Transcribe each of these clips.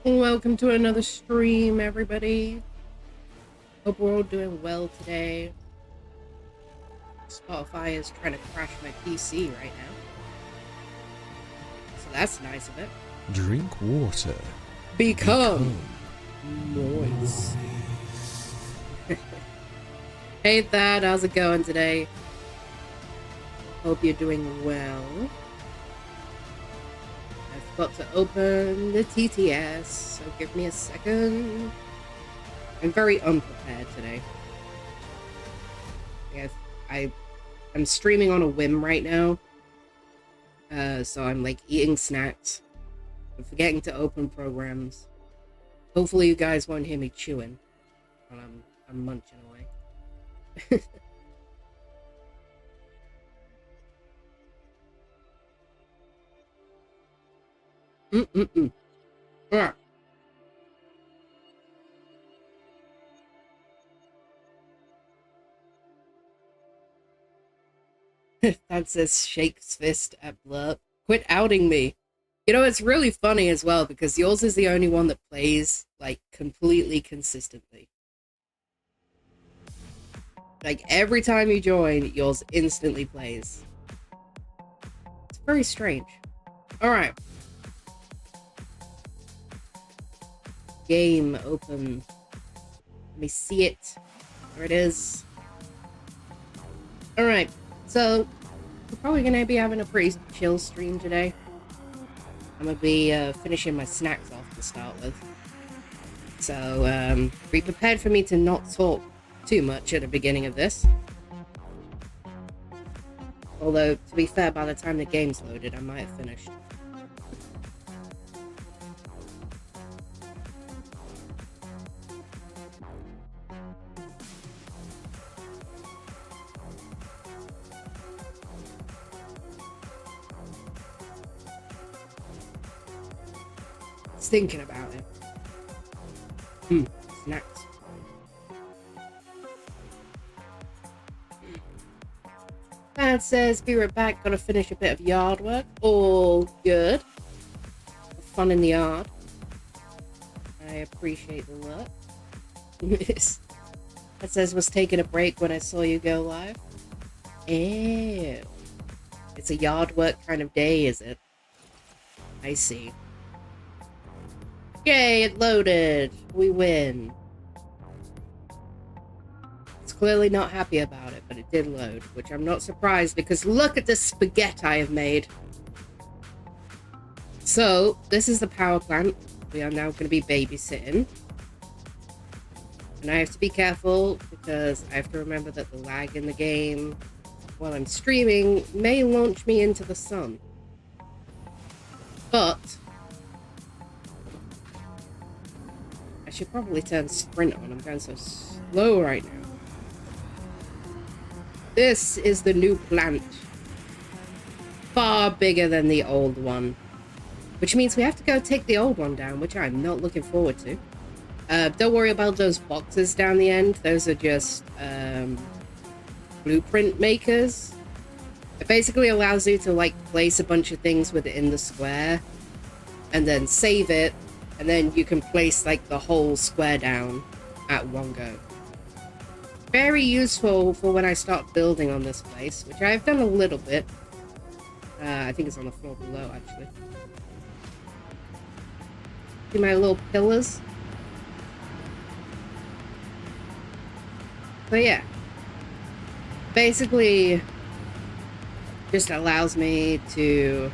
Welcome to another stream, everybody. Hope we're all doing well today. Spotify is trying to crash my PC right now, so that's nice of it. Drink water. Become moist. Hey Thad, how's it going today? Hope you're doing well. I've got to open the TTS, so give me a second. I'm very unprepared today. I'm streaming on a whim right now. So I'm like eating snacks. I'm forgetting to open programs. Hopefully you guys won't hear me chewing while I'm munching away. Yeah. That's this shakes fist at Blurp. Quit outing me. You know, it's really funny as well because yours is the only one that plays like completely consistently. Like every time you join, yours instantly plays. It's very strange. Alright. Game open. Let me see it. There it is. Alright, so we're probably going to be having a pretty chill stream today. I'm going to be finishing my snacks off to start with. So be prepared for me to not talk too much at the beginning of this. Although, to be fair, by the time the game's loaded, I might have finished. Thinking about it. Snacks. Dad says, be right back, gotta finish a bit of yard work. All good. Fun in the yard. I appreciate the look. That says, was taking a break when I saw you go live. Ew. It's a yard work kind of day, is it? I see. Yay, it loaded! We win. It's clearly not happy about it, but it did load, which I'm not surprised because look at the spaghetti I have made. So, this is the power plant we are now going to be babysitting. And I have to be careful because I have to remember that the lag in the game while I'm streaming may launch me into the sun. But I should probably turn sprint on. I'm going so slow right now. This is the new plant. Far bigger than the old one. Which means we have to go take the old one down, which I'm not looking forward to. Don't worry about those boxes down the end. Those are just blueprint makers. It basically allows you to like place a bunch of things within the square and then save it. And then you can place like the whole square down at one go. Very useful for when I start building on this place, which I've done a little bit. I think it's on the floor below, actually. See my little pillars? So yeah. Basically, just allows me to...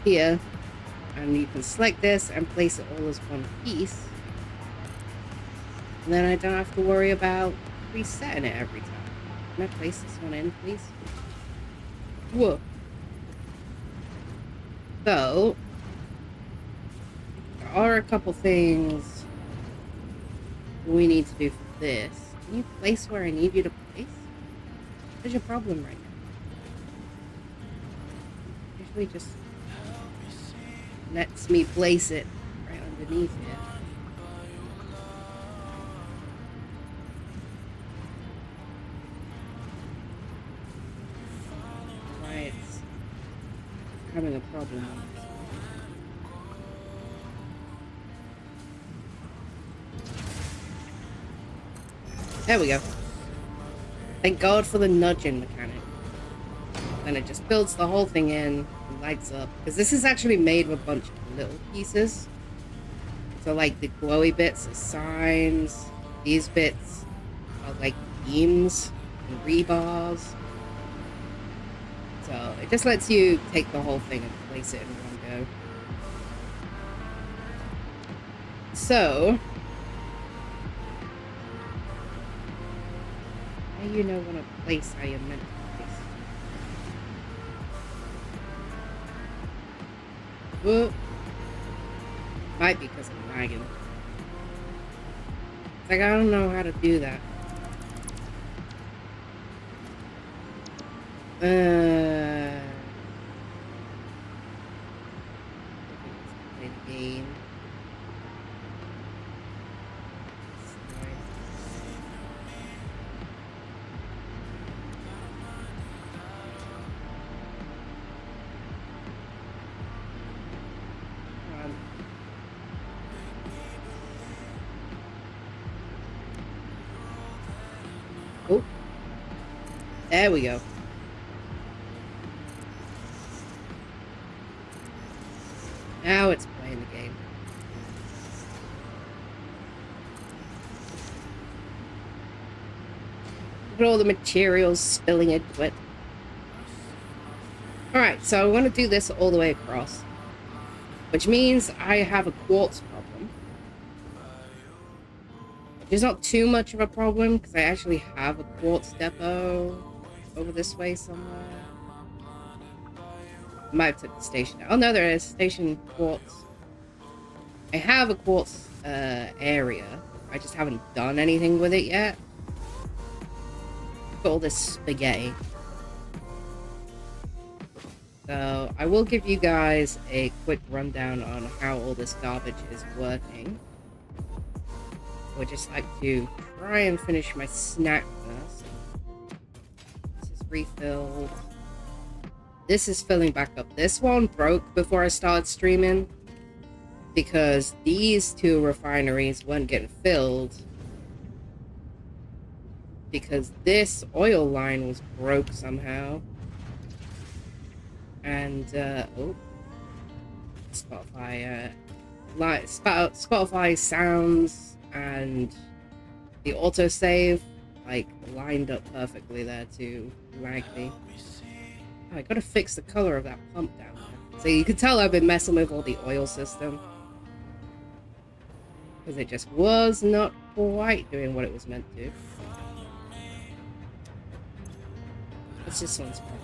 here, and you can select this and place it all as one piece, and then I don't have to worry about resetting it every time. Can I place this one in, please? Whoa. So there are a couple things we need to do for this. Can you place where I need you to place? What's your problem right now? Usually just lets me place it right underneath it. Right. having a problem. There we go. Thank God for the nudging mechanic. Then it just builds the whole thing in and lights up. Because this is actually made of a bunch of little pieces. So like the glowy bits are signs. These bits are like beams and rebars. So it just lets you take the whole thing and place it in one go. So now you know what a place I am meant to place. Whoop. Might be because I'm lagging. It's like I don't know how to do that. Play the game. Oh, there we go. Now it's playing the game. Look at all the materials spilling into it. Alright, so I want to do this all the way across. Which means I have a quartz problem. Which is not too much of a problem, because I actually have a quartz depot over this way somewhere. I might have took the station down. Oh no, there is station quartz. I have a quartz area. I just haven't done anything with it yet. Got all this spaghetti. So I will give you guys a quick rundown on how all this garbage is working. I would just like to try and finish my snack first. This is refilled. This is filling back up. This one broke before I started streaming because these two refineries weren't getting filled because this oil line was broke somehow. And oh, Spotify Spotify sounds and the autosave like lined up perfectly there to lag me. I gotta fix the color of that pump down there. So you can tell I've been messing with all the oil system. Because it just was not quite doing what it was meant to. It's just one's problem.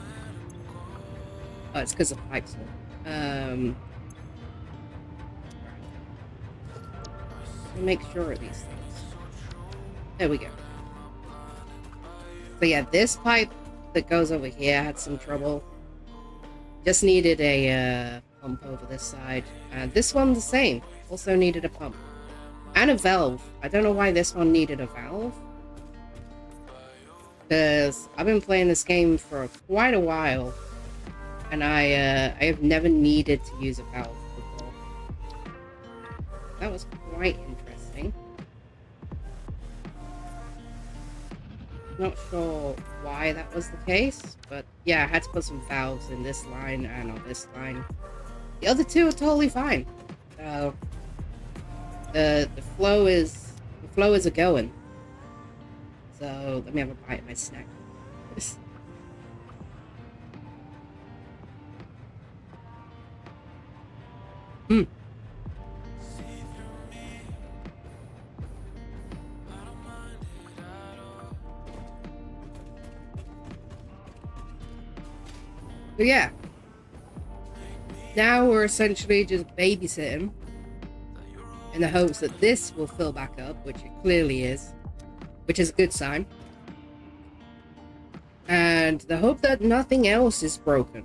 Oh, it's because the pipes were. Make sure of these things. There we go. So yeah, this pipe that goes over here had some trouble. Just needed a pump over this side. This one the same. Also needed a pump. And a valve. I don't know why this one needed a valve. Because I've been playing this game for quite a while. And I have never needed to use a valve before. That was quite interesting. Not sure why that was the case, but yeah, I had to put some valves in this line and on this line. The other two are totally fine. So the flow is a going. So let me have a bite of my snack. But yeah, now we're essentially just babysitting in the hopes that this will fill back up, which it clearly is, which is a good sign. And the hope that nothing else is broken.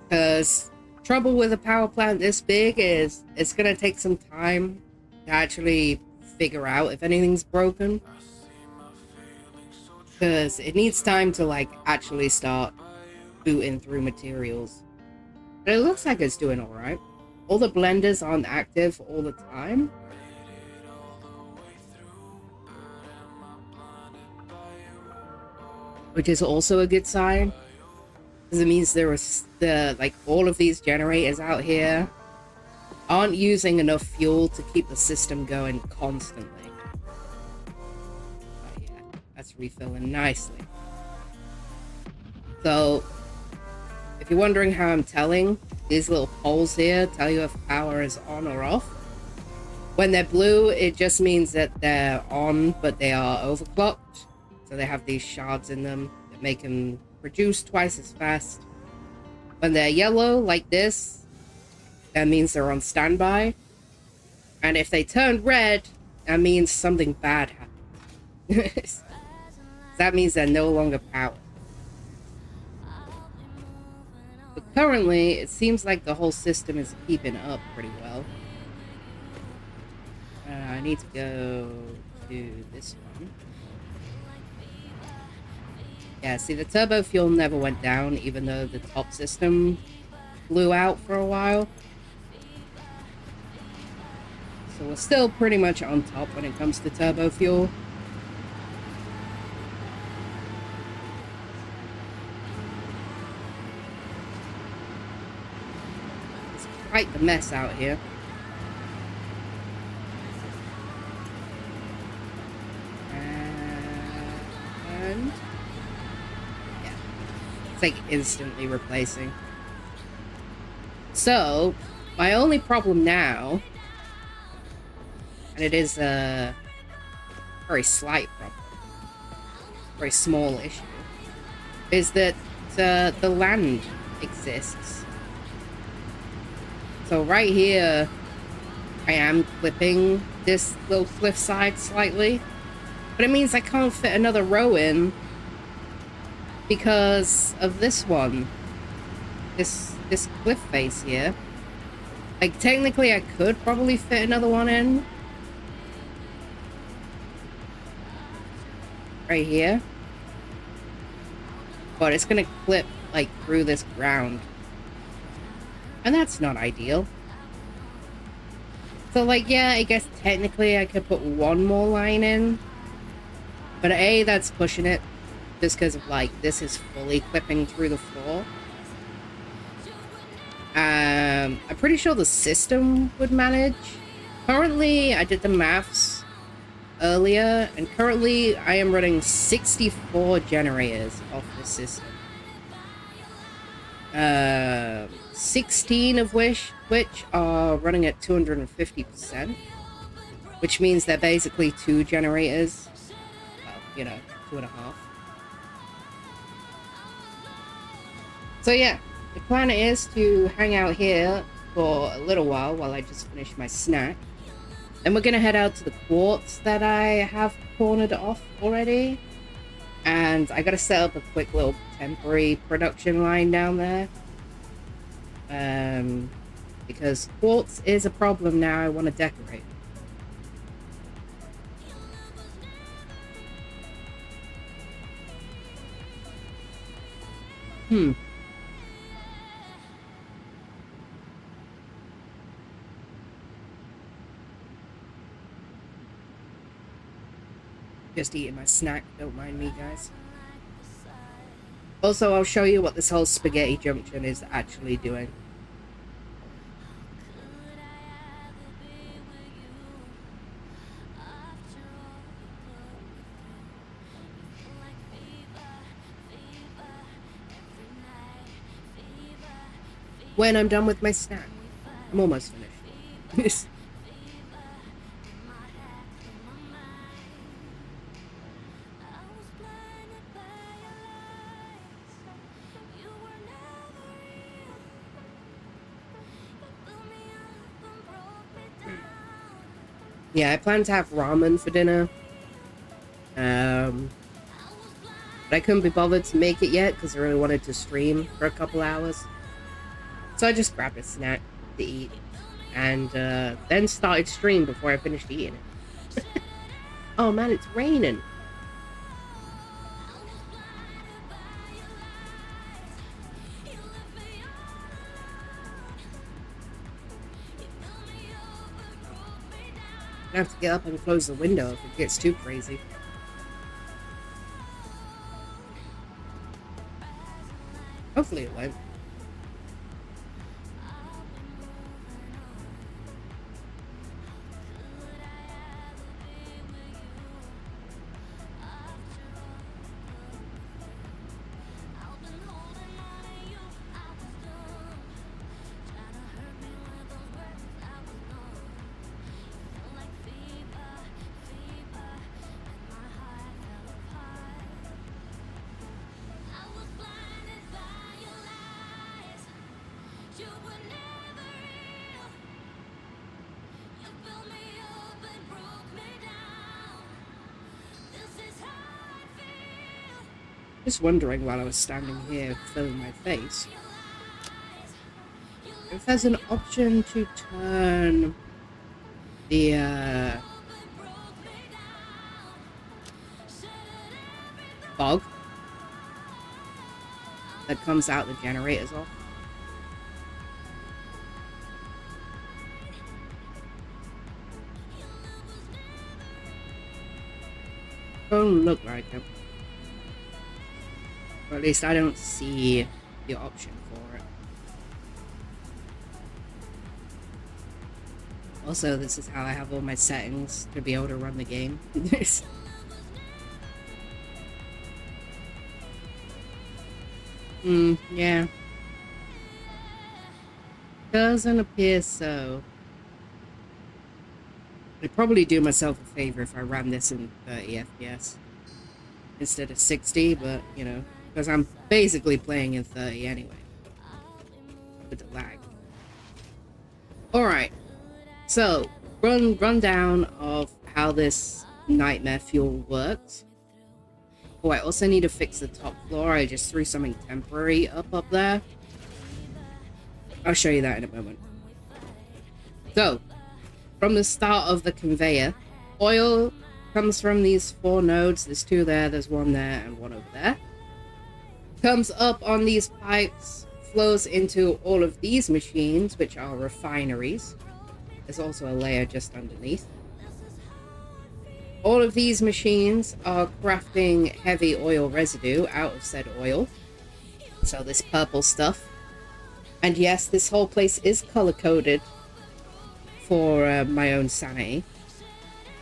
Because trouble with a power plant this big is it's going to take some time to actually figure out if anything's broken. Because it needs time to like actually start booting through materials. But it looks like it's doing alright. All the blenders aren't active all the time. Which is also a good sign. Because it means there was all of these generators out here aren't using enough fuel to keep the system going constantly. Oh yeah, that's refilling nicely. So, if you're wondering how I'm telling, these little poles here tell you if power is on or off. When they're blue, it just means that they're on, but they are overclocked. So they have these shards in them that make them produce twice as fast. When they're yellow, like this, that means they're on standby. And if they turn red, that means something bad happened. That means they're no longer powered. But currently, it seems like the whole system is keeping up pretty well. I need to go to this one. Yeah, see, the turbo fuel never went down, even though the top system blew out for a while. So we're still pretty much on top when it comes to turbo fuel. It's quite the mess out here. And yeah, it's like instantly replacing. So my only problem now, and it is a very slight problem, very small issue, is that the land exists. So right here, I am clipping this little cliffside slightly, but it means I can't fit another row in because of this one, this cliff face here. Like, technically I could probably fit another one in right here, but it's gonna clip like through this ground, and that's not ideal. So like, yeah, I guess technically I could put one more line in, but A, that's pushing it just because of like this is fully clipping through the floor. I'm pretty sure the system would manage. Currently, I did the maths earlier, and currently I am running 64 generators off the system. 16 of which are running at 250%, which means they're basically 2 generators. Well, you know, 2.5. So yeah, the plan is to hang out here for a little while I just finish my snack. Then we're gonna head out to the quartz that I have cornered off already. And I gotta set up a quick little temporary production line down there. Because quartz is a problem now I want to decorate. Just eating my snack, don't mind me, guys. Also, I'll show you what this whole spaghetti junction is actually doing. When I'm done with my snack. I'm almost finished. Yeah, I plan to have ramen for dinner. But I couldn't be bothered to make it yet because I really wanted to stream for a couple hours. So I just grabbed a snack to eat and then started stream before I finished eating it. Oh man, it's raining. I have to get up and close the window if it gets too crazy. Hopefully it won't. Just wondering while I was standing here filling my face, if there's an option to turn the fog that comes out the generators off. Don't look like it. Or at least I don't see the option for it. Also, this is how I have all my settings to be able to run the game. Yeah. Doesn't appear so. I'd probably do myself a favor if I ran this in 30 FPS instead of 60, but, you know, because I'm basically playing in 30 anyway, with the lag. Alright, so, rundown of how this nightmare fuel works. Oh, I also need to fix the top floor. I just threw something temporary up there. I'll show you that in a moment. So, from the start of the conveyor, oil comes from these 4 nodes. There's 2 there, there's 1 there, and 1 over there. Comes up on these pipes, flows into all of these machines, which are refineries. There's also a layer just underneath. All of these machines are crafting heavy oil residue out of said oil. So this purple stuff. And yes, this whole place is color-coded for my own sanity.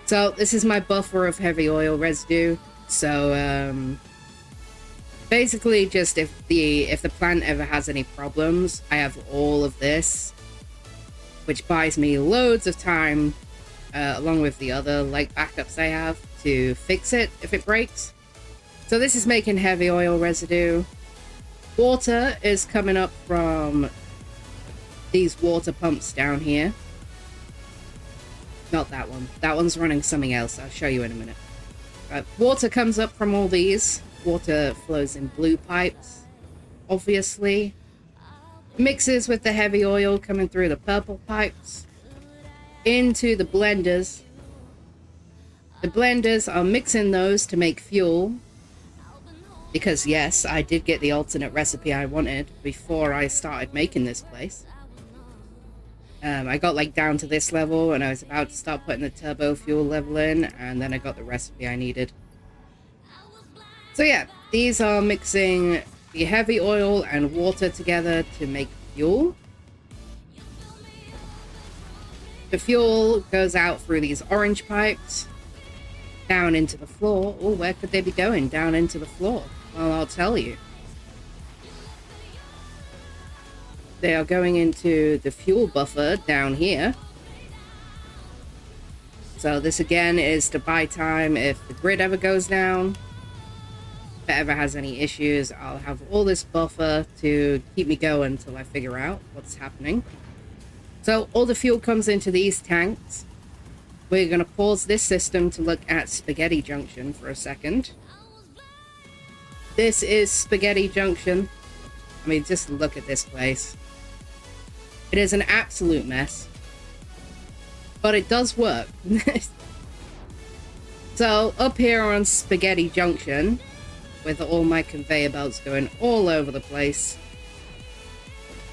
So this is my buffer of heavy oil residue. So basically, just if the plant ever has any problems, I have all of this, which buys me loads of time, along with the other like backups I have to fix it if it breaks. So this is making heavy oil residue. Water is coming up from these water pumps down here. Not that one. That one's running something else. I'll show you in a minute. Water comes up from all these. Water flows in blue pipes, obviously. Mixes with the heavy oil coming through the purple pipes into the blenders. The blenders are mixing those to make fuel. Because yes, I did get the alternate recipe I wanted before I started making this place. I got like down to this level and I was about to start putting the turbo fuel level in, and then I got the recipe I needed. So yeah, these are mixing the heavy oil and water together to make fuel. The fuel goes out through these orange pipes down into the floor. Oh, where could they be going? Down into the floor. Well, I'll tell you. They are going into the fuel buffer down here. So this again is to buy time if the grid ever goes down. If it ever has any issues, I'll have all this buffer to keep me going until I figure out what's happening. So all the fuel comes into these tanks. We're going to pause this system to look at Spaghetti Junction for a second. This is Spaghetti Junction. I mean, just look at this place. It is an absolute mess. But it does work. So, up here on Spaghetti Junction, with all my conveyor belts going all over the place,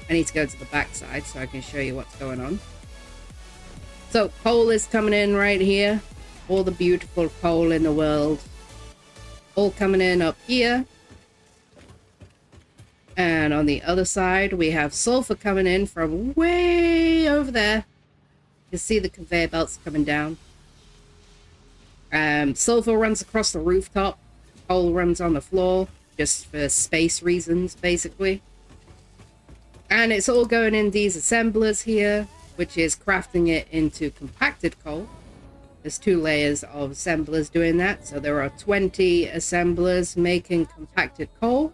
I need to go to the back side so I can show you what's going on. So coal is coming in right here. All the beautiful coal in the world. All coming in up here. And on the other side, we have sulfur coming in from way over there. You can see the conveyor belts coming down. Sulfur runs across the rooftop. Coal runs on the floor, just for space reasons, basically. And it's all going in these assemblers here, which is crafting it into compacted coal. There's 2 layers of assemblers doing that. So there are 20 assemblers making compacted coal.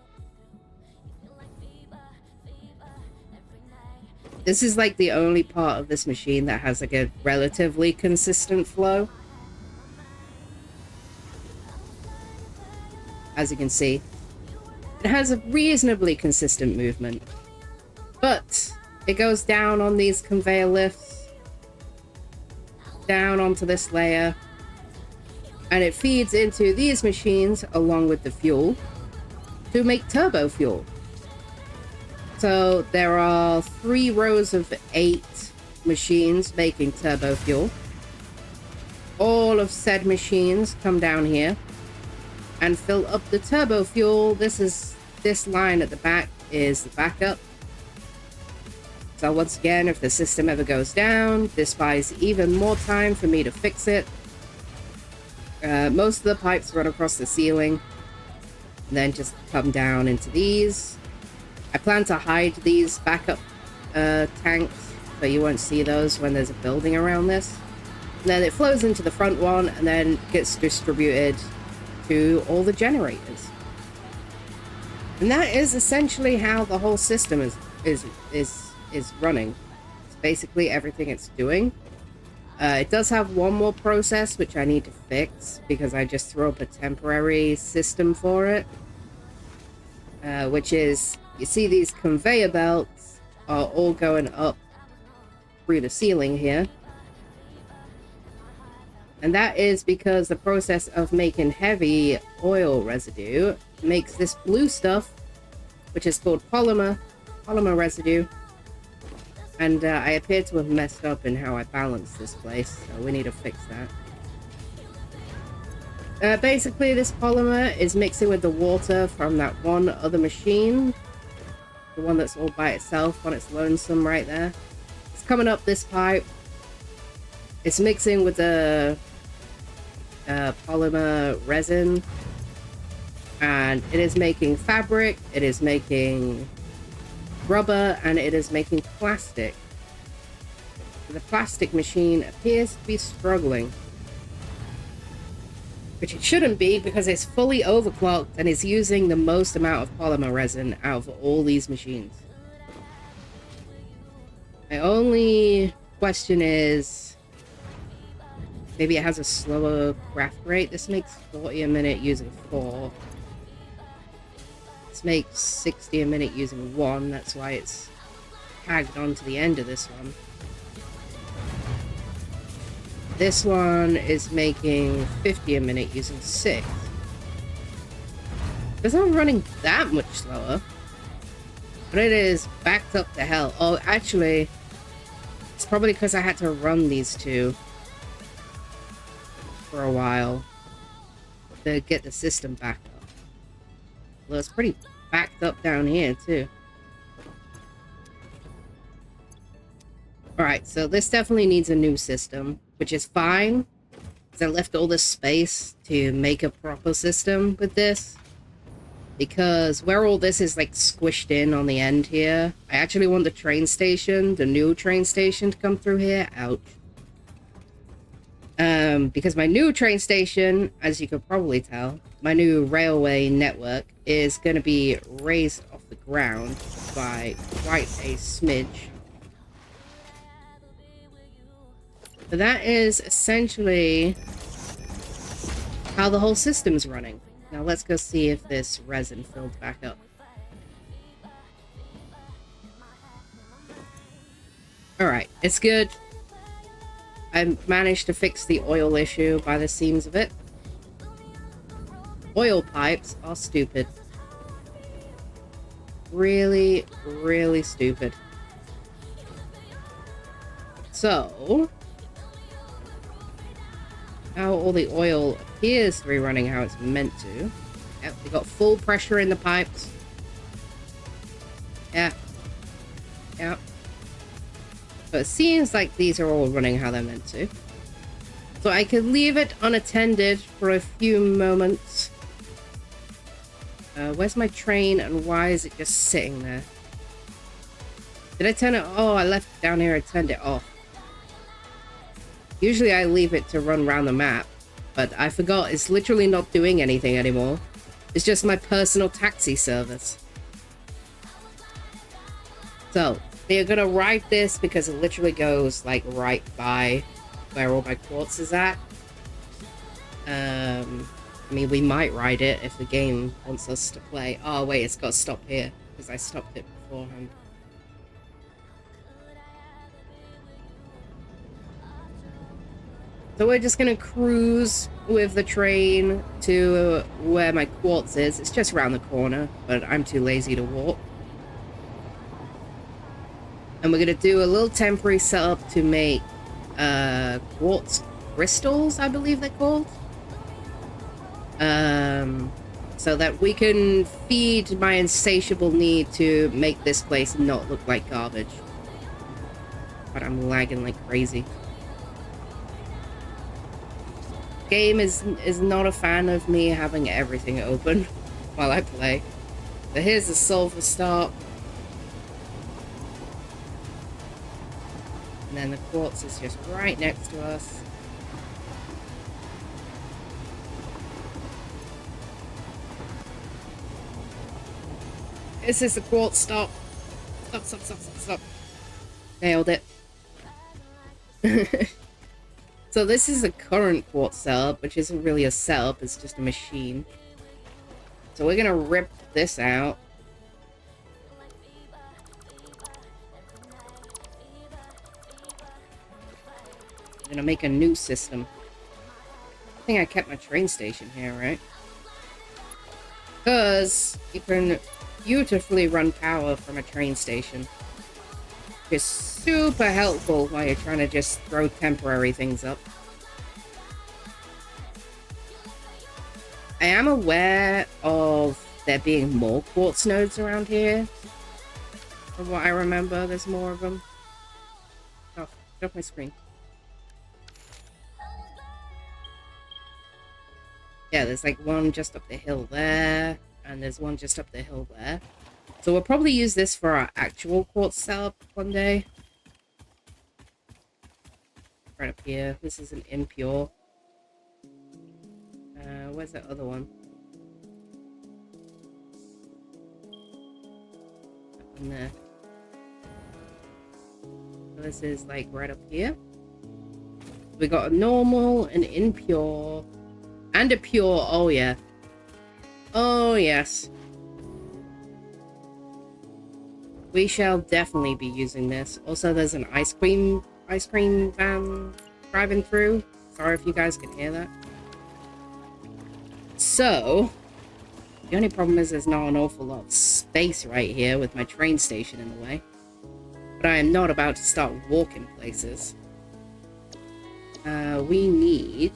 This is like the only part of this machine that has like a relatively consistent flow. As you can see, it has a reasonably consistent movement, but it goes down on these conveyor lifts, down onto this layer, and it feeds into these machines along with the fuel to make turbo fuel. So there are 3 rows of 8 machines making turbo fuel. All of said machines come down here and fill up the turbo fuel. This line at the back is the backup. So once again, if the system ever goes down, this buys even more time for me to fix it. Most of the pipes run across the ceiling and then just come down into these. I plan to hide these backup tanks, so you won't see those when there's a building around this. And then it flows into the front one and then gets distributed to all the generators. And that is essentially how the whole system is running. It's basically everything it's doing. It does have one more process which I need to fix because I just threw up a temporary system for it, which is, you see these conveyor belts are all going up through the ceiling here. And that is because the process of making heavy oil residue makes this blue stuff, which is called polymer residue. And I appear to have messed up in how I balance this place, so we need to fix that. Basically, this polymer is mixing with the water from that one other machine. The one that's all by itself on its lonesome right there. It's coming up this pipe. It's mixing with the polymer resin. And it is making fabric, it is making rubber, and it is making plastic. The plastic machine appears to be struggling. Which it shouldn't be, because it's fully overclocked and is using the most amount of polymer resin out of all these machines. My only question is, maybe it has a slower craft rate. This makes 40 a minute using 4. This makes 60 a minute using 1. That's why it's tagged onto the end of this one. This one is making 50 a minute using 6. It's not running that much slower. But it is backed up to hell. Oh, actually, it's probably because I had to run these two for a while to get the system back up. Well, it's pretty backed up down here, too. Alright, so this definitely needs a new system, which is fine, because I left all this space to make a proper system with this. Because where all this is like squished in on the end here, I actually want the train station, the new train station, to come through here. Ouch. Because my new train station, as you could probably tell, my new railway network is going to be raised off the ground by quite a smidge. But that is essentially how the whole system's running. Now let's go see if this resin filled back up. Alright, it's good. I managed to fix the oil issue by the seams of it. Oil pipes are stupid. Really, really stupid. So, Now all the oil appears to be running how it's meant to. Yep, we got full pressure in the pipes. Yeah. Yeah. But it seems like these are all running how they're meant to. So I could leave it unattended for a few moments. Where's my train and why is it just sitting there? Did I turn it? Oh, I left it down here. I turned it off. Usually I leave it to run around the map, but I forgot it's literally not doing anything anymore. It's just my personal taxi service. So, they're gonna ride this because it literally goes like right by where all my quartz is at. I mean, we might ride it if the game wants us to play. Oh wait, it's got to stop here because I stopped it beforehand. So we're just gonna cruise with the train to where my quartz is. It's just around the corner, but I'm too lazy to walk. And we're gonna do a little temporary setup to make quartz crystals, I believe they're called. So that we can feed my insatiable need to make this place not look like garbage. But I'm lagging like crazy. Game is not a fan of me having everything open while I play. So here's the sulfur stop. And then the quartz is just right next to us. This is the quartz stop. Stop, stop, stop, stop, stop. Nailed it. So this is the current quartz setup, which isn't really a setup, it's just a machine. So we're gonna rip this out. I'm gonna make a new system. I think I kept my train station here, right? Because you can beautifully run power from a train station. It's super helpful while you're trying to just throw temporary things up. I am aware of there being more quartz nodes around here. From what I remember, there's more of them. Oh, get off my screen. Yeah, there's like one just up the hill there, and there's one just up the hill there. So we'll probably use this for our actual quartz setup one day. Right up here. This is an impure. Where's that other one? Up in there. So this is like right up here. We got a normal, an impure, and a pure. Oh yeah. Oh yes. We shall definitely be using this. Also, there's an ice cream van driving through. Sorry if you guys can hear that. So, the only problem is there's not an awful lot of space right here with my train station in the way. But I am not about to start walking places. We need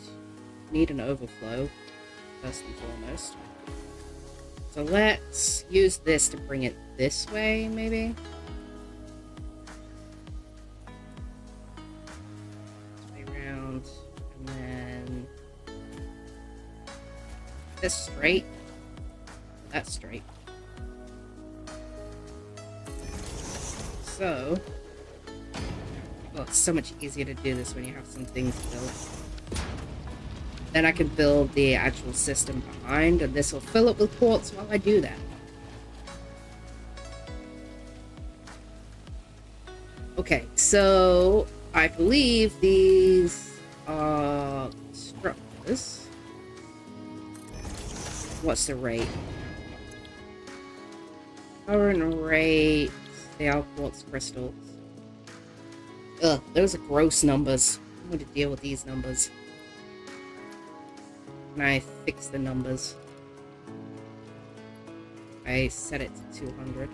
an overflow, first and foremost. So let's use this to bring it this way, maybe? Way around, and then this straight, that's straight. So, well, it's so much easier to do this when you have some things built. Then I can build the actual system behind, and this will fill up with quartz while I do that. Okay, so I believe these are structures. What's the rate? Current rate. They are quartz crystals. Ugh, those are gross numbers. I'm going to deal with these numbers. And I fix the numbers. I set it to 200.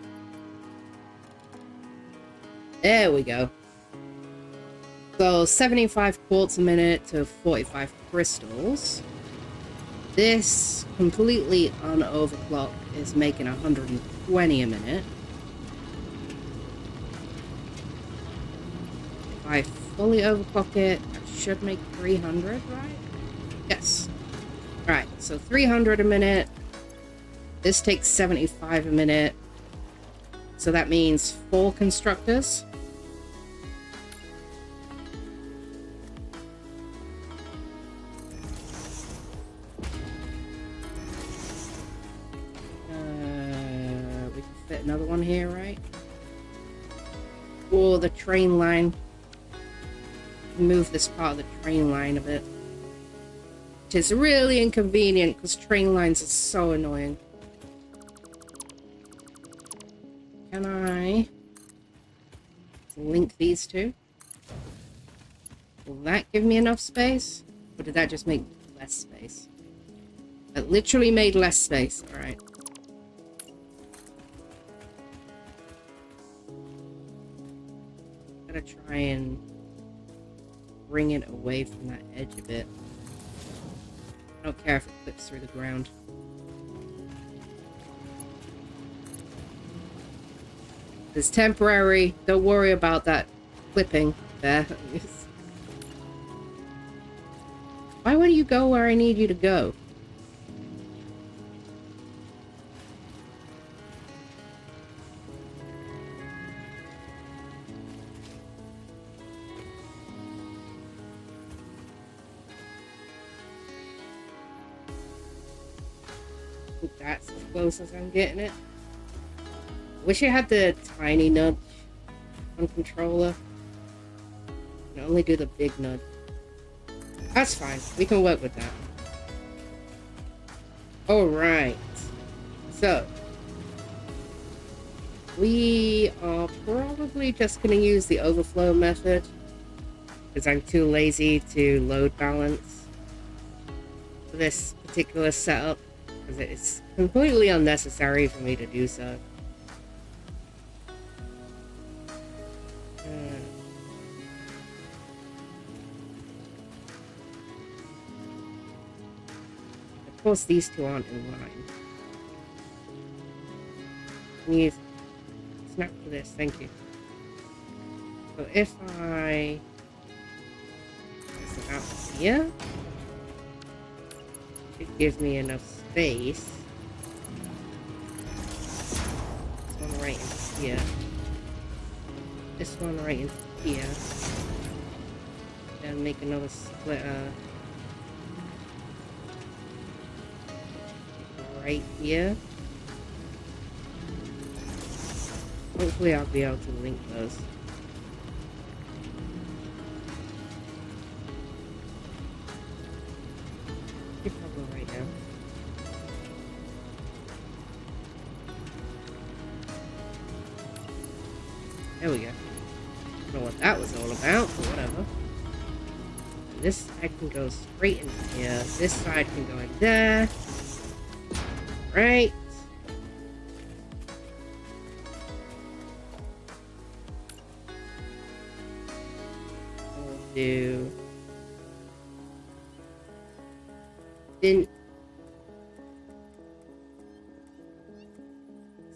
There we go. So 75 quartz a minute to 45 crystals. This completely unoverclocked is making 120 a minute. If I fully overclock it, that should make 300, right? Yes. Alright, so 300 a minute. This takes 75 a minute. So that means 4 constructors. We can fit another one here, right? Or the train line. Move this part of the train line a bit. Which is really inconvenient because train lines are so annoying. Can I link these two? Will that give me enough space? Or did that just make less space? It literally made less space. Alright. Gotta try and bring it away from that edge a bit. I don't care if it clips through the ground. It's temporary. Don't worry about that clipping there. Why won't you go where I need you to go? I think that's as close as I'm getting it. Wish I had the tiny nudge on controller. I can only do the big nudge. That's fine. We can work with that. Alright. So. We are probably just going to use the overflow method. Because I'm too lazy to load balance for this particular setup. Because it's completely unnecessary for me to do so. Of course, these two aren't in line. Can you snap to this? Thank you. So if I place it out here, it gives me enough space. This one right in here. This one right in here. And make another splitter. Right here. Hopefully I'll be able to link those. Good problem right now. There we go. I don't know what that was all about, but whatever. And this side can go straight in here. This side can go in there. Right. We'll do. Didn't.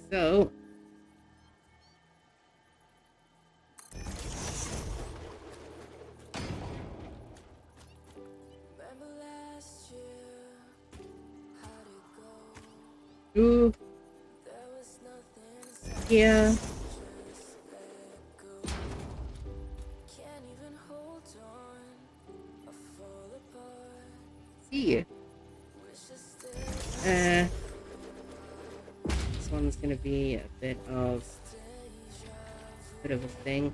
So. Ooh. Yeah. See. This one's gonna be a bit of a thing.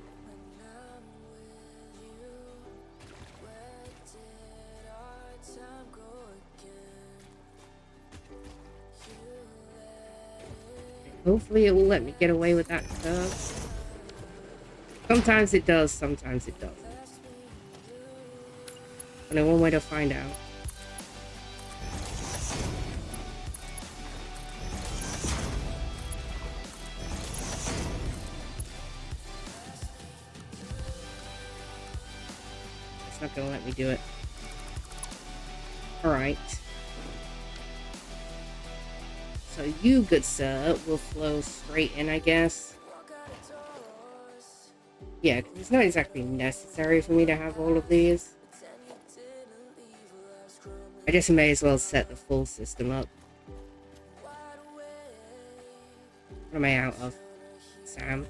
Hopefully it will let me get away with that curve. Sometimes it does, sometimes it doesn't. Only one way to find out. it's not gonna let me do it. Alright. So you, good sir, will flow straight in, I guess. Yeah, because it's not exactly necessary for me to have all of these. I just may as well set the full system up. What am I out of? Sam?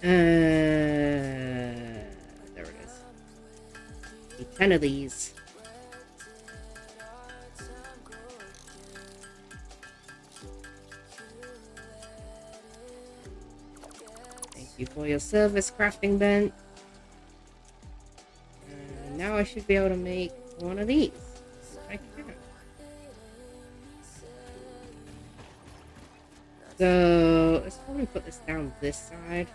There it is. Need 10 of these. Thank you for your service, crafting bench. Now I should be able to make one of these. I can. So let's probably put this down this side.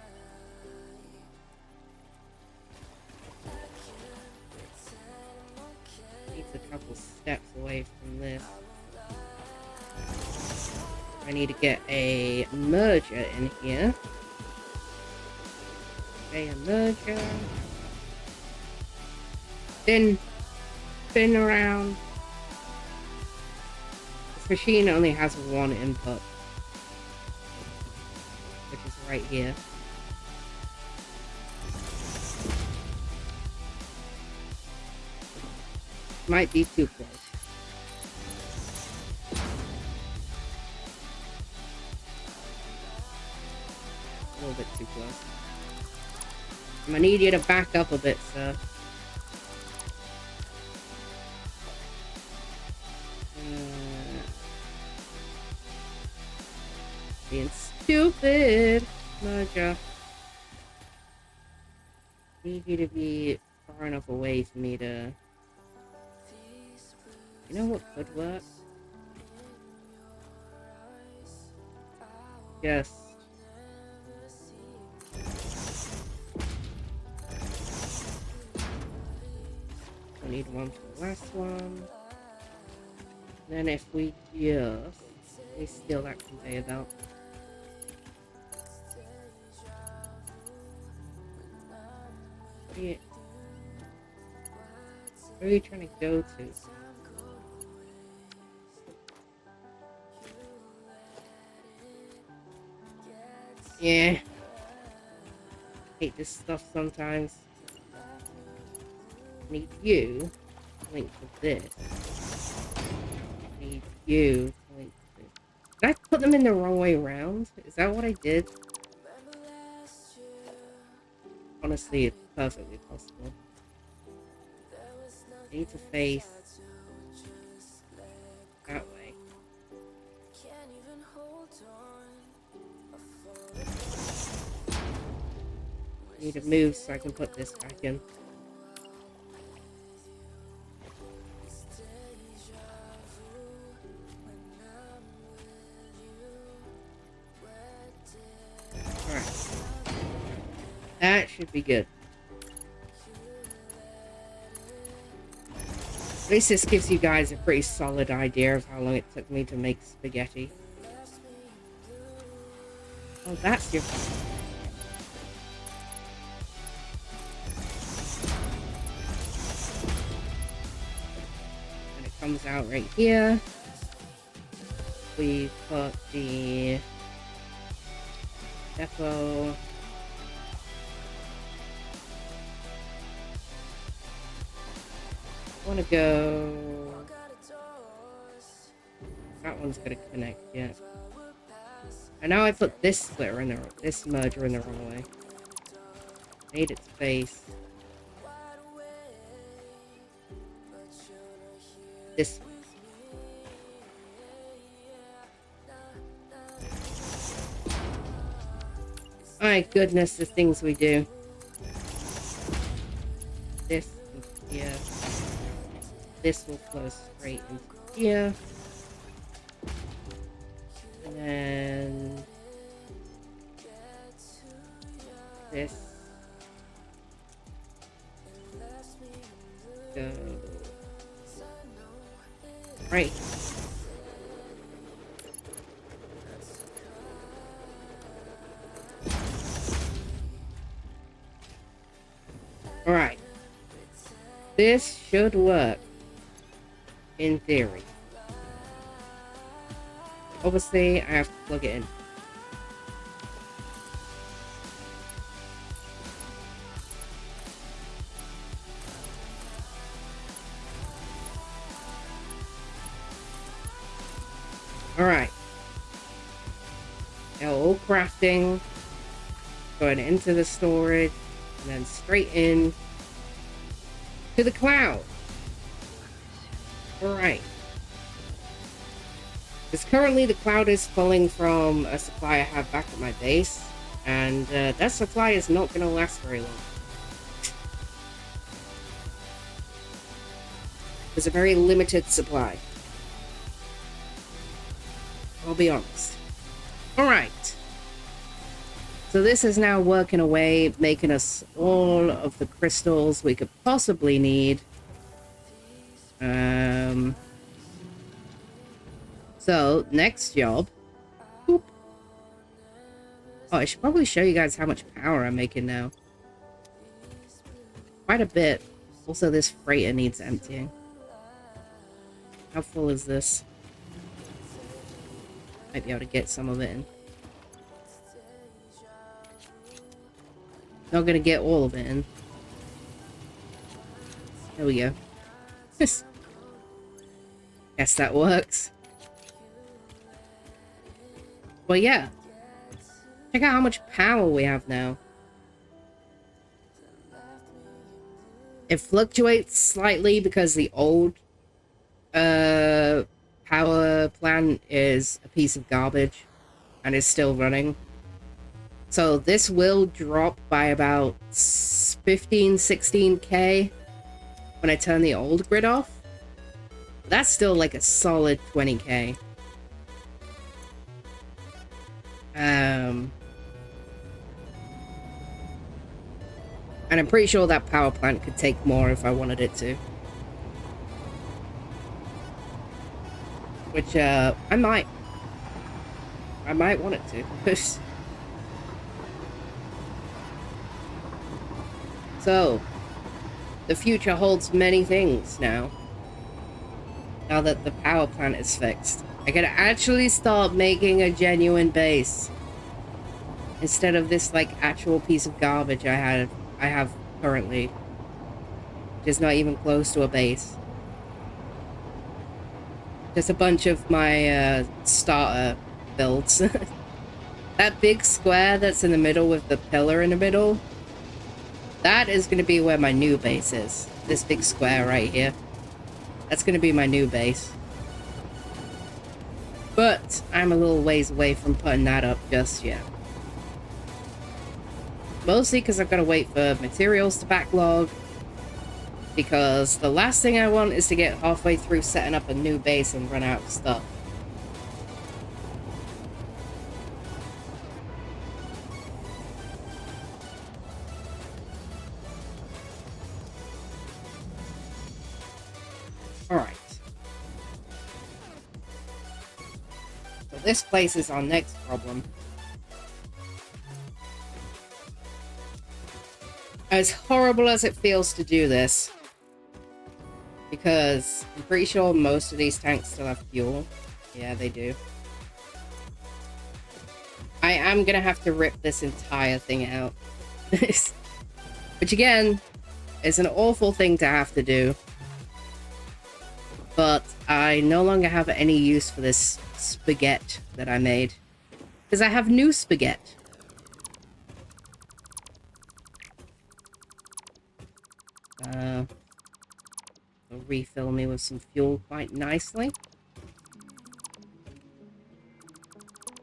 Needs a couple steps away from this. I need to get a merger in here. Okay, a merger. Spin around. This machine only has one input, which is right here. Might be too close. A little bit too close. I'm gonna need you to back up a bit, sir. Being stupid. Merger. Need you to be far enough away for me to... You know what could work? Yes. I need one for the last one. Then if we just... Let me steal that conveyor belt. Where are you trying to go to? Yeah. Hate this stuff sometimes. Need you to link to this. Need you to link to this. Did I put them in the wrong way around? Is that what I did? Honestly, it's perfectly possible. I need to face that way. I need to move so I can put this back in. Alright. That should be good. At least this gives you guys a pretty solid idea of how long it took me to make spaghetti. Oh, that's your... And it comes out right here. We put the depot... I want to go... That one's gonna connect, yeah. And now I put this splitter in the... this merger in the wrong way. Made its face. This way. My goodness, the things we do. This and here. This will flow straight into here. And then this go right. this should work. In theory. Obviously, I have to plug it in. Alright. Now all crafting. Going into the storage. And then straight in to the cloud. Alright. Because currently the cloud is pulling from a supply I have back at my base. And that supply is not going to last very long. It's a very limited supply. I'll be honest. Alright. So this is now working away, making us all of the crystals we could possibly need. So, next job. Boop. Oh, I should probably show you guys how much power I'm making now. Quite a bit. Also, this freighter needs emptying. How full is this? Might be able to get some of it in. Not gonna get all of it in. There we go. Guess that works. Well, yeah. Check out how much power we have now. It fluctuates slightly because the old power plant is a piece of garbage and is still running. So this will drop by about 16k when I turn the old grid off. But that's still like a solid 20k. And I'm pretty sure that power plant could take more if I wanted it to. Which, I might want it to. So, the future holds many things now. Now that the power plant is fixed. I can actually start making a genuine base. Instead of this, like, actual piece of garbage I have currently. Which is not even close to a base. Just a bunch of my starter builds. That big square that's in the middle with the pillar in the middle, that is going to be where my new base is. This big square right here. That's going to be my new base. But I'm a little ways away from putting that up just yet. Mostly because I've got to wait for materials to backlog. Because the last thing I want is to get halfway through setting up a new base and run out of stuff. Alright. So this place is our next problem. As horrible as it feels to do this, because I'm pretty sure most of these tanks still have fuel. Yeah, they do. I am gonna have to rip this entire thing out. Which again, is an awful thing to have to do. But I no longer have any use for this spaghetti that I made. Because I have new spaghetti. Will refill me with some fuel quite nicely.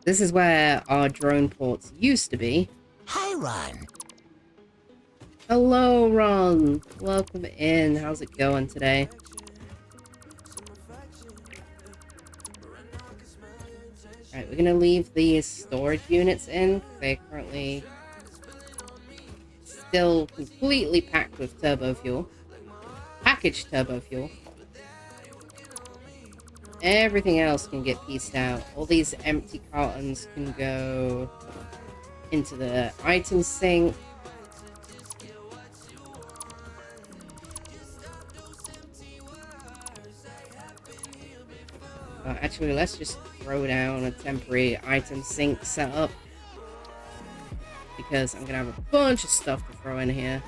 This is where our drone ports used to be. Hi, Ron. Hello, Ron. Welcome in. How's it going today? Alright, we're gonna leave these storage units in. They're currently still completely packed with turbo fuel. Packaged turbo fuel. Everything else can get pieced out. All these empty cartons can go into the item sink. actually, let's just throw down a temporary item sink setup. Because I'm gonna have a bunch of stuff to throw in here.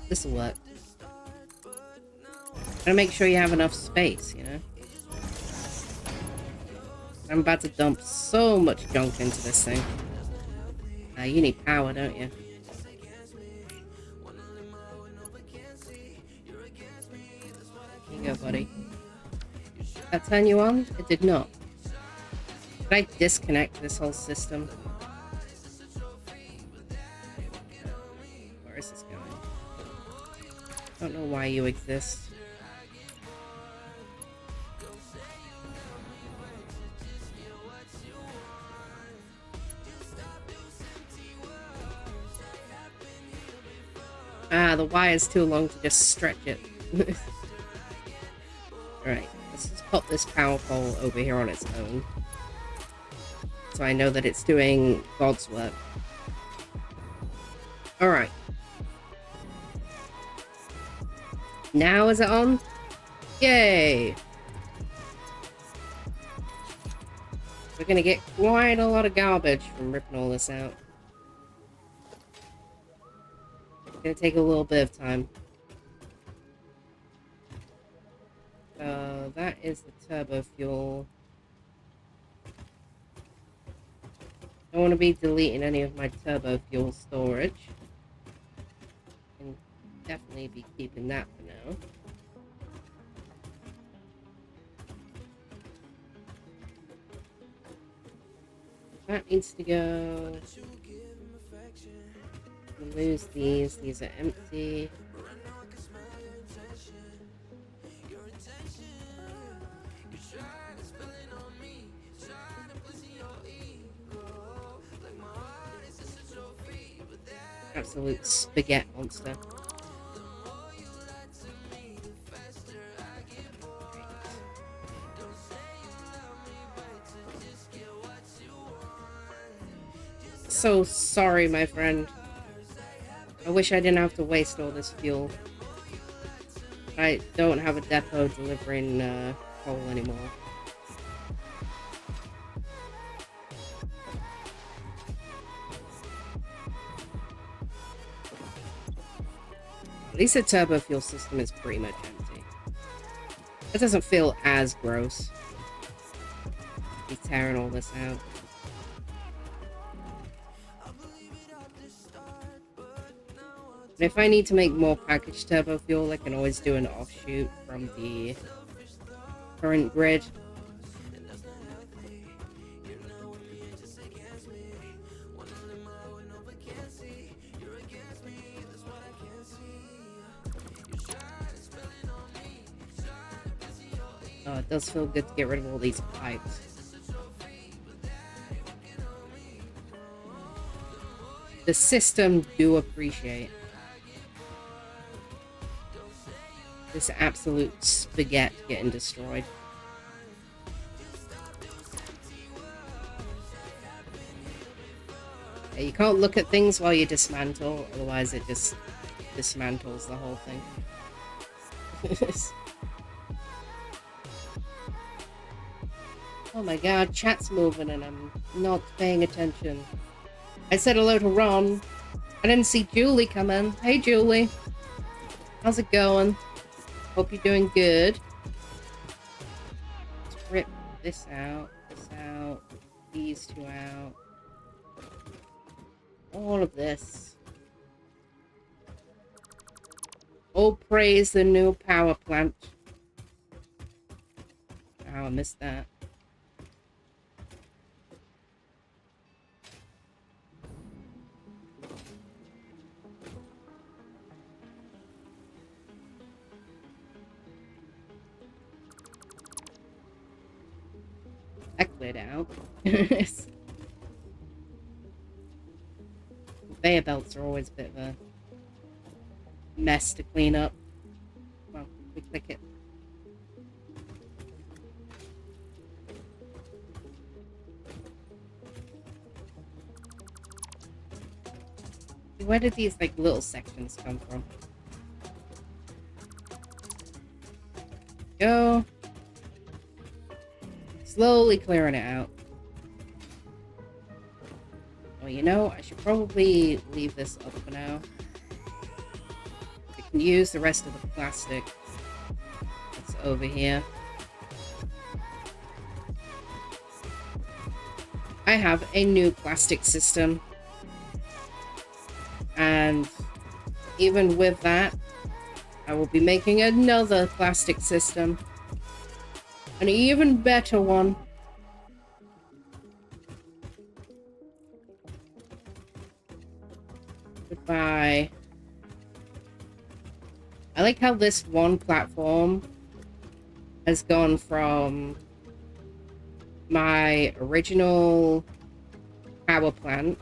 This will work. Gotta make sure you have enough space, you know? I'm about to dump so much junk into this thing. You need power, don't you? Here you go, buddy. Did that turn you on? It did not. Did I disconnect this whole system? Where is this going? I don't know why you exist. Ah, the wire's too long to just stretch it. Alright, let's just pop this power pole over here on its own. So I know that it's doing God's work. Alright. Now is it on? Yay! We're gonna get quite a lot of garbage from ripping all this out. It's gonna take a little bit of time. That is the turbo fuel. Don't want to be deleting any of my turbo fuel storage. Can definitely be keeping that for now. That needs to go. Lose these. These are empty. Absolute spaghetti monster. So sorry, my friend. I wish I didn't have to waste all this fuel. I don't have a depot delivering coal anymore. At least the turbo fuel system is pretty much empty. It doesn't feel as gross. Be tearing all this out. And if I need to make more packaged turbo fuel, I can always do an offshoot from the current grid. Oh, it does feel good to get rid of all these pipes. The system do appreciate this absolute spaghetti getting destroyed. Yeah, you can't look at things while you dismantle, otherwise it just dismantles the whole thing. Oh my god, chat's moving and I'm not paying attention. I said hello to Ron. I didn't see Julie come in. Hey Julie. How's it going? Hope you're doing good. Let's rip this out, these two out. All of this. Oh, praise the new power plant. Oh, I missed that. I cleared out. Conveyor belts are always a bit of a mess to clean up. Well, we click it. where did these, like, little sections come from? Go. Slowly clearing it out. Well, you know, I should probably leave this up for now. I can use the rest of the plastic that's over here. I have a new plastic system. And even with that, I will be making another plastic system. An even better one. Goodbye. I like how this one platform has gone from my original power plant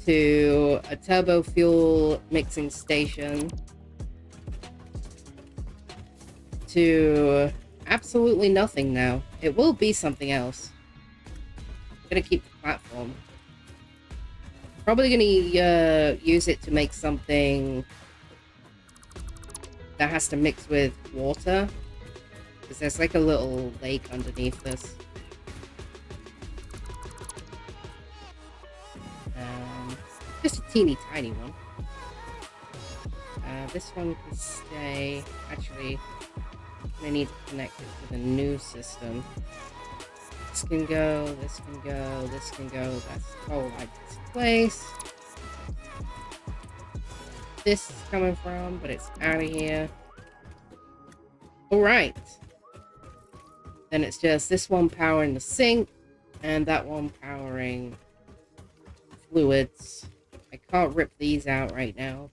to a turbo fuel mixing station to absolutely nothing now. It will be something else. I'm gonna keep the platform. Probably gonna use it to make something that has to mix with water, because there's like a little lake underneath this. Just a teeny tiny one. This one can stay. Actually, I need to connect it to the new system. This can go, this can go, this can go. That's all I displace. This is coming from, but it's out of here. Alright. Then it's just this one powering the sink, and that one powering fluids. I can't rip these out right now.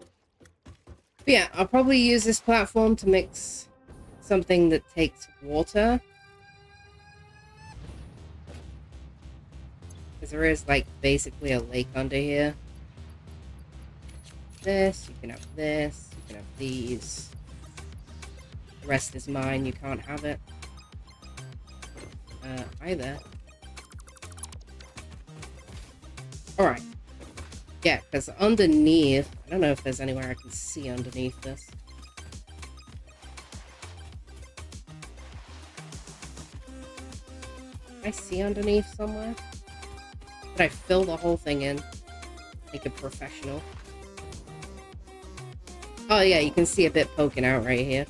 But yeah, I'll probably use this platform to mix something that takes water. Because there is, like, basically a lake under here. This, you can have this, you can have these. The rest is mine, you can't have it. Either. Alright. Yeah, because underneath... I don't know if there's anywhere I can see underneath this. Can I see underneath somewhere? Could I fill the whole thing in? Like a professional. Oh yeah, you can see a bit poking out right here.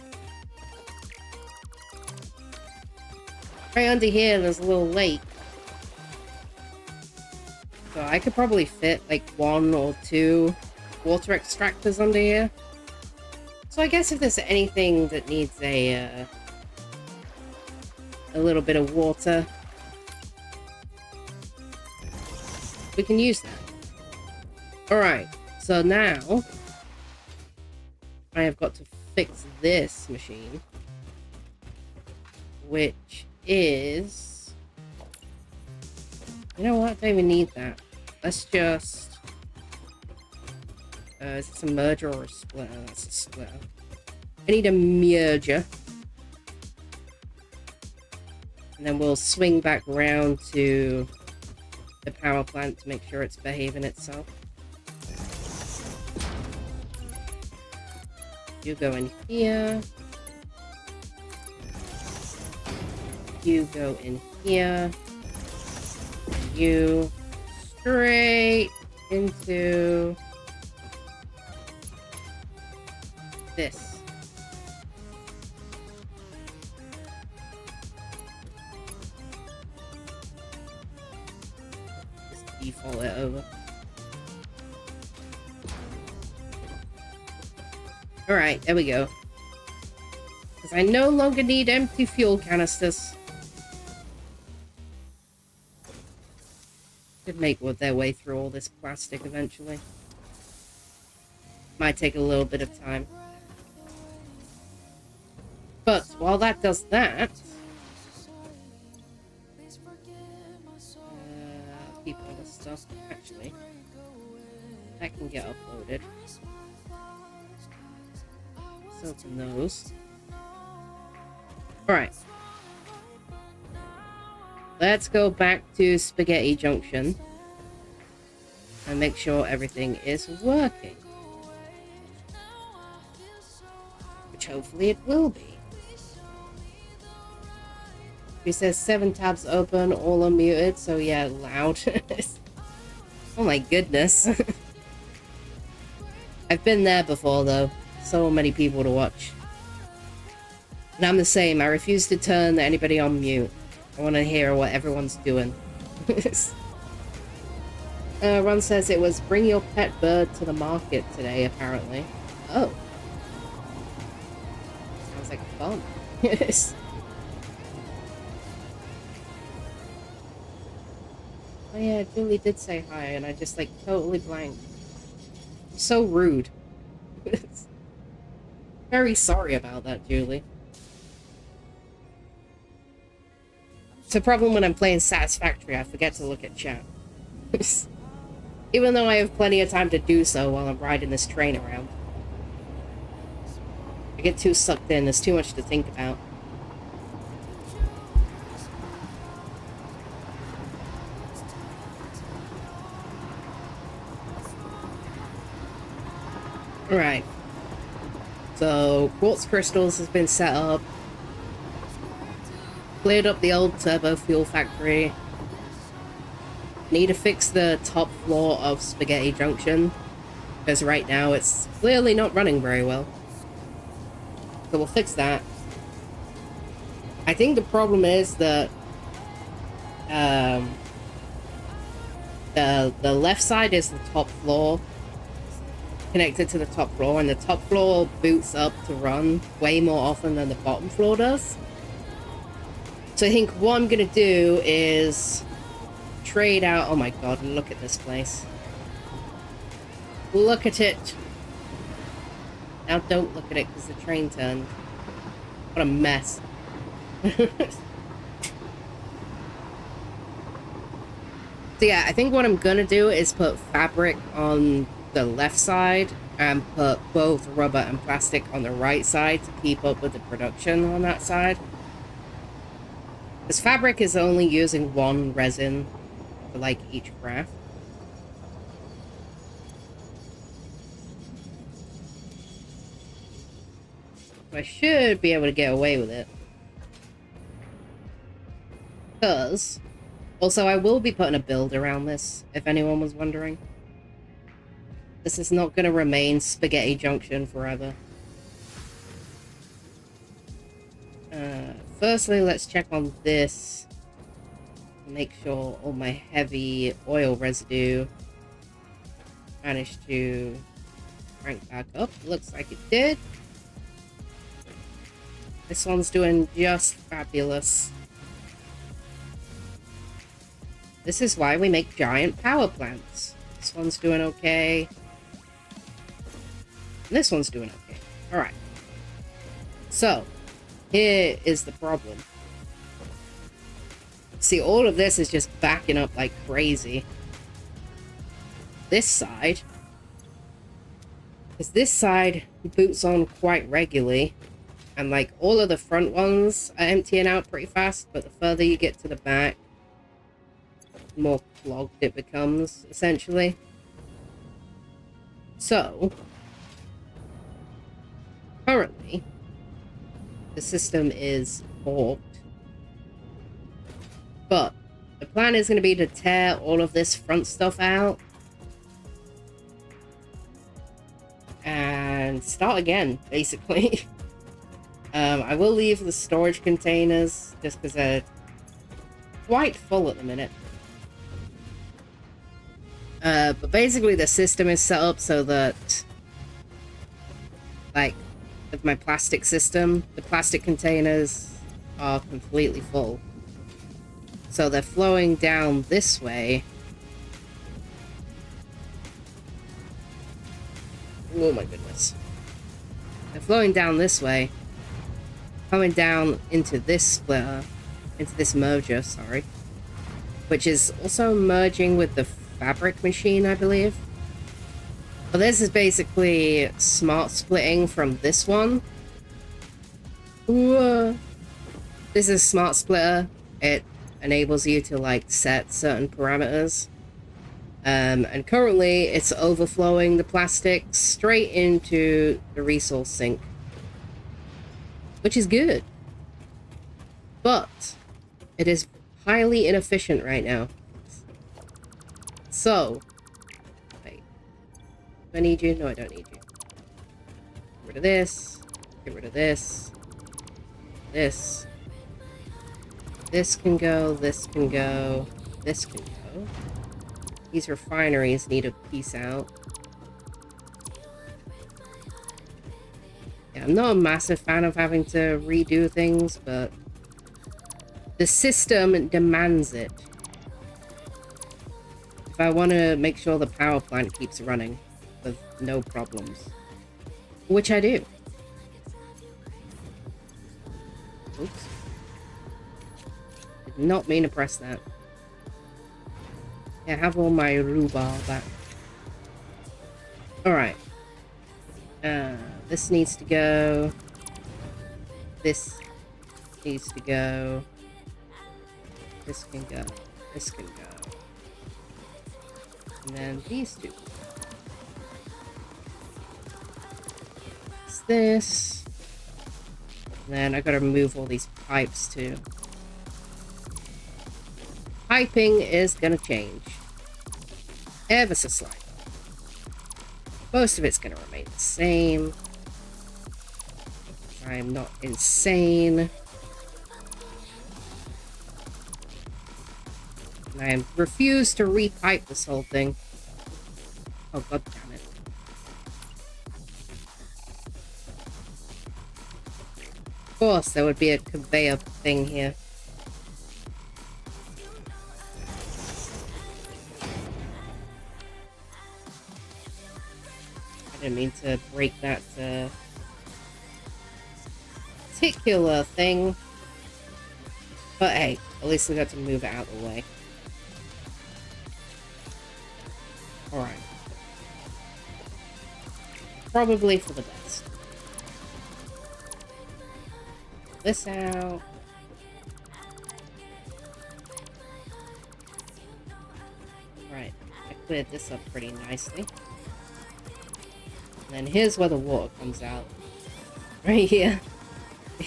Right under here, there's a little lake. So I could probably fit like 1 or 2 water extractors under here. So I guess if there's anything that needs a little bit of water, we can use that. Alright, so now I have got to fix this machine, which is... You know what? I don't even need that. Let's just... is this a merger or a splitter? That's a splitter. I need a merger. And then we'll swing back around to the power plant to make sure it's behaving itself. You go in here. You go in here. And you straight into this. Just default it over. Alright, there we go. Because I no longer need empty fuel canisters. Should make their way through all this plastic eventually. Might take a little bit of time. But while that does that... keep all this stuff. Actually, that can get uploaded. Let's open those. Alright. Let's go back to Spaghetti Junction. and make sure everything is working. Which hopefully it will be. He says 7 tabs open, all unmuted, so yeah, loud. Oh my goodness. I've been there before though. So many people to watch. And I'm the same. I refuse to turn anybody on mute. I want to hear what everyone's doing. Ron says it was bring your pet bird to the market today, apparently. Oh. Sounds like fun. Yes. Oh yeah, Julie did say hi, and I just like totally blanked. I'm so rude. Very sorry about that, Julie. It's a problem when I'm playing Satisfactory, I forget to look at chat. Even though I have plenty of time to do so while I'm riding this train around. I get too sucked in, there's too much to think about. Alright. So, quartz crystals has been set up. Cleared up the old turbo fuel factory. Need to fix the top floor of Spaghetti Junction, because right now it's clearly not running very well. So we'll fix that. I think the problem is that the left side is the top floor, connected to the top floor, and the top floor boots up to run way more often than the bottom floor does. So I think what I'm gonna do is trade out. Oh my god, look at this place. Look at it. Now don't look at it because the train turned. What a mess. So yeah, I think what I'm gonna do is put fabric on the left side and put both rubber and plastic on the right side to keep up with the production on that side. Because fabric is only using one resin for like each craft. I should be able to get away with it. Because also I will be putting a build around this, if anyone was wondering. This is not going to remain Spaghetti Junction forever. Firstly, let's check on this. Make sure all my heavy oil residue managed to crank back up. Looks like it did. This one's doing just fabulous. This is why we make giant power plants. This one's doing okay. And this one's doing okay. Alright. So, here is the problem. See, all of this is just backing up like crazy. This side, because this side boots on quite regularly, and like all of the front ones are emptying out pretty fast, but the further you get to the back, the more clogged it becomes, essentially. So, currently, the system is forked. But the plan is going to be to tear all of this front stuff out and start again, basically. I will leave the storage containers just because they're quite full at the minute. But basically the system is set up so that, like, with my plastic system, the plastic containers are completely full. So they're flowing down this way. Oh my goodness. They're flowing down this way. Coming down into this splitter. Into this merger, sorry. Which is also merging with the fabric machine, I believe. But this is basically smart splitting from this one. Ooh. This is smart splitter. It enables you to like set certain parameters. And currently it's overflowing the plastic straight into the resource sink, which is good, but it is highly inefficient right now. So, wait, do I need you? No, I don't need you. Get rid of this, get rid of this, this. This can go, this can go, this can go. These refineries need a piece out. Yeah, I'm not a massive fan of having to redo things, but the system demands it. If I want to make sure the power plant keeps running with no problems. Which I do. Oops. Did not mean to press that. Yeah, have all my rhubarb back. Alright. This needs to go. This needs to go. This can go. This can go. And then these two. It's this. And then I gotta remove all these pipes too. Piping is gonna change. Ever so slightly. Most of it's gonna remain the same. I'm not insane. And I refuse to repipe this whole thing. Oh, god damn it. Of course, there would be a conveyor thing here. I didn't mean to break that particular thing. But hey, at least we got to move it out of the way. Alright. Probably for the best. This out. Right. I cleared this up pretty nicely. And then here's where the water comes out. Right here.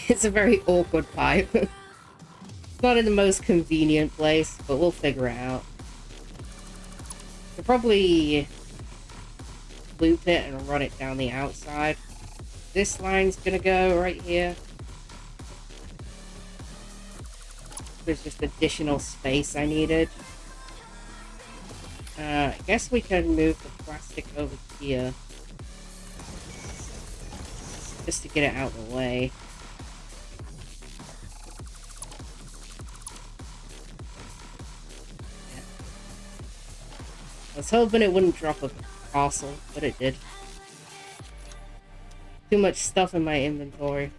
It's a very awkward pipe. It's not in the most convenient place, but we'll figure it out. We'll probably loop it and run it down the outside. This line's gonna go right here. There's just additional space I needed. I guess we can move the plastic over here. Just to get it out of the way. Yeah. I was hoping it wouldn't drop a parcel, but it did. Too much stuff in my inventory.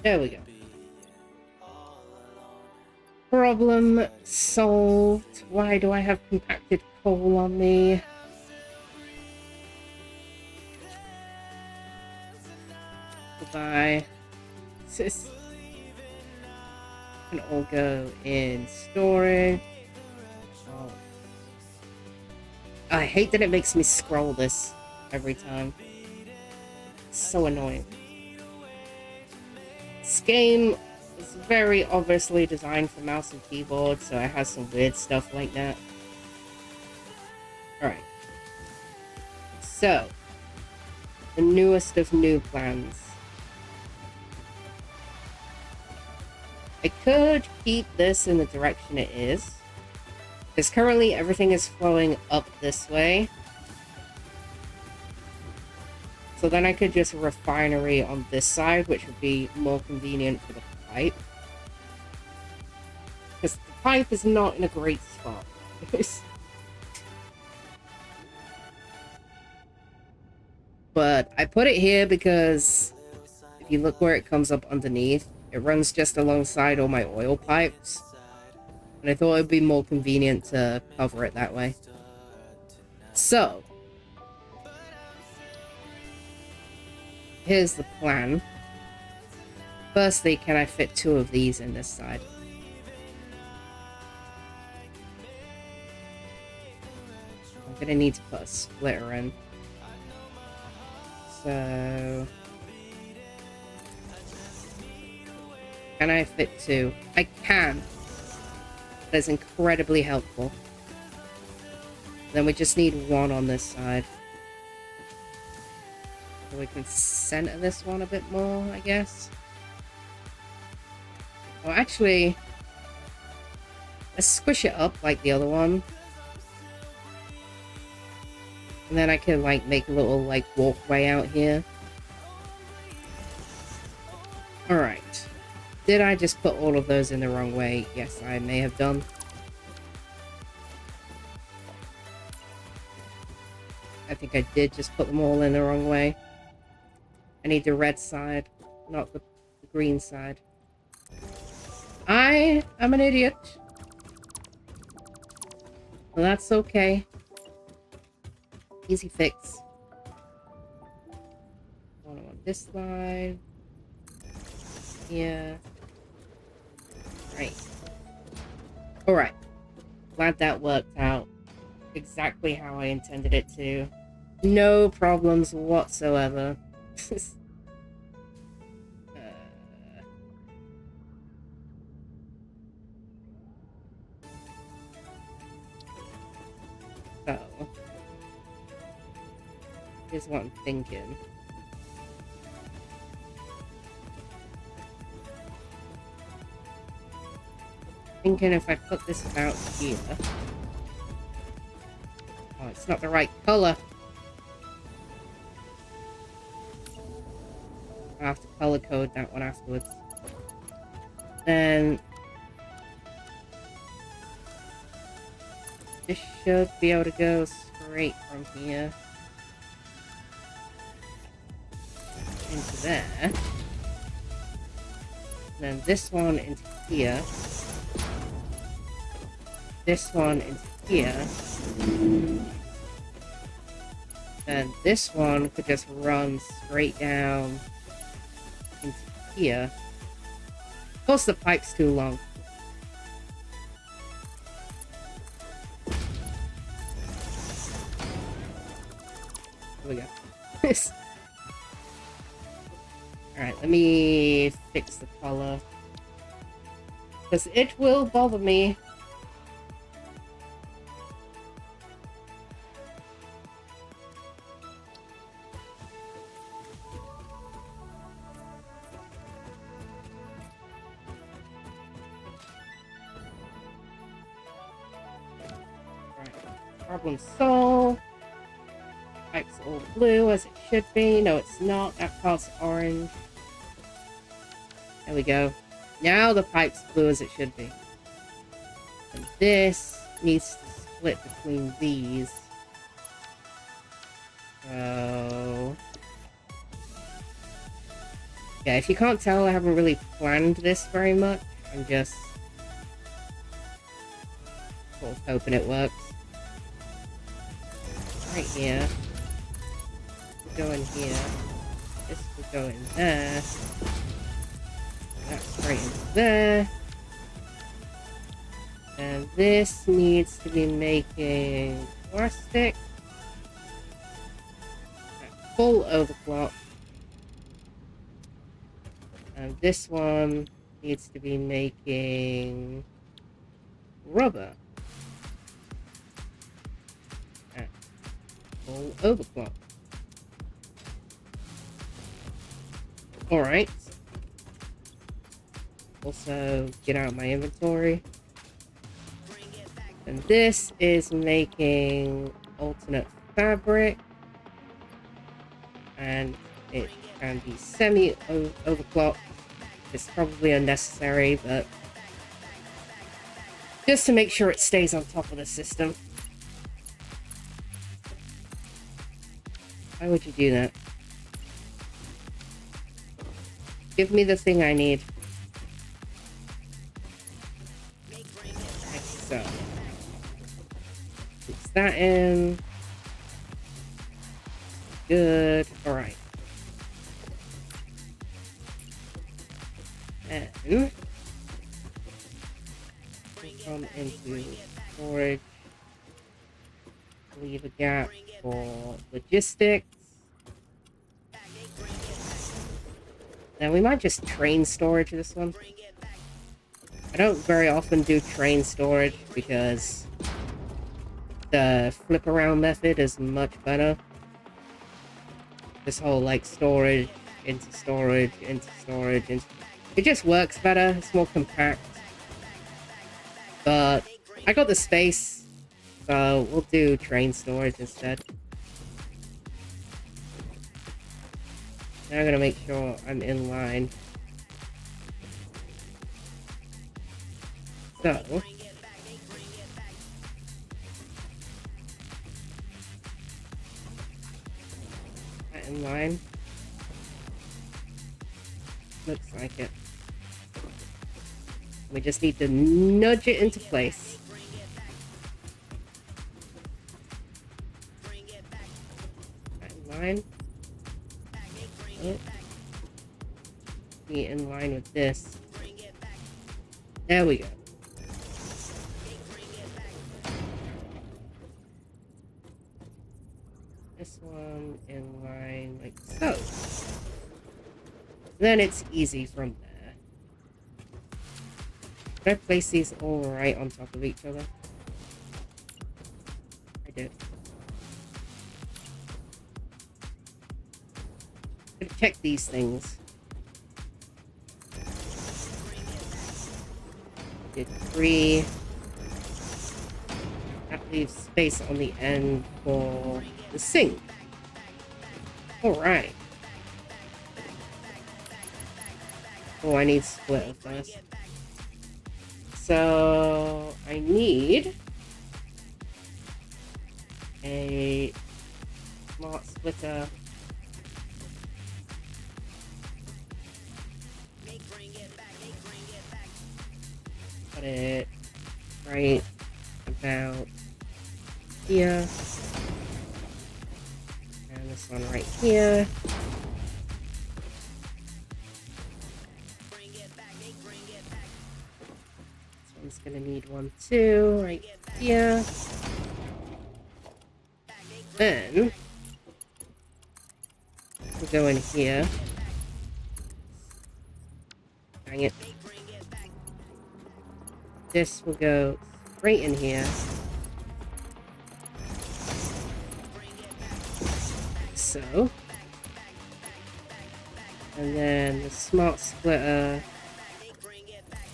There we go. Problem solved. Why do I have compacted coal on me? Goodbye. This can all go in storage. Oh. I hate that it makes me scroll this every time. It's so annoying. This game is very obviously designed for mouse and keyboard, so it has some weird stuff like that. Alright. So, the newest of new plans. I could keep this in the direction it is, because currently everything is flowing up this way. So then I could just refinery on this side, which would be more convenient for the pipe. Because the pipe is not in a great spot. but I put it here because if you look where it comes up underneath, it runs just alongside all my oil pipes. And I thought it would be more convenient to cover it that way. So, here's the plan. Firstly, can I fit 2 of these in this side? I'm gonna need to put a splitter in. So... can I fit 2? I can. That's incredibly helpful. Then we just need 1 on this side. So we can center this one a bit more, I guess. Well, actually, let's squish it up like the other one. And then I can, like, make a little, like, walkway out here. Alright. Did I just put all of those in the wrong way? Yes, I may have done. I think I did just put them all in the wrong way. I need the red side, not the green side. I am an idiot. Well, that's okay. Easy fix. One on this side. Yeah. Right. Alright. Glad that worked out exactly how I intended it to. No problems whatsoever. So, here's what I'm thinking. Thinking if I put this about here. Oh, it's not the right color. I'll have to color code that one afterwards. Then this should be able to go straight from here into there. And then this one into here. This one into here. And this one could just run straight down into here. Of course, the pipe's too long. There we go. Alright, let me fix the color. Because it will bother me. Problem solved. Pipe's all blue as it should be. No, it's not. That part's orange. There we go. Now the pipe's blue as it should be. And this needs to split between these. So... yeah, if you can't tell, I haven't really planned this very much. I'm just sort of hoping it works. Right here. Go in here. This will go in there. That's right in there. And this needs to be making plastic. At full overclock. And this one needs to be making rubber. Overclock. Alright. Also, get out my inventory. And this is making alternate fabric. And it can be semi-overclocked. It's probably unnecessary, but just to make sure it stays on top of the system. Why would you do that? Give me the thing I need. Like so. Mix that in. Good. Alright. And come into storage. Leave a gap for logistics. Now we might just train storage this one. I don't very often do train storage because the flip around method is much better. This whole like storage, into storage, into storage, into... It just works better, it's more compact. But I got the space, so we'll do train storage instead. Now I'm gonna make sure I'm in line. So that in line. Looks like it. We just need to nudge it into place. That in line. Oh. Be in line with this. There we go. This one in line like so. Then it's easy from there. Did I place these all right on top of each other? I did. I'm gonna check these things. Did 3. That leaves space on the end for the sink. Alright. Oh, I need splitter first. So I need a smart splitter. Put it right about here. And this one right here. This one's gonna need one too, right here. Then we'll go in here. Dang it. This will go straight in here. So. And then the smart splitter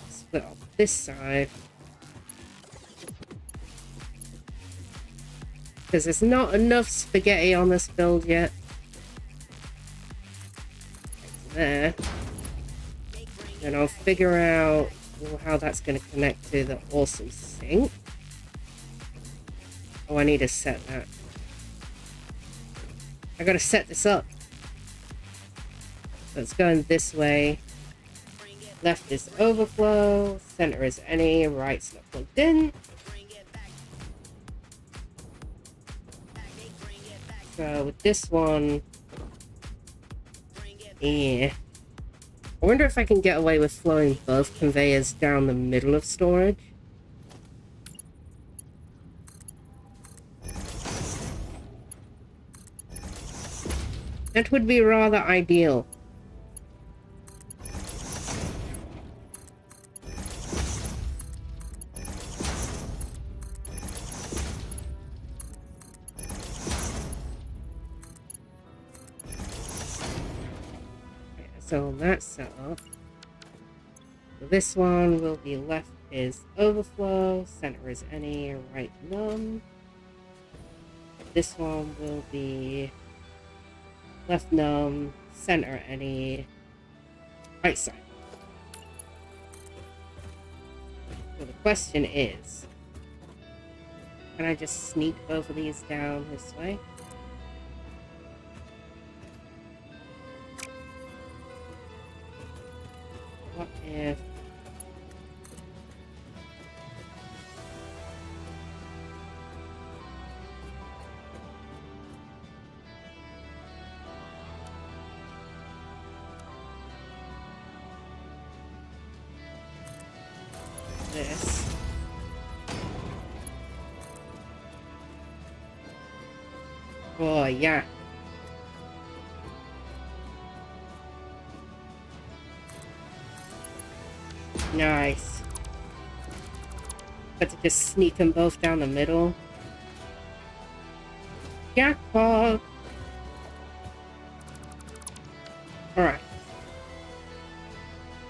split off this side. Because there's not enough spaghetti on this build yet. Right there. Then I'll figure out how that's going to connect to the awesome sink. Oh, I need to set that. I gotta set this up. So it's going this way. Left is overflow. Center is any. Right's not plugged in. So with this one, yeah. I wonder if I can get away with flowing both conveyors down the middle of storage. That would be rather ideal. So that's set up. So this one will be left is overflow, center is any, right none. This one will be left none, center any, right side. So the question is, can I just sneak both of these down this way? What if... this. Oh, yeah. Nice. But to just sneak them both down the middle. Jackpot! Alright.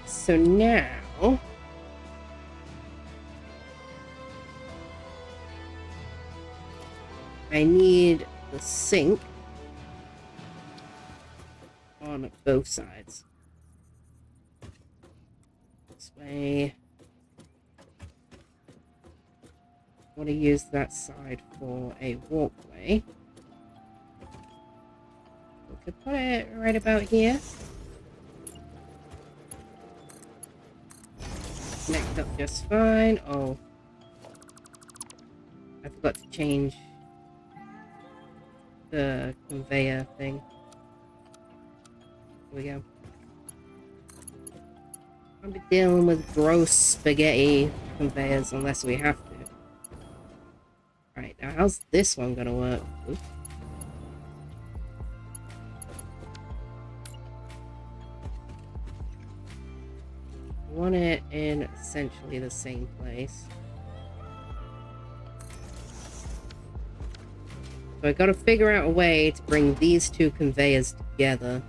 So now... I need the sink on both sides. This way. I want to use that side for a walkway. We could put it right about here. Connect up just fine. Oh. I forgot to change the conveyor thing. Here we go. I'll be dealing with gross spaghetti conveyors unless we have to. Alright, now how's this one gonna work? Oops. I want it in essentially the same place. So I gotta figure out a way to bring these two conveyors together.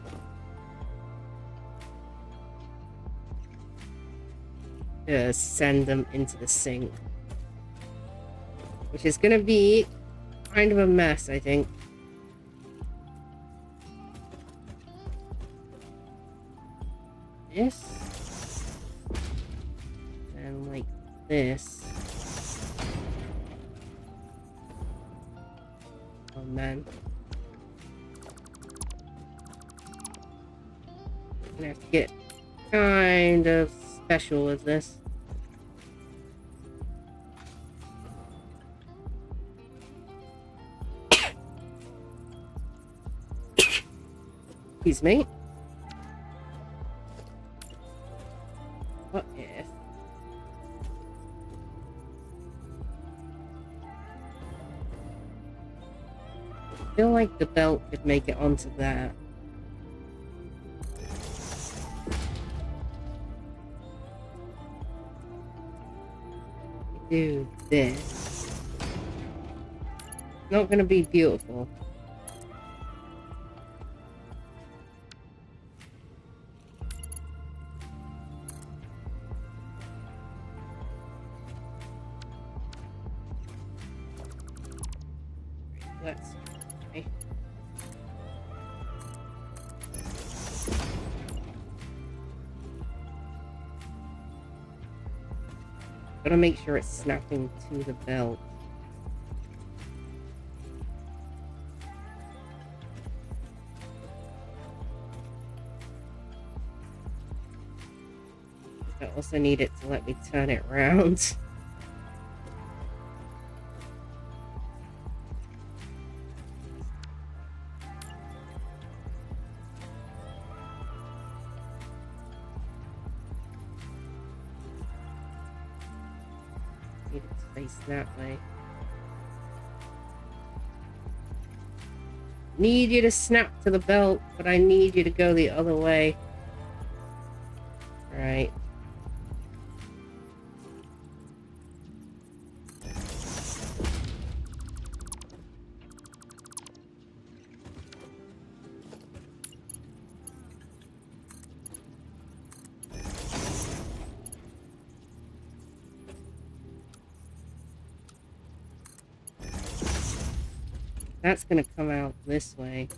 To send them into the sink. Which is gonna be kind of a mess, I think. This. And like this. Oh man. I'm gonna have to get kind of special with this. Excuse me. What if... I feel like the belt could make it onto that. Do this. Not gonna be beautiful. Let's try. Gotta make sure it's snapping to the belt. I also need it to let me turn it around. Need it to face that way. Need you to snap to the belt, but I need you to go the other way. Right. That's gonna come out this way.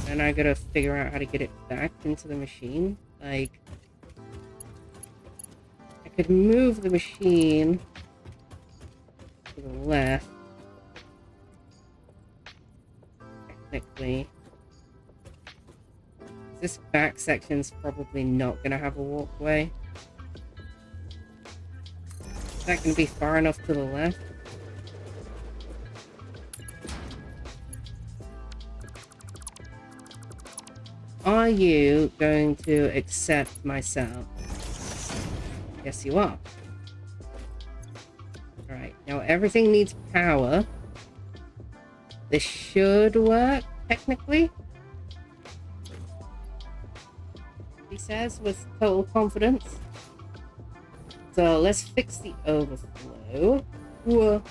And I gotta figure out how to get it back into the machine. Like, I could move the machine to the left. Technically. This back section's probably not gonna have a walkway. Is that gonna be far enough to the left? Are you going to accept my setup? Yes, you are. Alright, now everything needs power. This should work, technically. He says with total confidence. So let's fix the overflow. Whoa.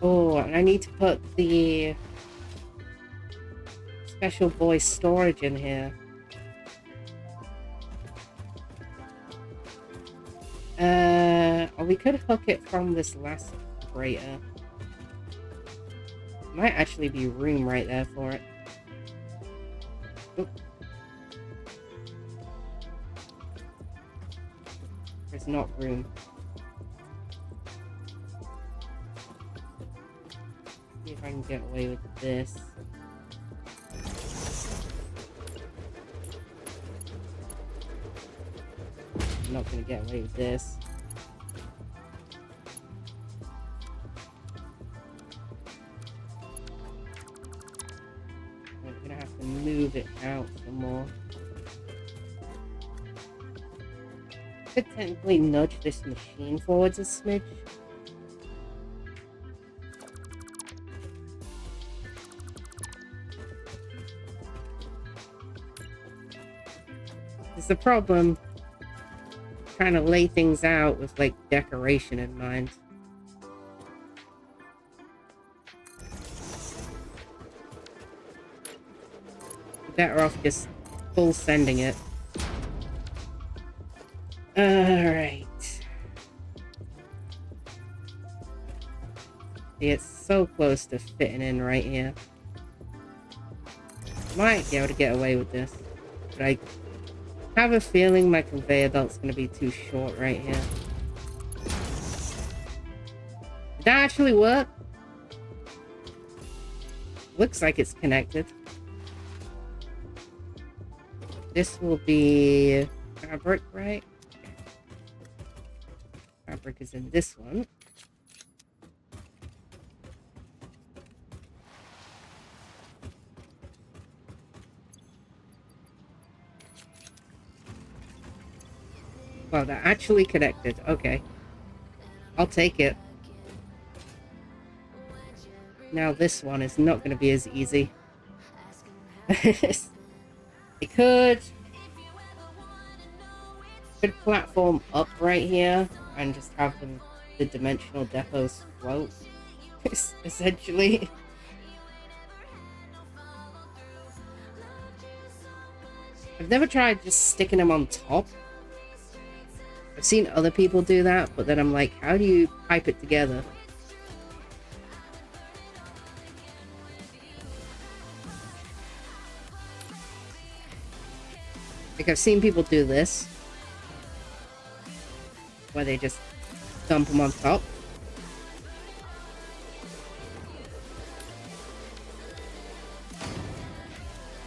Oh, and I need to put the special voice storage in here. Or we could hook it from this last crater. Might actually be room right there for it. Oop. There's not room. See if I can get away with this. I'm not gonna get away with this. I'm gonna have to move it out some more. Could technically nudge this machine forwards a smidge. It's the problem trying to lay things out with like decoration in mind. Better off just full sending it. Alright. It's so close to fitting in right here. Might be able to get away with this. But I have a feeling my conveyor belt's going to be too short right here. Did that actually work? Looks like it's connected. This will be fabric, right? Fabric is in this one. Wow, they're actually connected. Okay. I'll take it. Now this one is not going to be as easy. It could platform up right here and just have the dimensional depots float, essentially. I've never tried just sticking them on top. I've seen other people do that, but then I'm like, how do you pipe it together? Like, I've seen people do this, where they just dump them on top.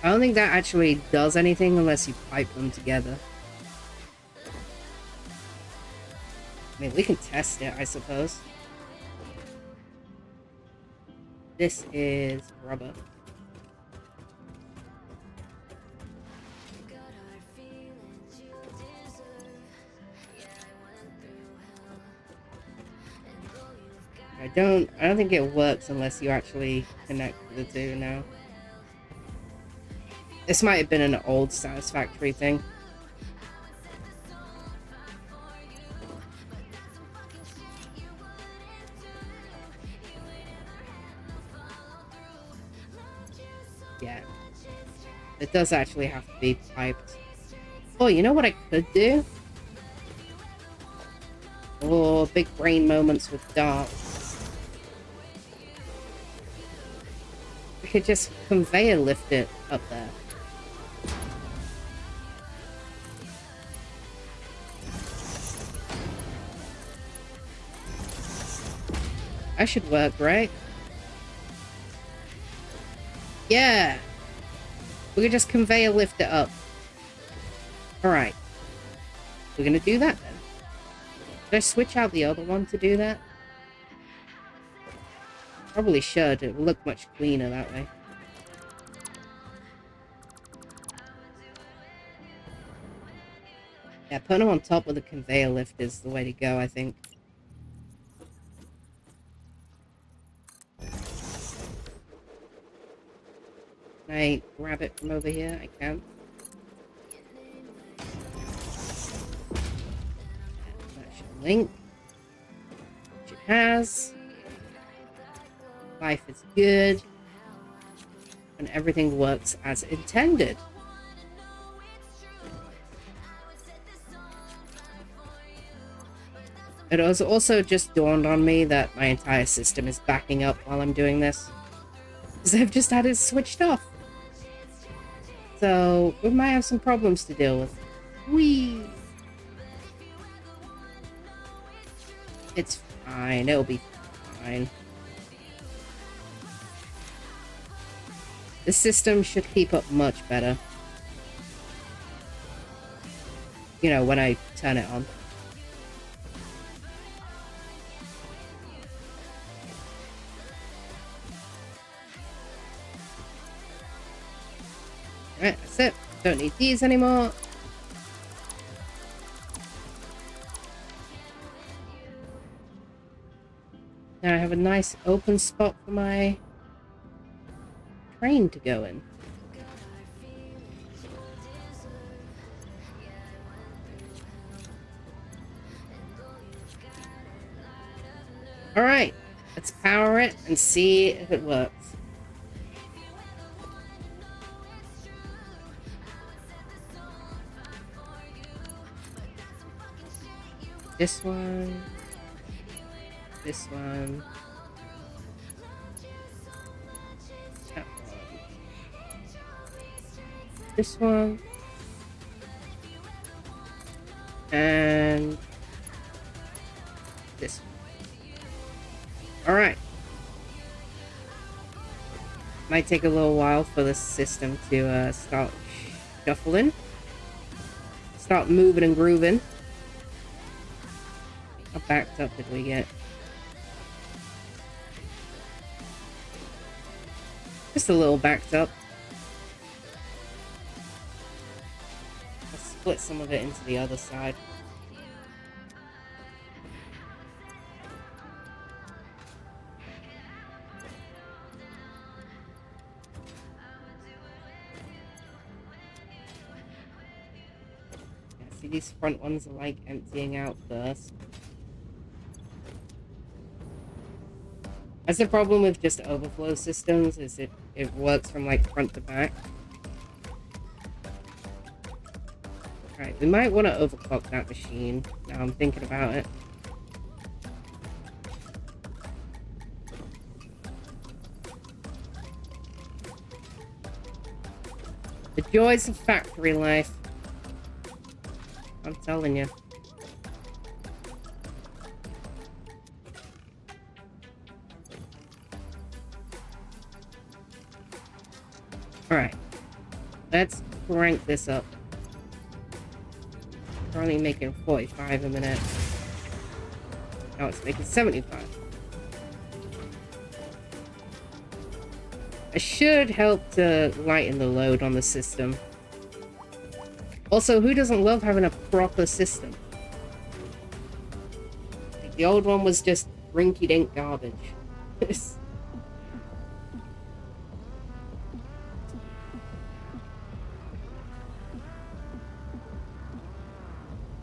I don't think that actually does anything unless you pipe them together. I mean, we can test it, I suppose. This is rubber. I don't think it works unless you actually connect the two now. This might have been an old Satisfactory thing. Yeah. It does actually have to be piped. Oh, you know what I could do? Oh, big brain moments with Dart. We could just conveyor lift it up there. That should work, right? Yeah! We could just conveyor lift it up. Alright. We're gonna do that then. Should I switch out the other one to do that? Probably should. It will look much cleaner that way. Yeah, putting them on top of the conveyor lift is the way to go, I think. Can I grab it from over here? I can. That should link. Which it has. Life is good. And everything works as intended. It was also just dawned on me that my entire system is backing up while I'm doing this. Because I've just had it switched off. So we might have some problems to deal with. Whee! It's fine. It'll be fine. The system should keep up much better. You know, when I turn it on. Alright, that's it. Don't need these anymore. Now I have a nice open spot for my train to go in. Alright, let's power it and see if it works. This one. This one. That one. This one. And this one. Alright. Might take a little while for the system to start shuffling. Start moving and grooving. How backed up did we get? Just a little backed up. I'll split some of it into the other side. Yeah, see, these front ones are like emptying out first. That's the problem with just overflow systems, is it works from like front to back. Alright, we might want to overclock that machine, now I'm thinking about it. The joys of factory life. I'm telling you. Alright, let's crank this up. Currently making 45 a minute. Now it's making 75. It should help to lighten the load on the system. Also, who doesn't love having a proper system? Like, the old one was just rinky-dink garbage.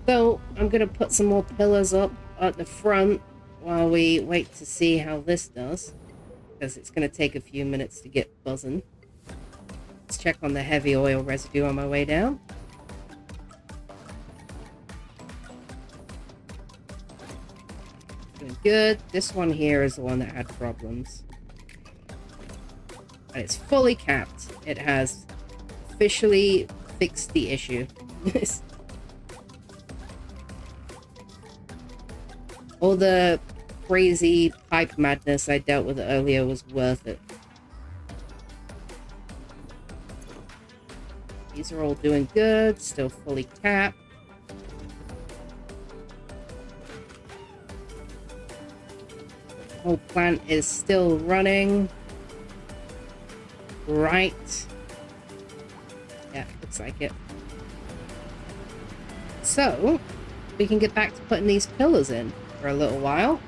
So, I'm going to put some more pillars up at the front while we wait to see how this does. Because it's going to take a few minutes to get buzzing. Let's check on the heavy oil residue on my way down. Doing good. This one here is the one that had problems. And it's fully capped. It has officially fixed the issue. All the crazy pipe madness I dealt with earlier was worth it. These are all doing good, still fully capped. Whole plant is still running. Right. Yeah, looks like it. So, we can get back to putting these pillars in for a little while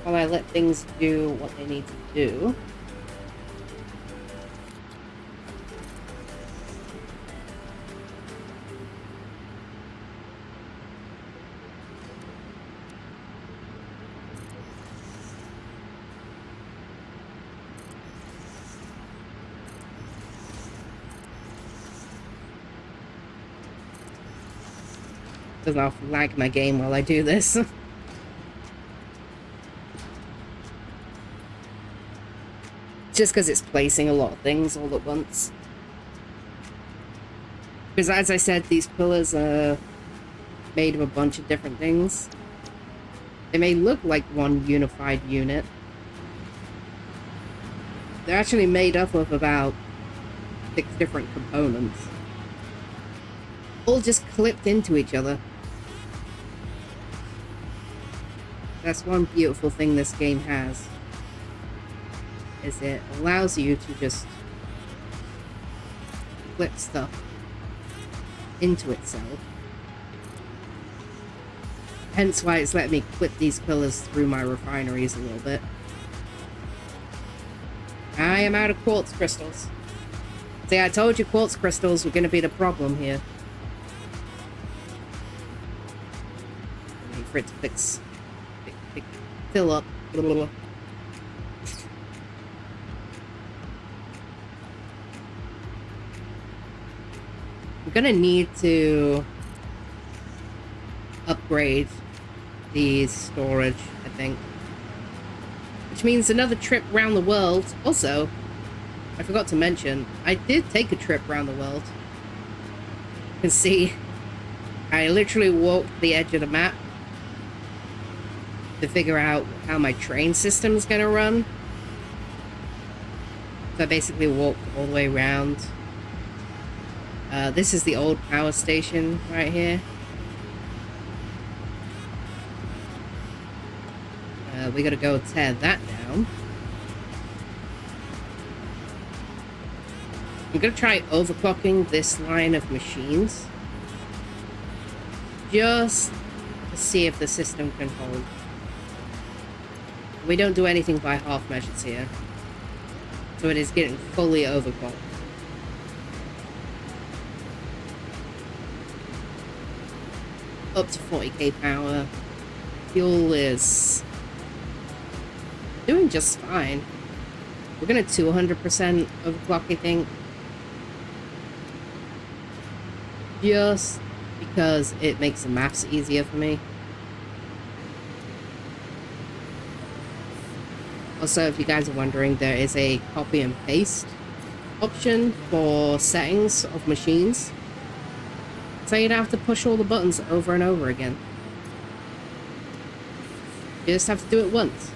I let things do what they need to do. Because I'll lag my game while I do this. Just because it's placing a lot of things all at once. Because as I said, these pillars are made of a bunch of different things. They may look like one unified unit. They're actually made up of about 6 different components. All just clipped into each other. That's one beautiful thing this game has. Is it allows you to just clip stuff into itself. Hence why it's let me clip these pillars through my refineries a little bit. I am out of quartz crystals. See, I told you quartz crystals were going to be the problem here. Wait for it to fill up. Blah. I'm gonna need to upgrade the storage, I think. Which means another trip around the world. Also, I forgot to mention, I did take a trip around the world. You can see, I literally walked the edge of the map to figure out how my train system is gonna run. So I basically walked all the way around. This is the old power station right here. We gotta go tear that down. I'm gonna try overclocking this line of machines. Just to see if the system can hold. We don't do anything by half measures here. So it is getting fully overclocked. Up to 40k power. Fuel is doing just fine. We're gonna 200% overclock, I think. Just because it makes the maths easier for me. Also, if you guys are wondering, there is a copy and paste option for settings of machines. So you don't have to push all the buttons over and over again. You just have to do it once.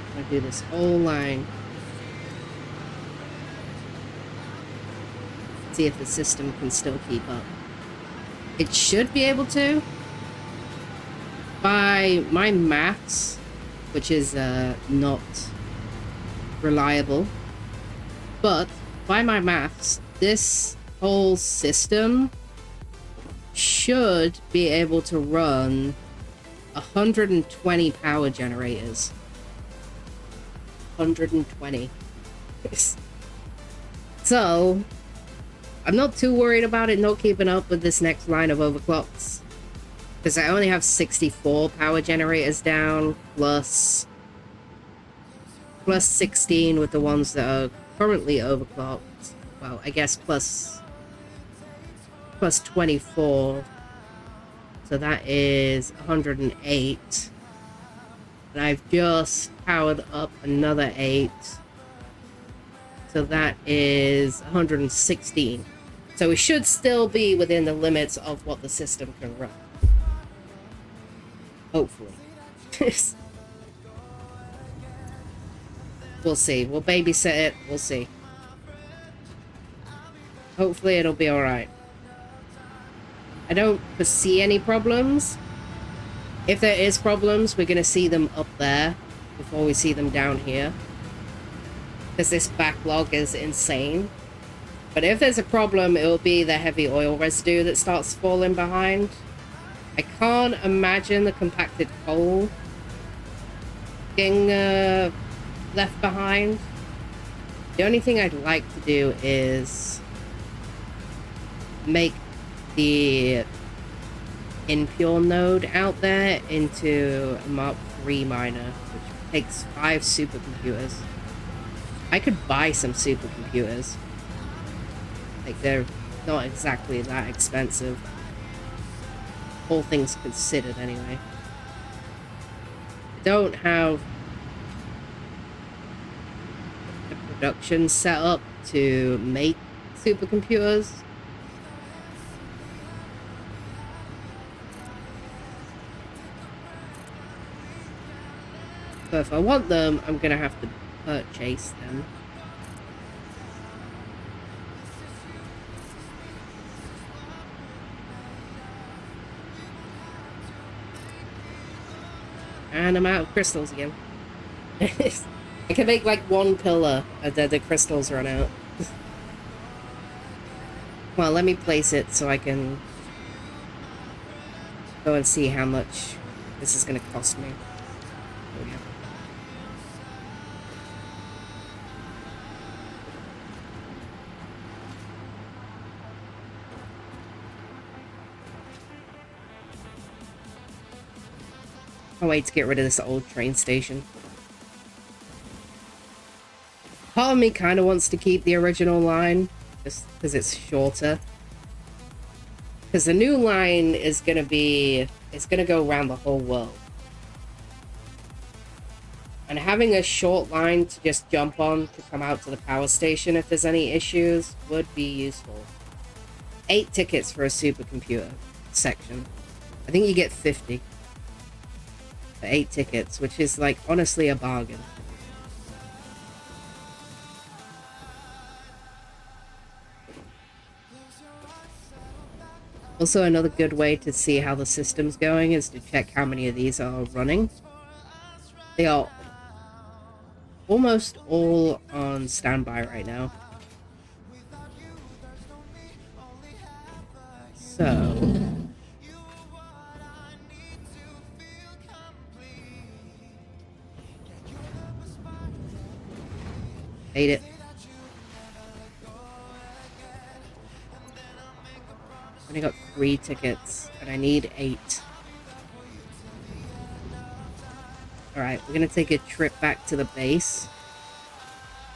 I'm gonna do this whole line. See if the system can still keep up. It should be able to. By my maths, which is not reliable, but by my maths, this whole system should be able to run 120 power generators. 120. So I'm not too worried about it not keeping up with this next line of overclocks. Because I only have 64 power generators down, plus 16 with the ones that are currently overclocked. Well, I guess plus 24. So that is 108. And I've just powered up another 8. So that is 116. So we should still be within the limits of what the system can run. Hopefully. We'll see. We'll babysit it. We'll see. Hopefully it'll be alright. I don't foresee any problems. If there is problems, we're going to see them up there before we see them down here. Because this backlog is insane. But if there's a problem, it'll be the heavy oil residue that starts falling behind. I can't imagine the compacted coal being left behind. The only thing I'd like to do is make the impure node out there into a Mark III miner, which takes 5 supercomputers. I could buy some supercomputers. Like, they're not exactly that expensive. All things considered, anyway. I don't have the production set up to make supercomputers. So if I want them, I'm gonna have to purchase them. And I'm out of crystals again. I can make like 1 pillar and then the crystals run out. Well, let me place it so I can go and see how much this is going to cost me. Oh, yeah. I'll wait to get rid of this old train station. Part of me kind of wants to keep the original line, just because it's shorter. Because the new line is going to be... it's going to go around the whole world. And having a short line to just jump on to come out to the power station if there's any issues would be useful. 8 tickets for a supercomputer section. I think you get 50. 8 tickets, which is like honestly a bargain. Also, another good way to see how the system's going is to check how many of these are running. They are almost all on standby right now. So hate it. I got 3 tickets, and I need 8. Alright, we're gonna take a trip back to the base.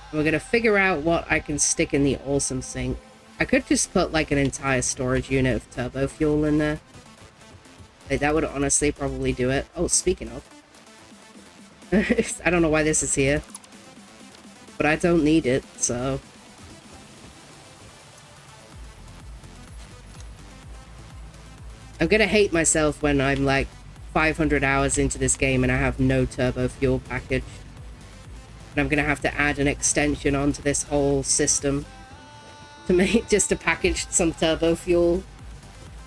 And we're gonna figure out what I can stick in the awesome sink. I could just put like an entire storage unit of turbo fuel in there. Like, that would honestly probably do it. Oh, speaking of. I don't know why this is here. But I don't need it, so... I'm gonna hate myself when I'm like 500 hours into this game and I have no turbo fuel package. And I'm gonna have to add an extension onto this whole system to make just to package some turbo fuel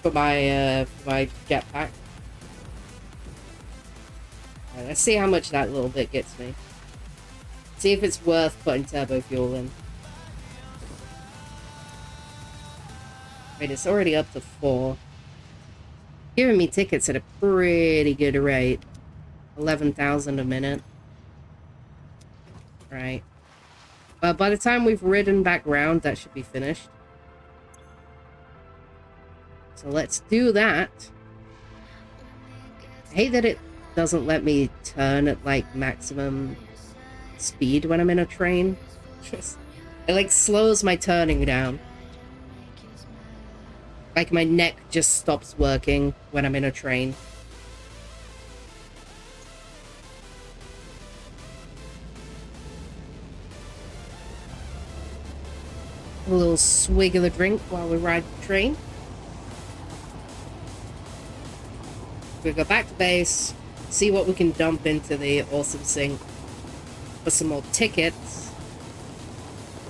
for my jetpack. Right, let's see how much that little bit gets me. See if it's worth putting turbo fuel in. Wait, it's already up to 4. Giving me tickets at a pretty good rate. 11,000 a minute. Right. Well, by the time we've ridden back round, that should be finished. So let's do that. I hate that it doesn't let me turn at, like, maximum speed when I'm in a train. It, like, slows my turning down. Like, my neck just stops working when I'm in a train. a little swig of the drink while we ride the train. We'll go back to base, see what we can dump into the awesome sink for some more tickets.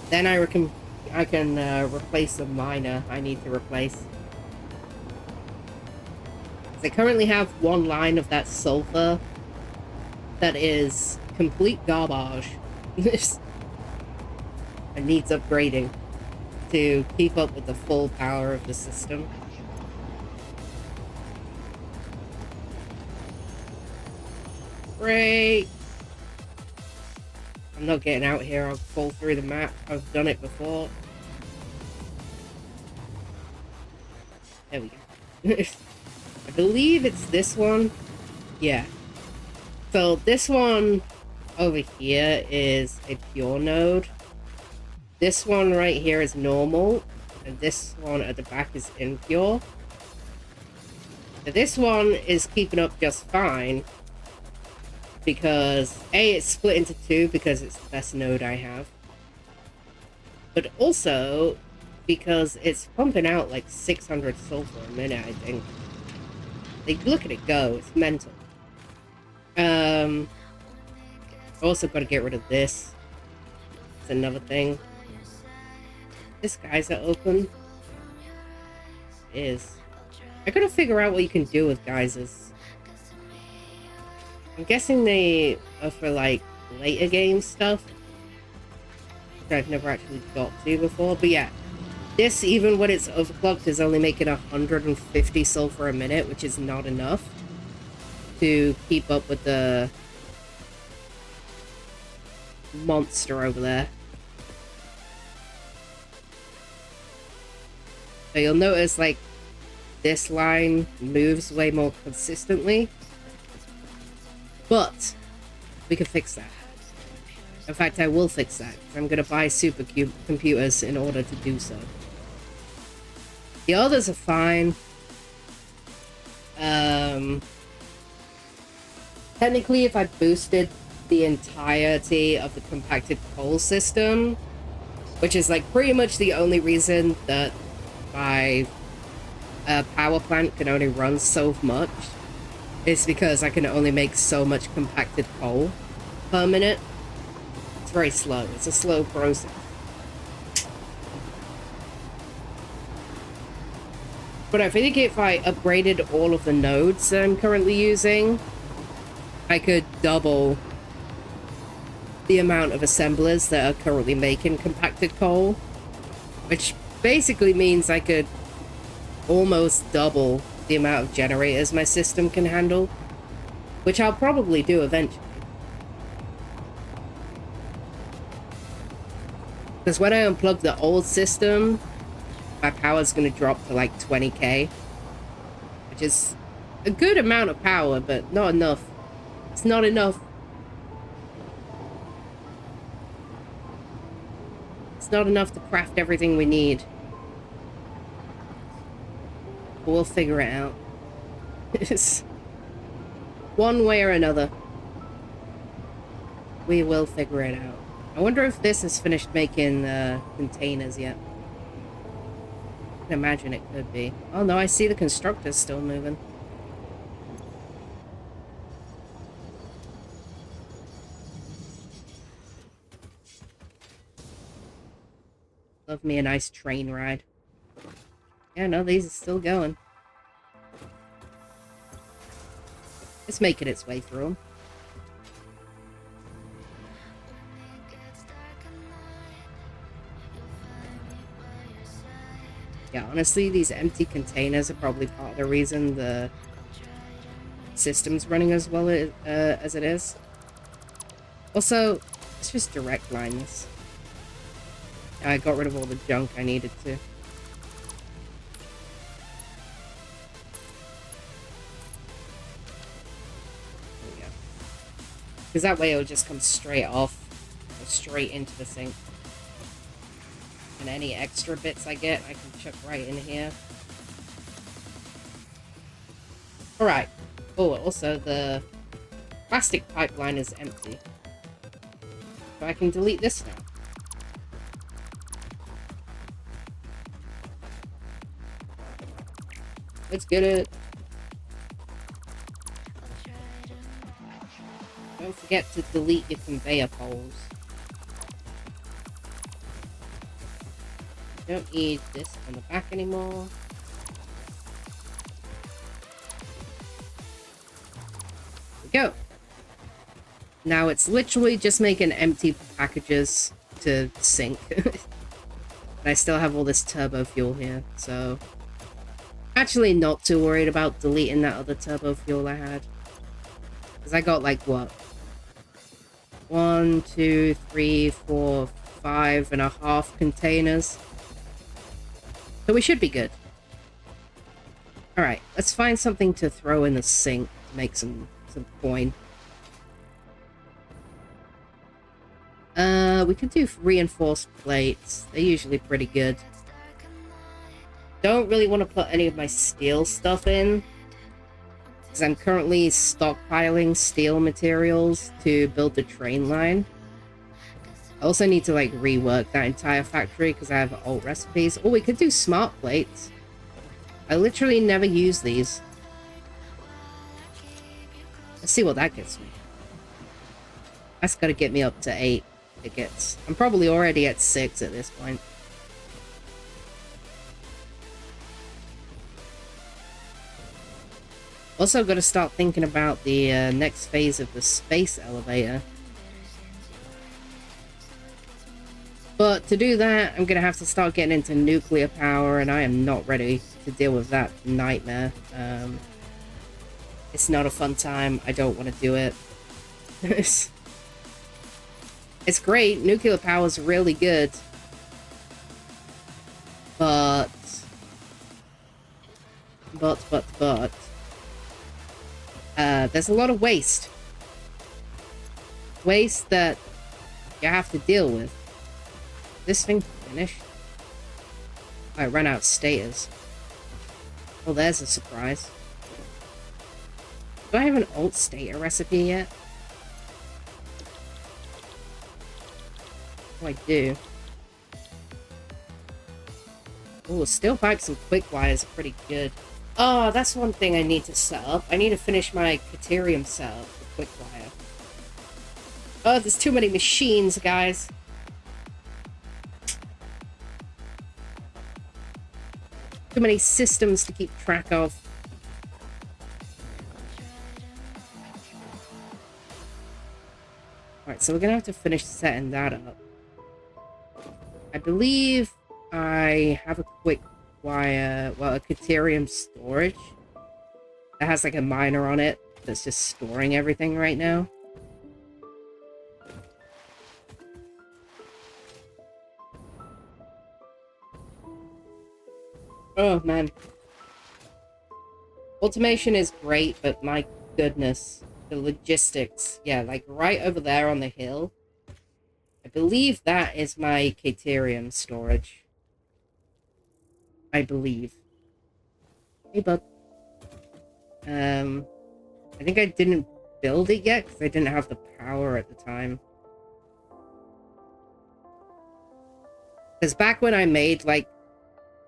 Then I reckon I can replace the miner I need to replace. I currently have one line of that sulfur that is complete garbage. It needs upgrading to keep up with the full power of the system. Great! I'm not getting out here, I'll fall through the map. I've done it before. There we go. I believe it's this one. Yeah. So this one over here is a pure node. This one right here is normal. And this one at the back is impure. So this one is keeping up just fine. Because A, it's split into two because it's the best node I have. But also because it's pumping out like 600 sulfur a minute, I think. Like, look at it go, it's mental. Also got to get rid of this. It's another thing. This guy's open. It is. I gotta figure out what you can do with geysers. I'm guessing they are for like later game stuff. Which I've never actually got to before. But yeah. This, even when it's overclocked, is only making 150 sulfur a minute, which is not enough to keep up with the monster over there. So you'll notice, like, this line moves way more consistently. But we can fix that. In fact, I will fix that. I'm going to buy supercomputers in order to do so. The others are fine. Technically, if I boosted the entirety of the compacted coal system, which is like pretty much the only reason that my power plant can only run so much, is because I can only make so much compacted coal per minute. It's very slow. It's a slow process. But I think if I upgraded all of the nodes that I'm currently using, I could double the amount of assemblers that are currently making compacted coal, which basically means I could almost double the amount of generators my system can handle, which I'll probably do eventually. Because when I unplug the old system, my power's going to drop to like 20k, which is a good amount of power, but not enough. It's not enough. It's not enough to craft everything we need. But we'll figure it out. It's one way or another. We will figure it out. I wonder if this has finished making containers yet. I can imagine it could be. Oh no, I see the constructors still moving. Love me a nice train ride. Yeah, no, these are still going. It's making its way through them. Yeah, honestly, these empty containers are probably part of the reason the system's running as well as it is. Also, let's just direct line this. I got rid of all the junk I needed to. There we go. Because that way it'll just come straight off, or straight into the sink. And any extra bits I get, I can chuck right in here. Alright. Oh, also the plastic pipeline is empty. So I can delete this now. Let's get it. Don't forget to delete your conveyor poles. Don't need this on the back anymore. There we go. Now it's literally just making empty packages to sink. But I still have all this turbo fuel here, so... Actually not too worried about deleting that other turbo fuel I had. Because I got like, what? 1, 2, 3, 4, 5.5 containers. So we should be good. Alright, let's find something to throw in the sink to make some coin. We could do reinforced plates. They're usually pretty good. Don't really want to put any of my steel stuff in, because I'm currently stockpiling steel materials to build the train line. I also need to like rework that entire factory because I have old recipes. Oh, we could do smart plates. I literally never use these. Let's see what that gets me. That's gotta get me up to 8 tickets. I'm probably already at 6 at this point. Also got to start thinking about the next phase of the space elevator. But to do that, I'm going to have to start getting into nuclear power, and I am not ready to deal with that nightmare. It's not a fun time. I don't want to do it. It's great. Nuclear power is really good. But... there's a lot of waste. Waste that you have to deal with. This thing finished. I ran out of stators. Well, there's a surprise. Do I have an alt stator recipe yet? Oh, I do. Oh, steel pipes and quick wires are pretty good. Oh, that's one thing I need to set up. I need to finish my Caterium setup for Quickwire. Oh, there's too many machines, guys. Too many systems to keep track of. Alright, so we're gonna have to finish setting that up. I believe I have a quick wire, well, a Caterium storage that has like a miner on it that's just storing everything right now. Oh man, automation is great, but my goodness, the logistics. Yeah, like right over there on the hill, I believe that is my Caterium storage. I believe. Hey, bud. I think I didn't build it yet because I didn't have the power at the time. Because back when I made, like,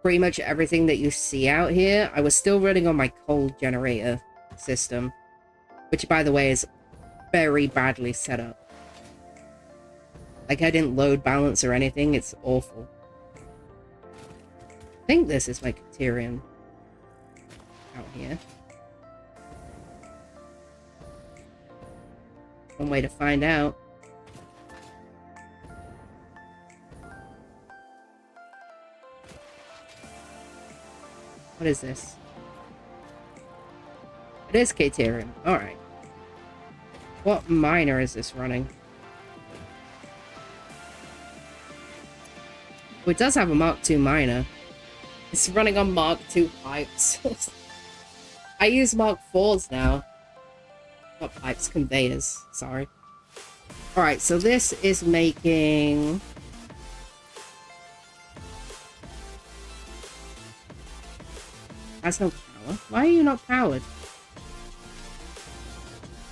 pretty much everything that you see out here, I was still running on my coal generator system. Which, by the way, is very badly set up. Like, I didn't load balance or anything. It's awful. I think this is my Caterium out here. One way to find out. What is this? It is Caterium. Alright. What miner is this running? Oh, it does have a Mark II miner. It's running on Mark II pipes. I use Mark IVs now. Not pipes, conveyors. Sorry. Alright, so this is making... Has no power. Why are you not powered?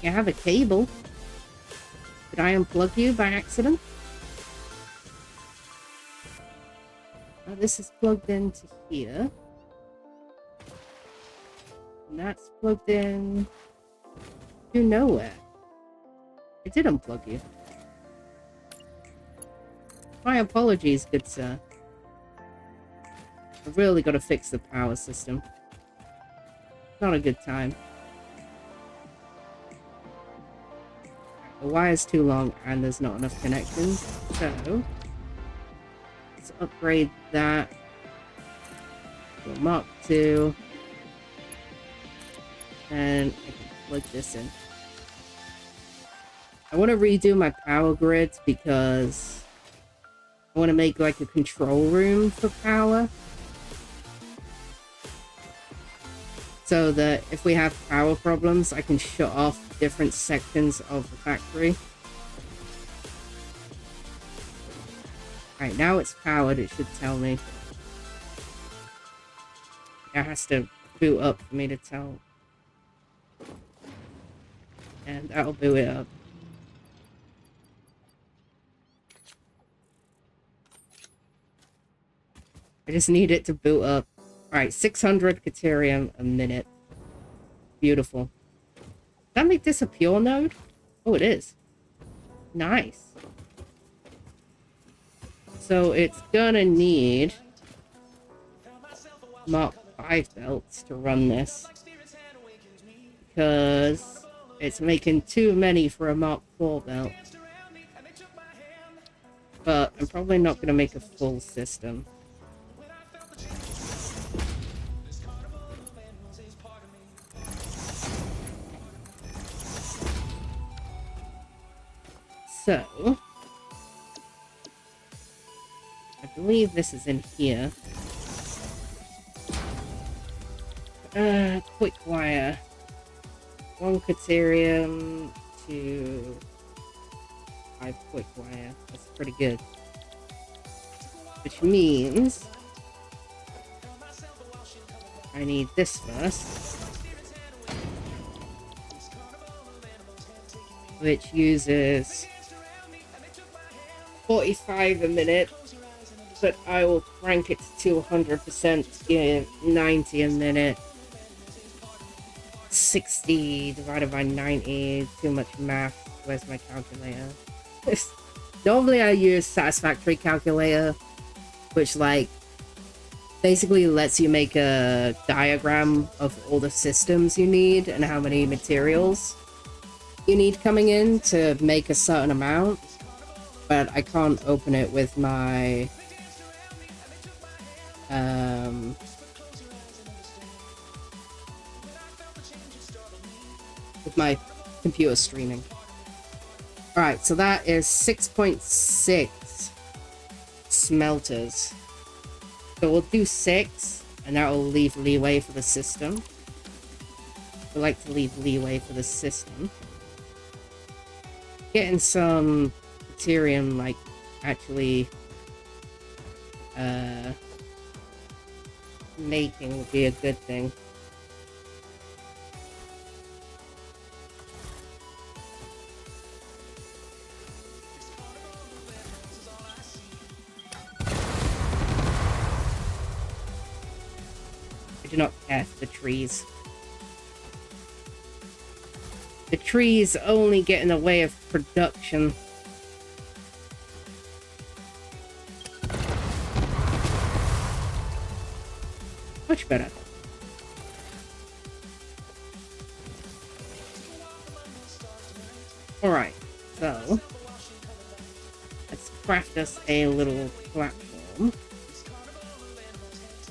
You have a cable. Did I unplug you by accident? Oh, this is plugged into here. And that's plugged in to nowhere. I did unplug you. My apologies, good sir. I've really got to fix the power system. Not a good time. The wire's too long and there's not enough connections. So, let's upgrade that to a Mark II. And I can plug this in. I want to redo my power grid because I want to make like a control room for power. So that if we have power problems, I can shut off different sections of the factory. Alright, now it's powered, it should tell me. It has to boot up for me to tell. And that'll boot it up. I just need it to boot up. Alright, 600 Caterium a minute. Beautiful. Does that make this a pure node? Oh, it is. Nice. So it's gonna need Mark 5 belts to run this. Because it's making too many for a Mark 4 belt. But I'm probably not gonna make a full system. So, I believe this is in here. Quick wire. 1 Caterium to 5 quick wire. That's pretty good. Which means I need this first. Which uses 45 a minute, but I will crank it to 200%, give 90 a minute. 60 divided by 90, too much math. Where's my calculator? Normally I use Satisfactory calculator, which like basically lets you make a diagram of all the systems you need and how many materials you need coming in to make a certain amount. But I can't open it with my computer streaming. Alright, so that is 6.6 smelters. So we'll do 6, and that will leave leeway for the system. We like to leave leeway for the system. Getting some Ethereum, like, actually making would be a good thing. I do not care for the trees. The trees only get in the way of production. Much better. Alright, so let's craft us a little platform.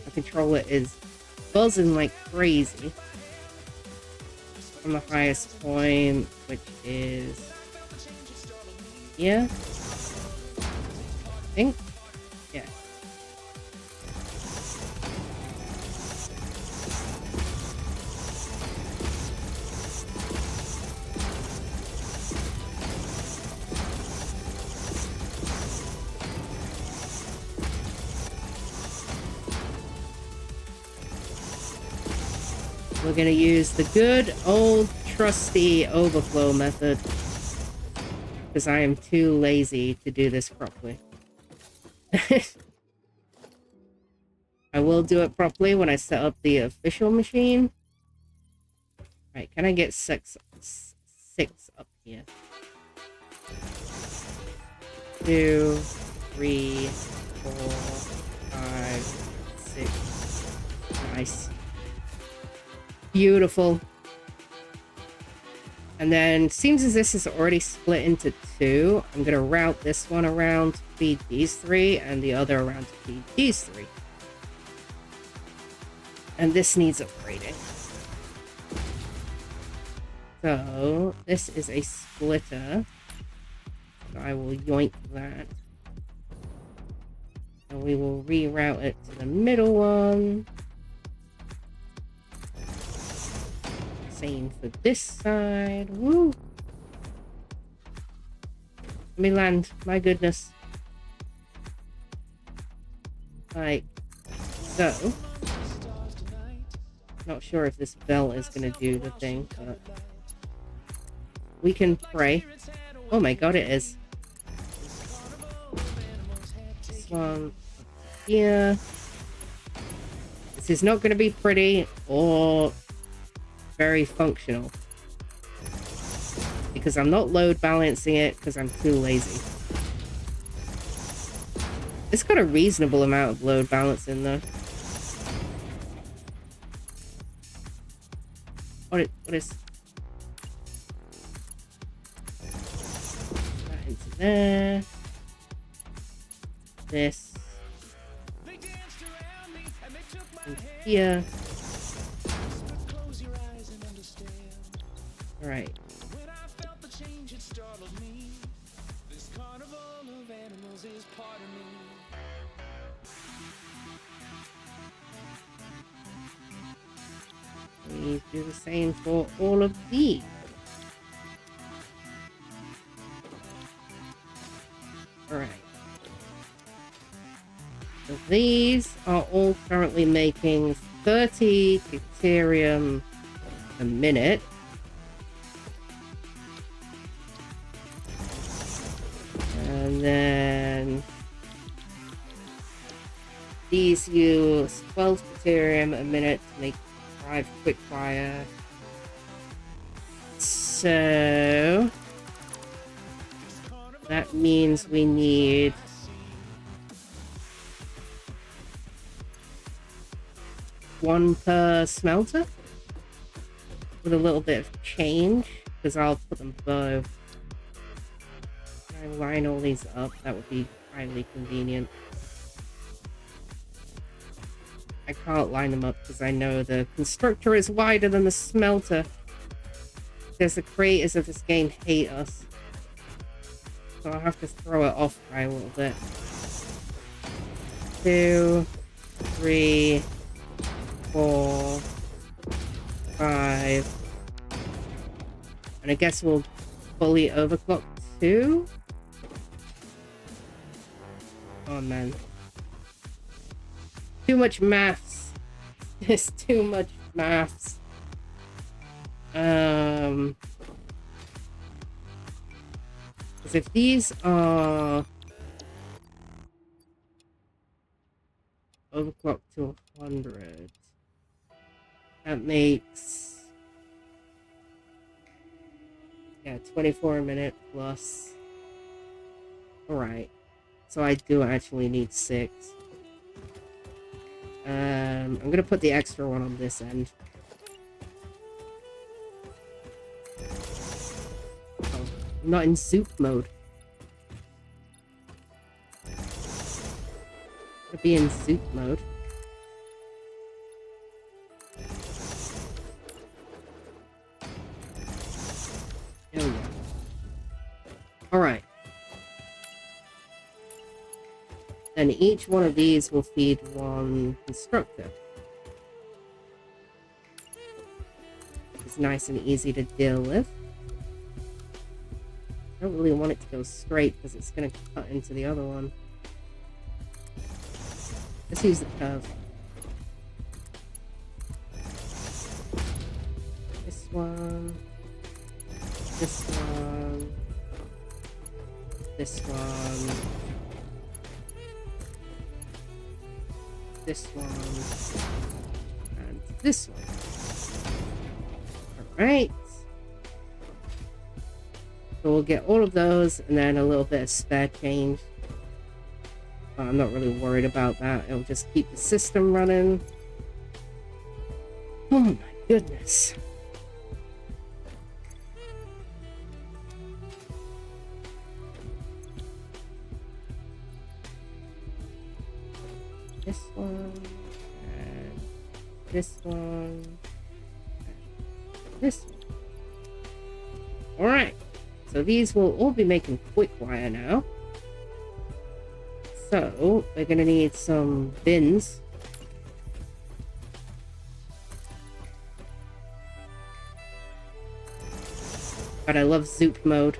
The controller is buzzing like crazy from the highest point, which is here, I think. Yeah. We're gonna use the good old trusty overflow method because I am too lazy to do this properly. I will do it properly when I set up the official machine, Right, can I get six up here? 2, 3, 4, 5, 6. Nice. Beautiful. And then, seems as this is already split into 2, I'm going to route this one around to feed these 3, and the other around to feed these 3. And this needs upgrading. So, this is a splitter. So I will yoink that. And we will reroute it to the middle one. Same for this side. Woo! Let me land. My goodness. Like so. Not sure if this bell is going to do the thing, but we can pray. Oh my god, it is. This one up here. This is not going to be pretty or very functional because I'm not load balancing it because I'm too lazy. It's got a reasonable amount of load balancing though. What is that into there? This and here. All right. We do the same for all of these. Alright. So these are all currently making 30 deuterium a minute. And then these use 12 deuterium a minute to make 5 quick fire. So that means we need one per smelter with a little bit of change because I'll put them both. Can I line all these up? That would be highly convenient. I can't line them up because I know the constructor is wider than the smelter. Because the creators of this game hate us. So I'll have to throw it off by a little bit. 2, 3, 4, 5. And I guess we'll fully overclock 2. Oh man. Too much maths. There's too much maths. Because if these are overclocked to 100, that makes 24 a minute plus. Alright, so I do actually need 6. I'm gonna put the extra one on this end. Oh, I'm not in soup mode. Gotta be in soup mode. There we go. Alright. And each one of these will feed one constructor. It's nice and easy to deal with. I don't really want it to go straight because it's going to cut into the other one. Let's use the curve. This one. This one. This one. This one. And this one. Right. So we'll get all of those and then a little bit of spare change. I'm not really worried about that. It'll just keep the system running. Oh my goodness. This one, and this one, and this one. Alright, so these will all be making quick wire now. So, we're gonna need some bins. But I love zoop mode.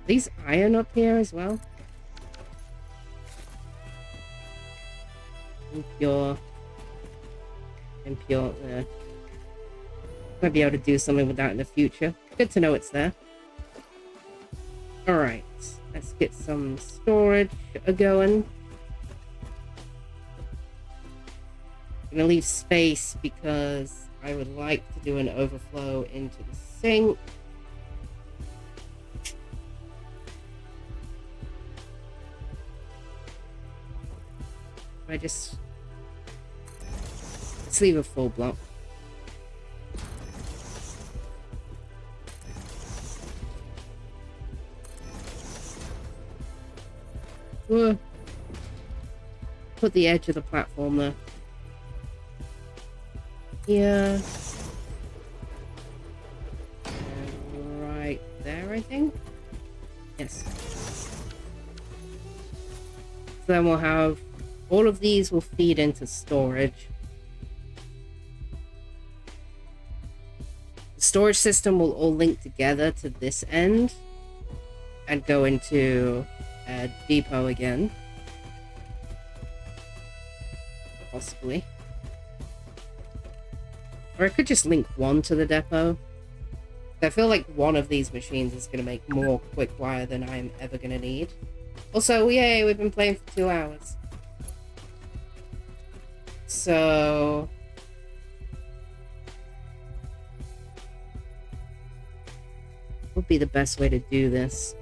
These iron up here as well. Impure. Impure there. Might be able to do something with that in the future. Good to know it's there. Alright, let's get some storage going. I'm gonna leave space because I would like to do an overflow into the sink. Let's leave a full block. Put the edge of the platform there. Here. And right there, I think. Yes. So then we'll have all of these will feed into storage. The storage system will all link together to this end and go into a depot again. Possibly. Or I could just link one to the depot. I feel like one of these machines is going to make more quick wire than I'm ever going to need. Also, yay, we've been playing for 2 hours. So... what would be the best way to do this?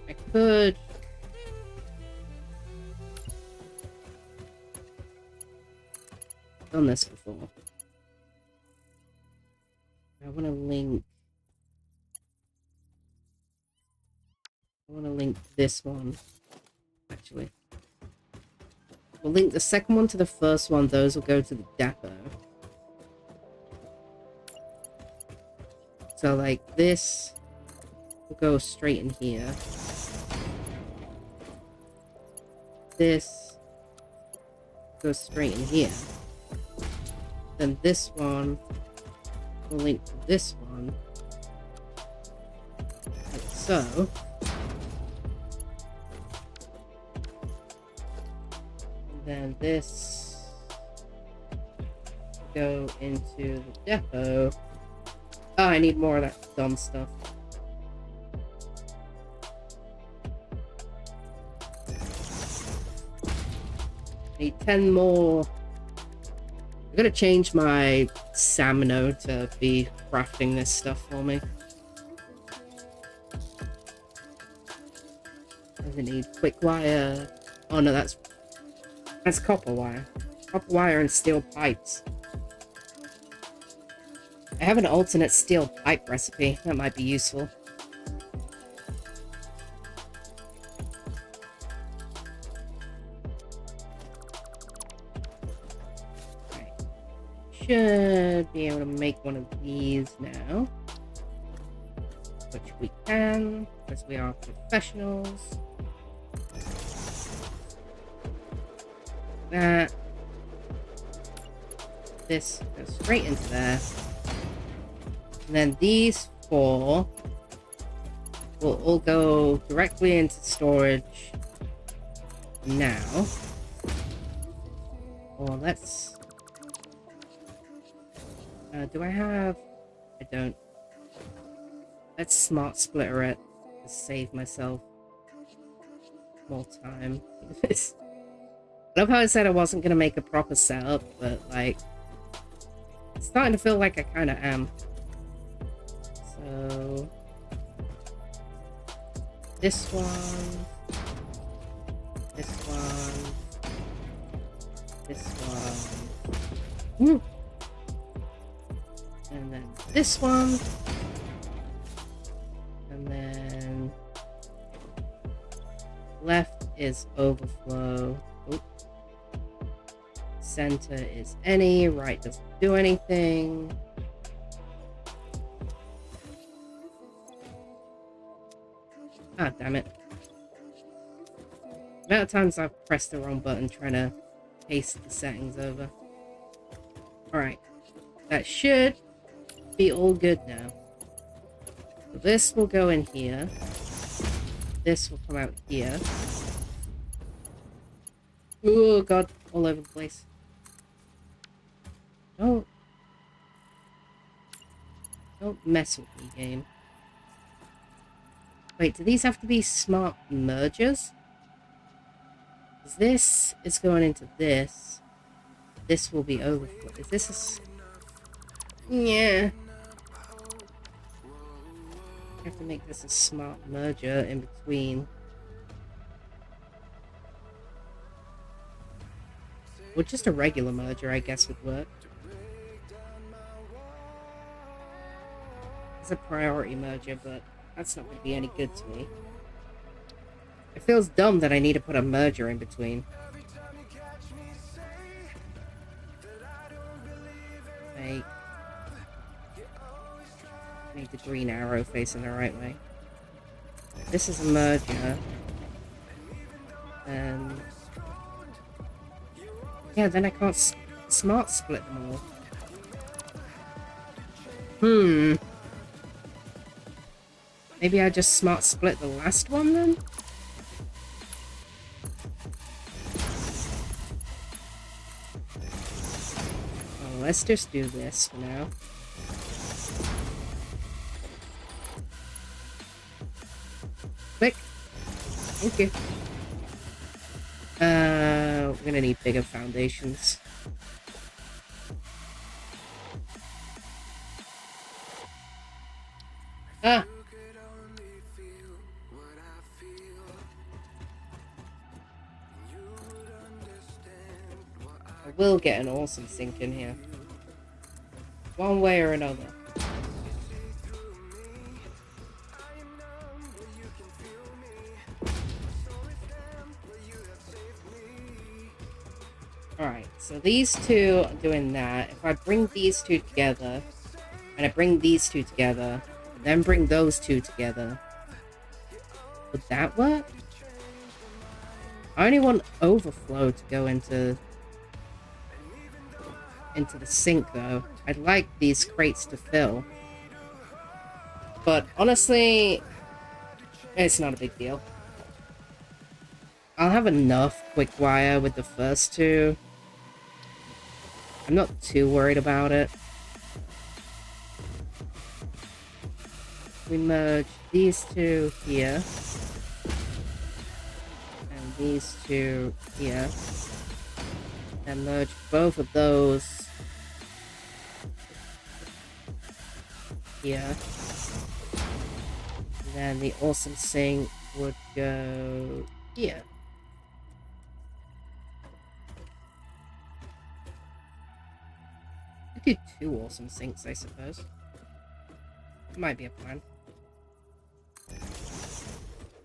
I could... done this before. I want to link this one, actually. We'll link the second one to the first one. Those will go to the depot. So, like, this will go straight in here. This goes straight in here. Then this one will link to this one. Like so. And then this will go into the depot. Oh, I need more of that dumb stuff. I need 10 more. I'm gonna change my Samino to be crafting this stuff for me. I need quick wire. Oh no, that's copper wire. Copper wire and steel pipes. I have an alternate steel pipe recipe. That might be useful. Okay. Should be able to make one of these now. Which we can, because we are professionals. That. This goes straight into there. And then these 4 will all go directly into storage now. Or let's... do I have... I don't. Let's smart splitter it to save myself more time. I love how I said I wasn't gonna make a proper setup, but like, it's starting to feel like I kind of am. So this one, this one, this one, woo. And then this one, and then left is overflow. Oop. Center is any, right doesn't do anything. Ah, damn it. The amount of times I've pressed the wrong button trying to paste the settings over. Alright. That should be all good now. So this will go in here. This will come out here. Oh god, all over the place. Don't mess with me, game. Wait, do these have to be smart mergers? Because this is going into this. This will be overflow. Is this a... Yeah. I have to make this a smart merger in between. Or just a regular merger, I guess, would work. It's a priority merger, but that's not going to be any good to me. It feels dumb that I need to put a merger in between. Make the green arrow facing the right way. This is a merger. And... yeah, then I can't smart split them all. Maybe I just smart split the last one then? Oh, let's just do this for now. Click. Thank you. We're gonna need bigger foundations. Ah! I will get an awesome sink in here. One way or another. Alright, so these two are doing that. If I bring these two together, and I bring these two together, and then bring those two together, would that work? I only want overflow to go into the sink, though. I'd like these crates to fill. But honestly, it's not a big deal. I'll have enough quick wire with the first two. I'm not too worried about it. We merge these two here. And these two here. And merge both of those here. And then the awesome sink would go here. I could do 2 awesome sinks, I suppose. Might be a plan.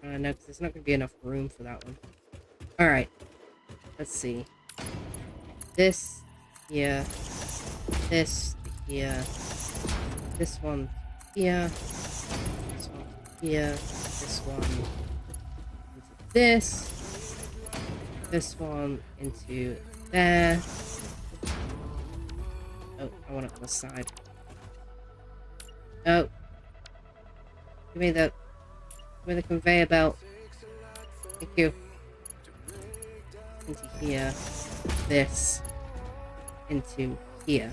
I don't know, because there's not going to be enough room for that one. Alright. Let's see. This here. This here. This one here. This one here. This one into this. This one into there. Oh, I want it on the side. Oh. Give me the conveyor belt. Thank you. Into here. This. Into here.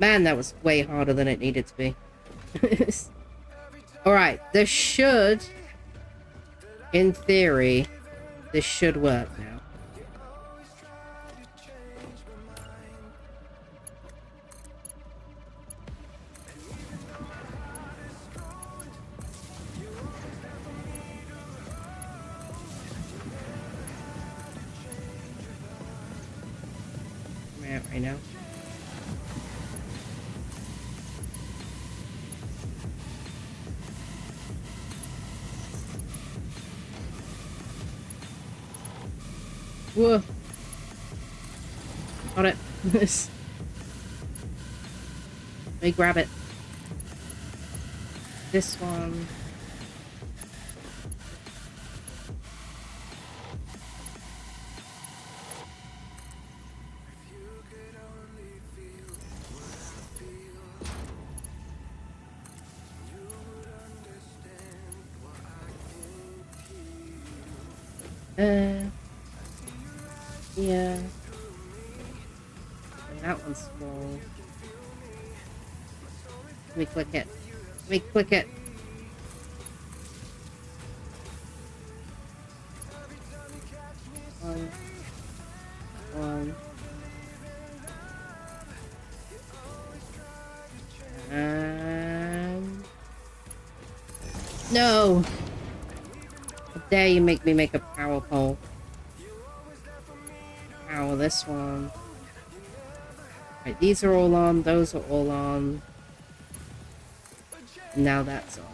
Man, that was way harder than it needed to be. Alright, there should, in theory, This should work now. I'm out right now. Whoa. Got it. Let me grab it. This one. Yeah. And that one's small. Let me click it. Let me click it. One. And... No! How dare you make me make a power pole. Power this one. Right, these are all on, those are all on. Now that's on.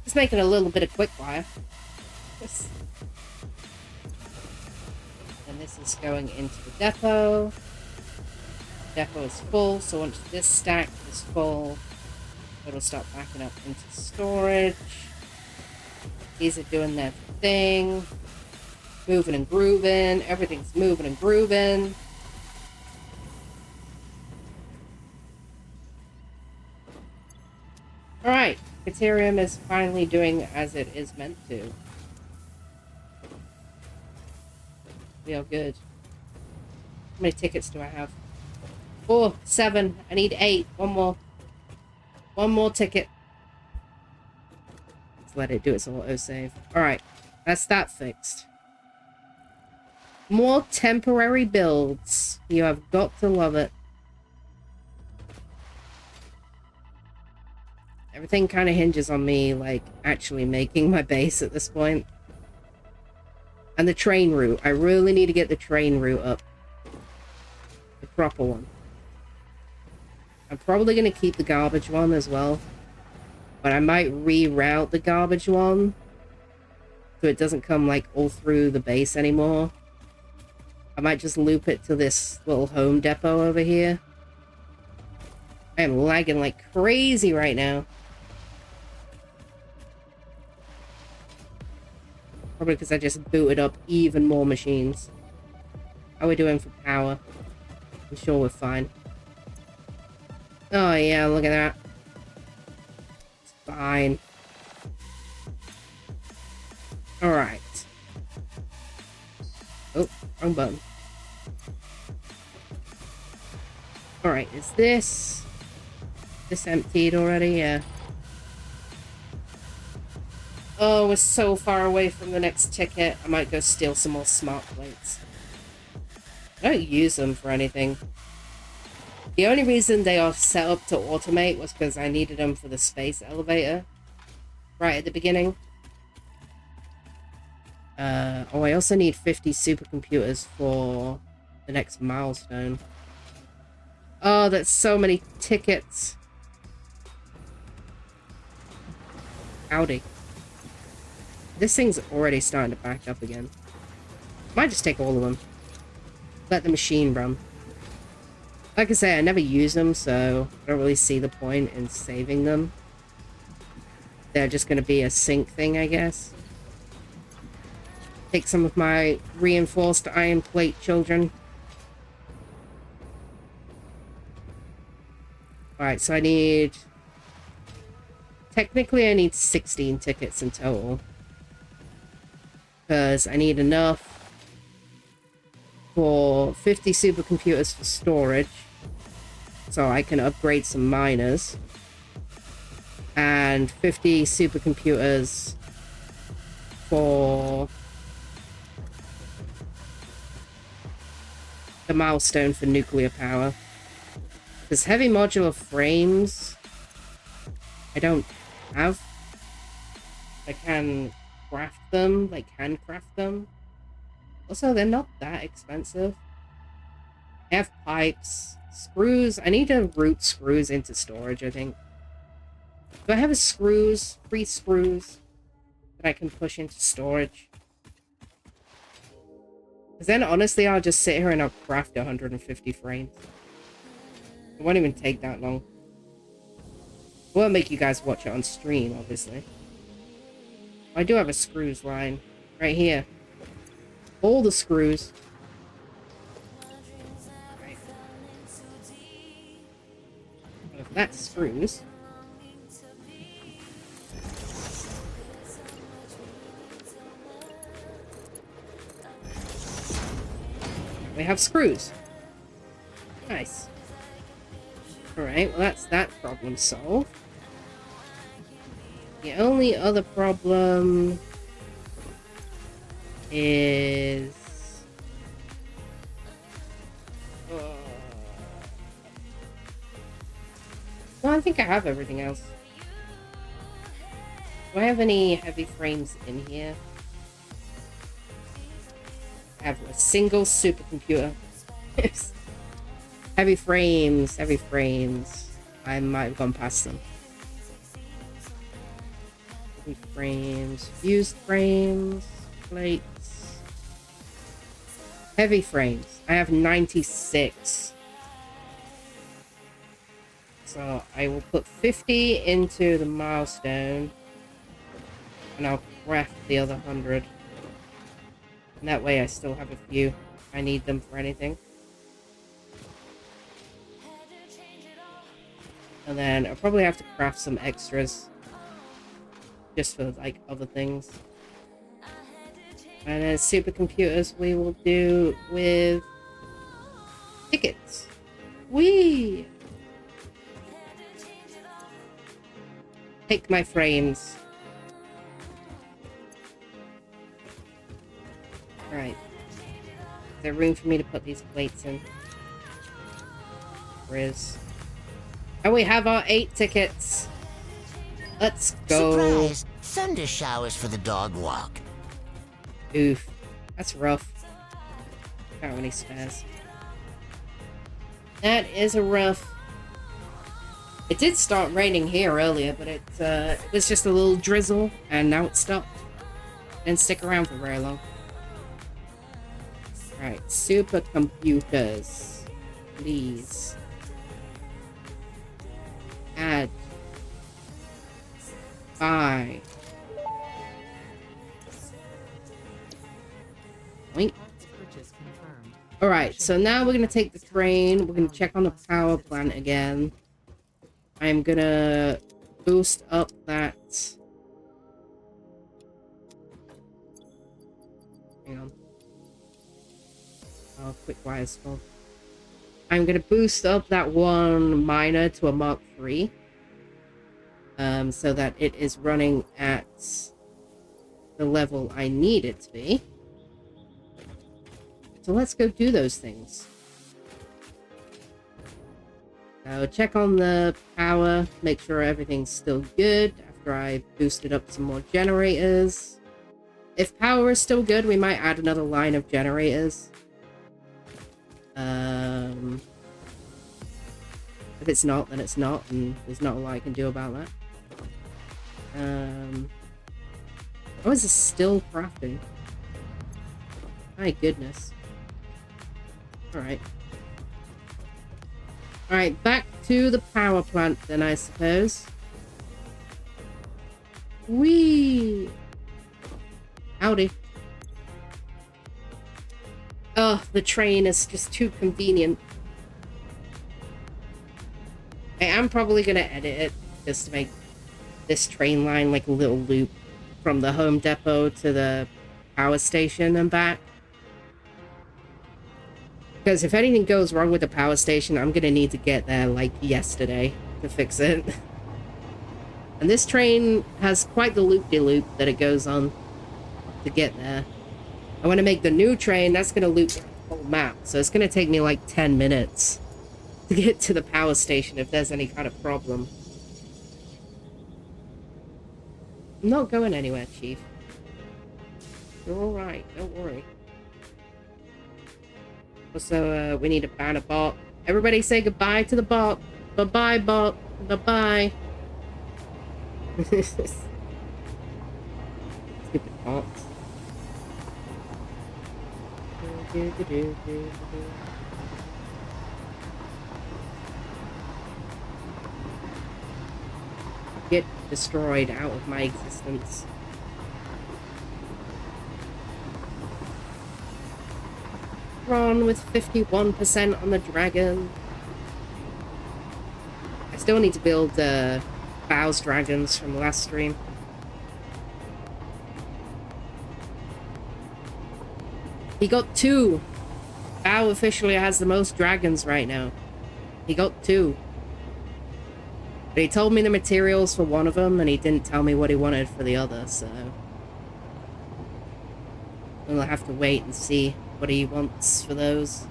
Just making a little bit of quick wire. And this is going into the depot. Depot is full, so once this stack is full, it'll start backing up into storage. These are doing their thing. Moving and grooving. Everything's moving and grooving. Alright. Ethereum is finally doing as it is meant to. We are good. How many tickets do I have? 4, 7. I need 8. One more. One more ticket. Let's let it do its auto-save. Alright. That's that fixed. More temporary builds. You have got to love it. Everything kind of hinges on me, like, actually making my base at this point. And the train route. I really need to get the train route up. The proper one. I'm probably going to keep the garbage one as well. But I might reroute the garbage one. So it doesn't come, like, all through the base anymore. I might just loop it to this little home depot over here. I am lagging like crazy right now. Probably because I just booted up even more machines. How are we doing for power? I'm sure we're fine. Oh yeah, look at that. It's fine. Alright. Oh, wrong button. Alright, is this emptied already? Yeah. Oh, we're so far away from the next ticket. I might go steal some more smart plates. I don't use them for anything. The only reason they are set up to automate was because I needed them for the space elevator. Right at the beginning. Oh, I also need 50 supercomputers for the next milestone. Oh, that's so many tickets. Howdy. This thing's already starting to back up again. Might just take all of them. Let the machine run. Like I say, I never use them, so I don't really see the point in saving them. They're just going to be a sync thing, I guess. Take some of my reinforced iron plate children. Alright, so I need... Technically, I need 16 tickets in total. Because I need enough for 50 supercomputers for storage. So I can upgrade some miners. And 50 supercomputers for the milestone for nuclear power. Because heavy modular frames, I don't have. I can craft them, Also, they're not that expensive. I have pipes, screws. I need to route screws into storage, I think. Do I have free screws that I can push into storage? Because then, honestly, I'll just sit here and I'll craft 150 frames. It won't even take that long. I won't make you guys watch it on stream, obviously. I do have a screws line right here. All the screws. Right. Well, if that's screws. We have screws. Nice. Alright, well that's that problem solved. The only other problem is... Well, I think I have everything else. Do I have any heavy frames in here? I have a single supercomputer. Heavy frames, heavy frames. I might have gone past them. Heavy frames, fused frames, plates. Heavy frames. I have 96. So I will put 50 into the milestone. And I'll craft the other 100. And that way I still have a few if I need them for anything. And then I'll probably have to craft some extras. Just for, like, other things. And then supercomputers we will do with tickets. Whee! Take my frames. Alright. Is there room for me to put these plates in? There is. And we have our 8 tickets. Let's go. Surprise! Thunder showers for the dog walk. Oof. That's rough. I don't have any spares. That is a rough. It did start raining here earlier, but it was just a little drizzle, and now it stopped. Didn't stick around for very long. Alright, supercomputers. Please. Add. Buy. Wait. Alright, so now we're going to take the train. We're going to check on the power plant again. I'm going to boost up that... Hang on. Oh, quick wires full. I'm going to boost up that one miner to a Mark III. So that it is running at the level I need it to be. So let's go do those things. So check on the power, make sure everything's still good after I boosted up some more generators. If power is still good, we might add another line of generators. If it's not, then it's not, and there's not a lot I can do about that. Oh, is this still crafting? My goodness. Alright. Alright, back to the power plant then, I suppose. Whee! Howdy. Oh, the train is just too convenient. I am probably gonna edit it just to make this train line like a little loop from the home depot to the power station and back. Because if anything goes wrong with the power station, I'm gonna need to get there like yesterday to fix it. And this train has quite the loop-de-loop that it goes on. to get there. I want to make the new train. That's going to loop the whole map. So it's going to take me like 10 minutes to get to the power station if there's any kind of problem. I'm not going anywhere, Chief. You're alright. Don't worry. Also, we need to ban a bot. Everybody say goodbye to the bot. Bye-bye, bot. Bye-bye. Stupid bots. Get destroyed out of my existence. Ron with 51% on the dragon. I still need to build Bow's dragons from last stream. He got 2. Bow officially has the most dragons right now. He got 2. But he told me the materials for one of them, and he didn't tell me what he wanted for the other, so... we'll have to wait and see what he wants for those.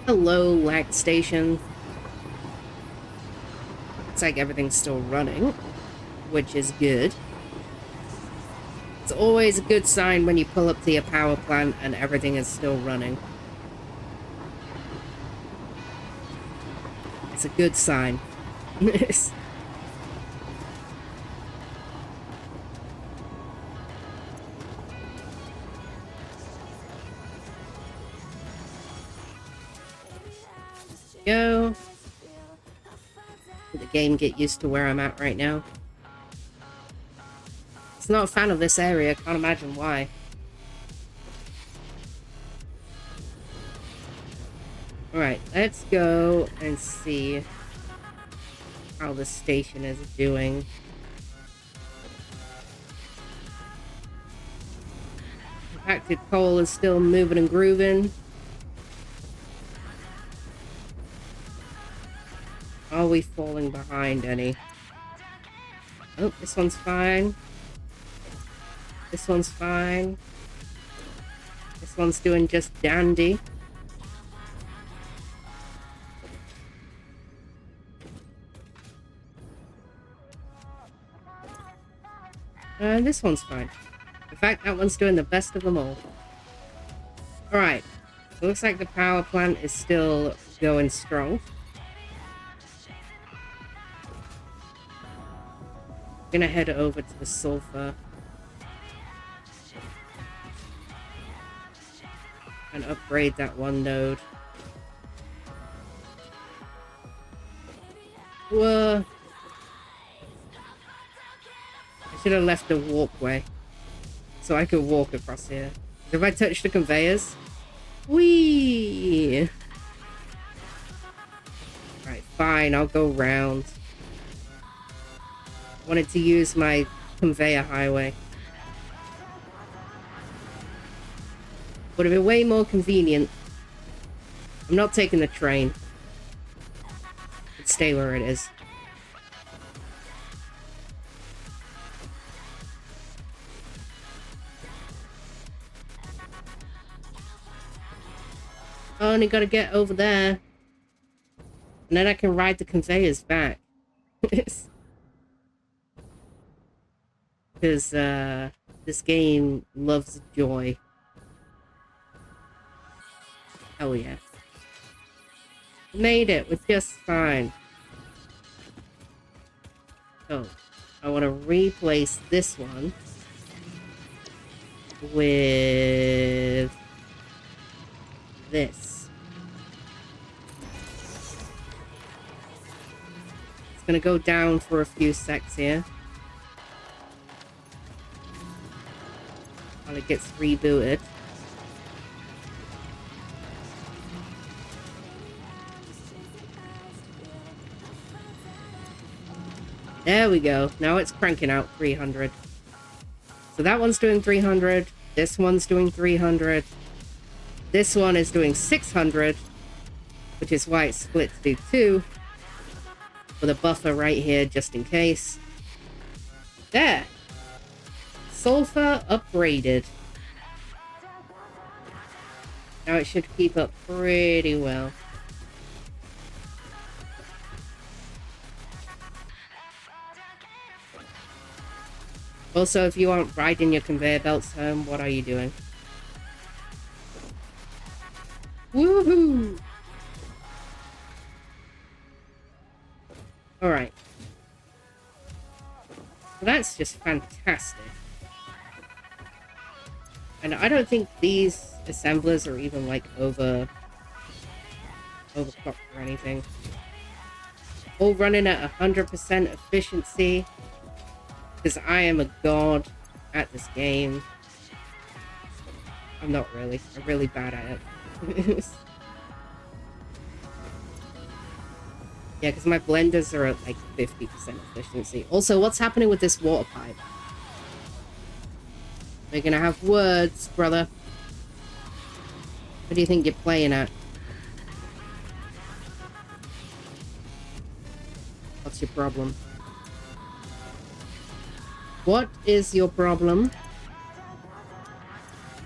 Hello, lag station. Looks like everything's still running, which is good. It's always a good sign when you pull up to your power plant and everything is still running. It's a good sign. Go. Let the game get used to where I'm at right now. It's not a fan of this area. Can't imagine why. Alright, let's go and see how the station is doing. Compacted coal is still moving and grooving. Are we falling behind any? Oh, this one's fine. This one's fine. This one's doing just dandy. This one's fine. In fact, that one's doing the best of them all. Alright. It looks like the power plant is still going strong. Gonna head over to the sulfur and upgrade that one node. Whoa. I should have left a walkway so I could walk across here. If I touch the conveyors, whee! Right, fine, I'll go round. Wanted to use my conveyor highway. Would have been way more convenient. I'm not taking the train. Let's stay where it is. I only gotta get over there. And then I can ride the conveyors back. Because this game loves joy. Hell yeah. Made it. We're just fine. So, I want to replace this one with this. It's going to go down for a few secs here. While it gets rebooted. There we go. Now it's cranking out 300. So that one's doing 300. This one's doing 300. This one is doing 600. Which is why it's split to do 2. with a buffer right here just in case. There. Sulfur upgraded. Now it should keep up pretty well. Also, if you aren't riding your conveyor belts home, what are you doing? Woohoo! Alright. So that's just fantastic. And I don't think these assemblers are even like overclocked or anything. All running at 100% efficiency. Because I am a god at this game. I'm not really. I'm really bad at it. Yeah, because my blenders are at like 50% efficiency. Also, what's happening with this water pipe? We're gonna have words, brother. What do you think you're playing at? What's your problem? What is your problem?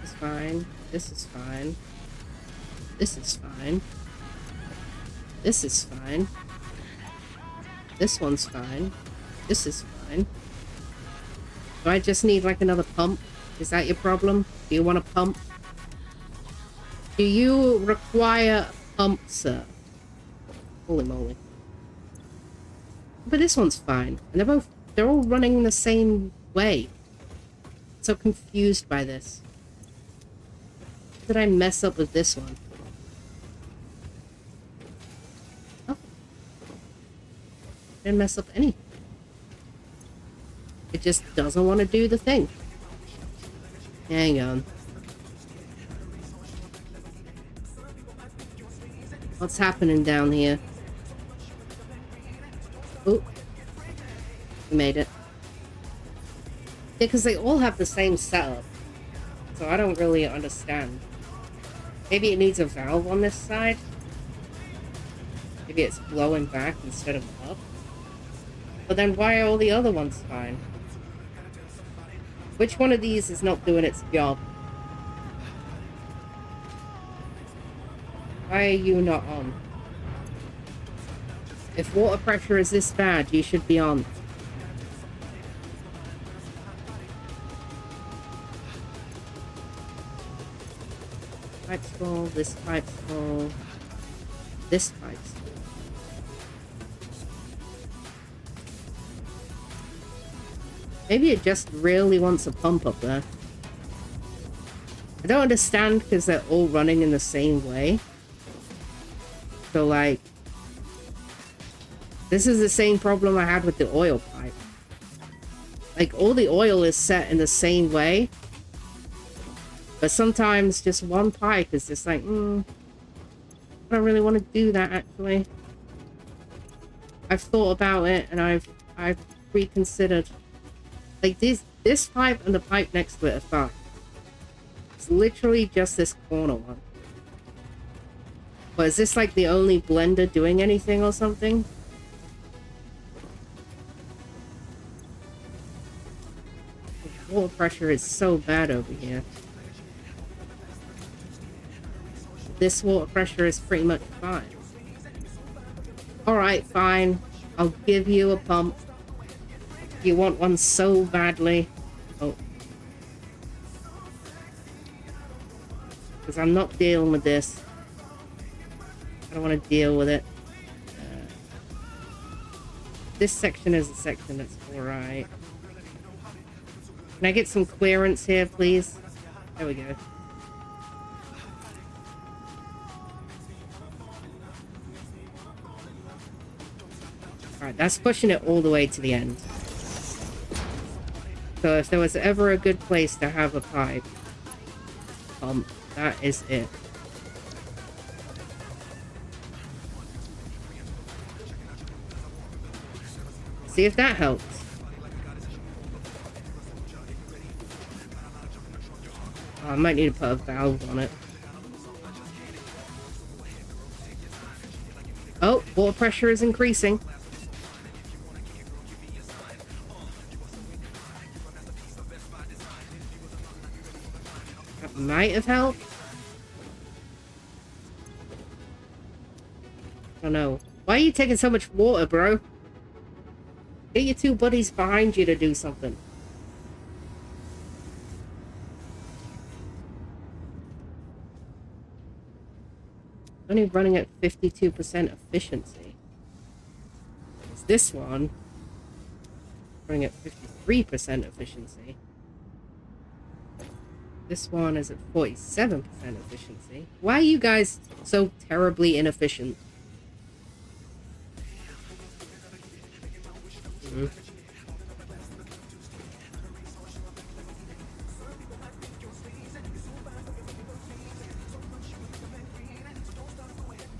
This is fine. This is fine. This is fine. This is fine. This one's fine. This is fine. Do I just need like another pump? Is that your problem? Do you want a pump? Do you require a pump, sir? Holy moly. But this one's fine. And they're all running the same way. I'm so confused by this. How did I mess up with this one? Oh. Didn't mess up anything. It just doesn't want to do the thing. Hang on. What's happening down here? Oh. We made it. Yeah, because they all have the same setup. So I don't really understand. Maybe it needs a valve on this side? Maybe it's blowing back instead of up? But then why are all the other ones fine? Which one of these is not doing its job? Why are you not on? If water pressure is this bad, you should be on. Pipe's full, this pipe's full, this pipe's full. Maybe it just really wants a pump up there. I don't understand because they're all running in the same way. So like, this is the same problem I had with the oil pipe. Like all the oil is set in the same way. But sometimes just one pipe is just like, I don't really want to do that actually. I've thought about it and I've reconsidered. Like this pipe and the pipe next to it are fine. It's literally just this corner one. But is this like the only blender doing anything or something? The water pressure is so bad over here. This water pressure is pretty much fine. Alright, fine. I'll give you a pump. You want one so badly. Oh. Because I'm not dealing with this. I don't want to deal with it. This section is a section that's alright. Can I get some clearance here, please? There we go. Alright, that's pushing it all the way to the end. So if there was ever a good place to have a pipe pump, that is it. See if that helps. Oh, I might need to put a valve on it. Oh, water pressure is increasing. might have helped. I don't know. Why are you taking so much water, bro? Get your two buddies behind you to do something. Only running at 52% efficiency. It's this one running at 53% efficiency. This one is at 47% efficiency. Why are you guys so terribly inefficient?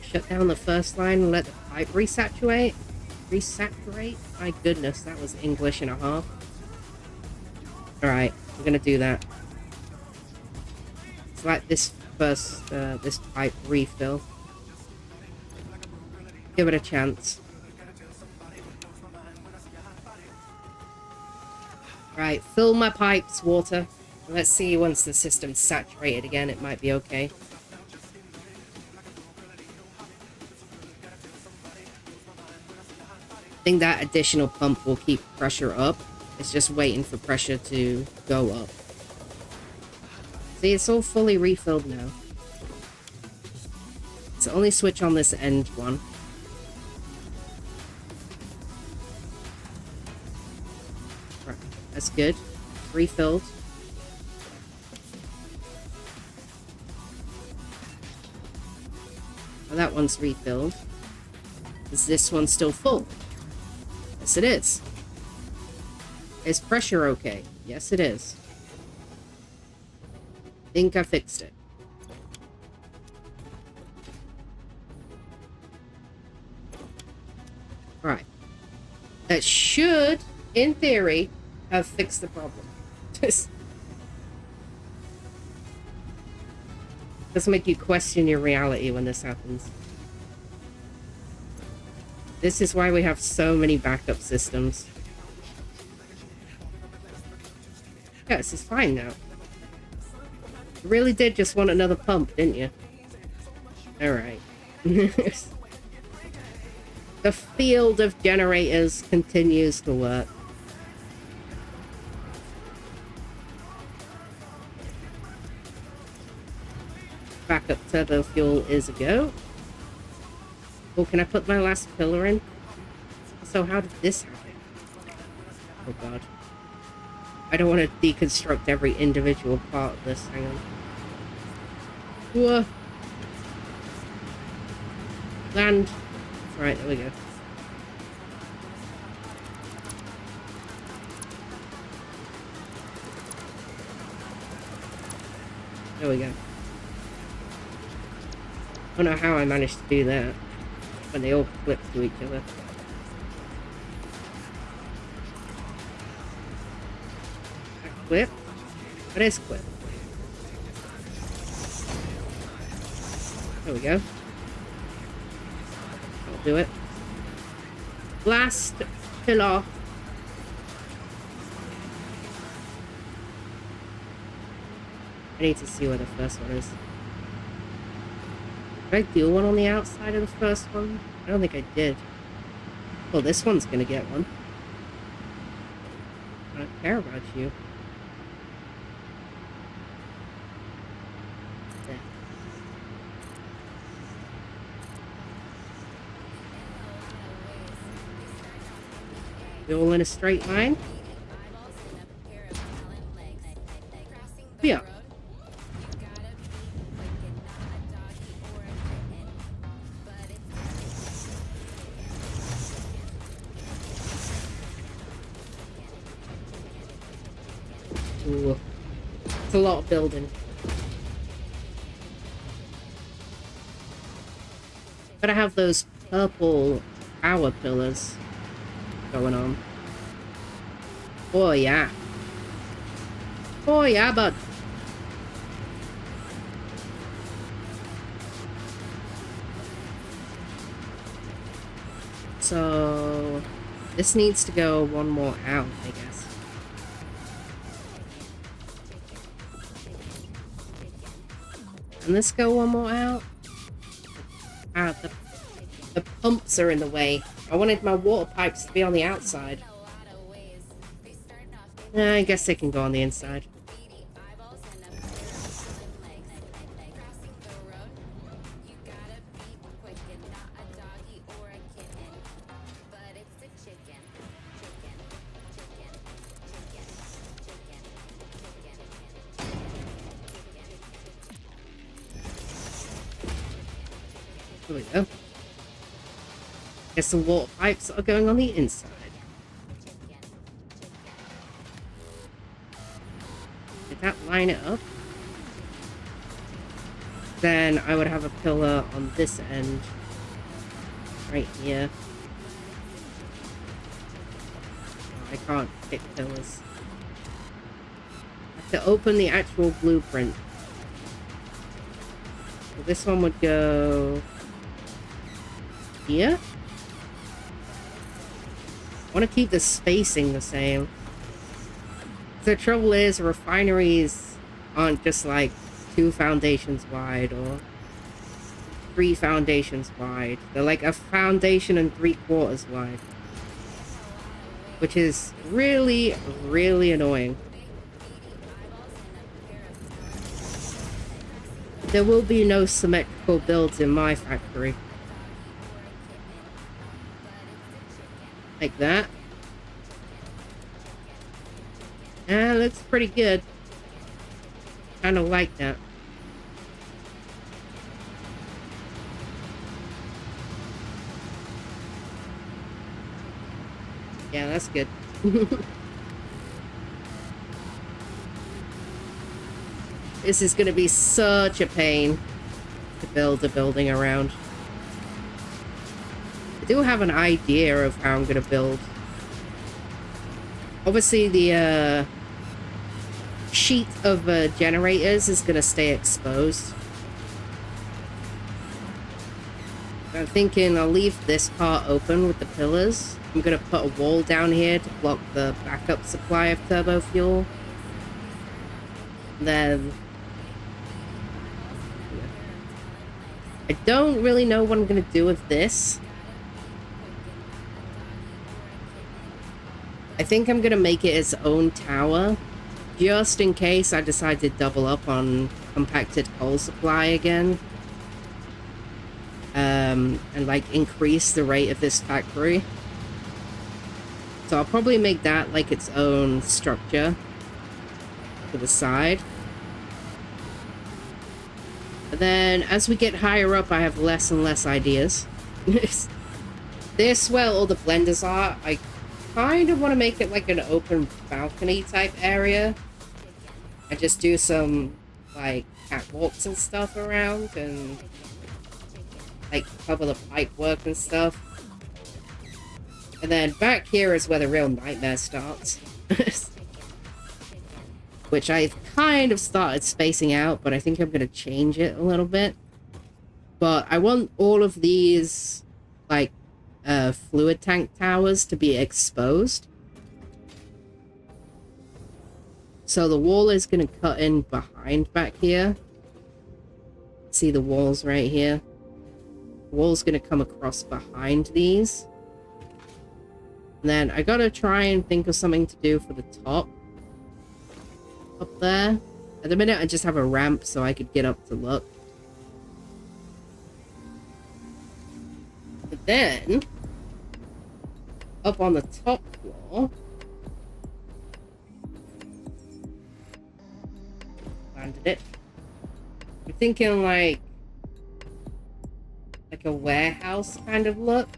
Shut down the first line and let the pipe resaturate. Resaturate? My goodness, that was English and a half. Alright, we're gonna do that. Let's let this first, this pipe refill. Give it a chance. Right, fill my pipes, water. Let's see once the system's saturated again, it might be okay. I think that additional pump will keep pressure up. It's just waiting for pressure to go up. See, it's all fully refilled now. So only switch on this end one. Right, that's good. Refilled. Well, that one's refilled. Is this one still full? Yes, it is. Is pressure okay? Yes, it is. Think I fixed it. Alright. That should, in theory, have fixed the problem. Doesn't make you question your reality when this happens. This is why we have so many backup systems. Yeah, this is fine now. You really did just want another pump, didn't you? Alright. The field of generators continues to work. Backup turbo fuel is a go. Oh, can I put my last pillar in? So how did this happen? Oh god. I don't want to deconstruct every individual part of this. Hang on. Whoa. Land. Right, there we go. There we go. I don't know how I managed to do that. When they all clip to each other. Clip? What is clip? There we go. I'll do it. Last pillar. I need to see where the first one is. Did I do one on the outside of the first one? I don't think I did. Well, this one's gonna get one. I don't care about you. There. You all in a straight line? Yeah. Ooh. It's a lot of building. But I have those purple power pillars going on. Oh yeah. Oh yeah, bud. So this needs to go one more out, I guess. And let's go one more out. Ah, the pumps are in the way. I wanted my water pipes to be on the outside. I guess they can go on the inside. There we go. Guess the water pipes are going on the inside. Did that line it up? Then I would have a pillar on this end. Right here. Oh, I can't pick pillars. I have to open the actual blueprint. So this one would go here. I want to keep the spacing the same. The trouble is, refineries aren't just like 2 foundations wide or 3 foundations wide. They're like a foundation and 3/4 wide. Which is really, really annoying. There will be no symmetrical builds in my factory. Like that. Looks pretty good. Kinda like that. Yeah, that's good. This is gonna be such a pain to build a building around. I do have an idea of how I'm gonna build. Obviously, the sheet of generators is gonna stay exposed. I'm thinking I'll leave this part open with the pillars. I'm gonna put a wall down here to block the backup supply of turbo fuel. Then I don't really know what I'm gonna do with this. I think I'm gonna make it its own tower, just in case I decide to double up on compacted coal supply again. And like increase the rate of this factory. So I'll probably make that like its own structure to the side. But then as we get higher up, I have less and less ideas. This, where all the blenders are, I kind of want to make it like an open balcony type area. I just do some like catwalks and stuff around and like cover the pipe work and stuff. And then back here is where the real nightmare starts. Which I've kind of started spacing out, but I think I'm going to change it a little bit. But I want all of these like fluid tank towers to be exposed. So the wall is going to cut in behind back here. See the walls right here? The wall's going to come across behind these. And then I got to try and think of something to do for the top. Up there. At the minute I just have a ramp so I could get up to look. But then up on the top floor, landed it. I'm thinking like a warehouse kind of look.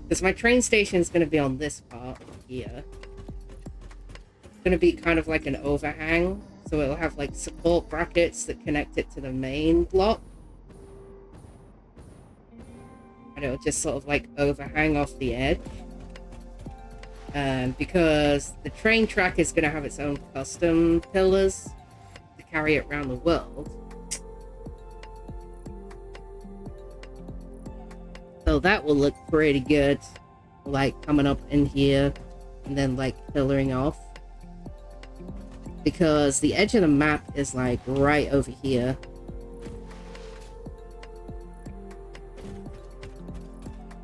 Because my train station is going to be on this part here. It's going to be kind of like an overhang. So it'll have like support brackets that connect it to the main block. And it'll just sort of like overhang off the edge. Because the train track is going to have its own custom pillars to carry it around the world. So that will look pretty good, like coming up in here and then like pillaring off. because the edge of the map is like right over here.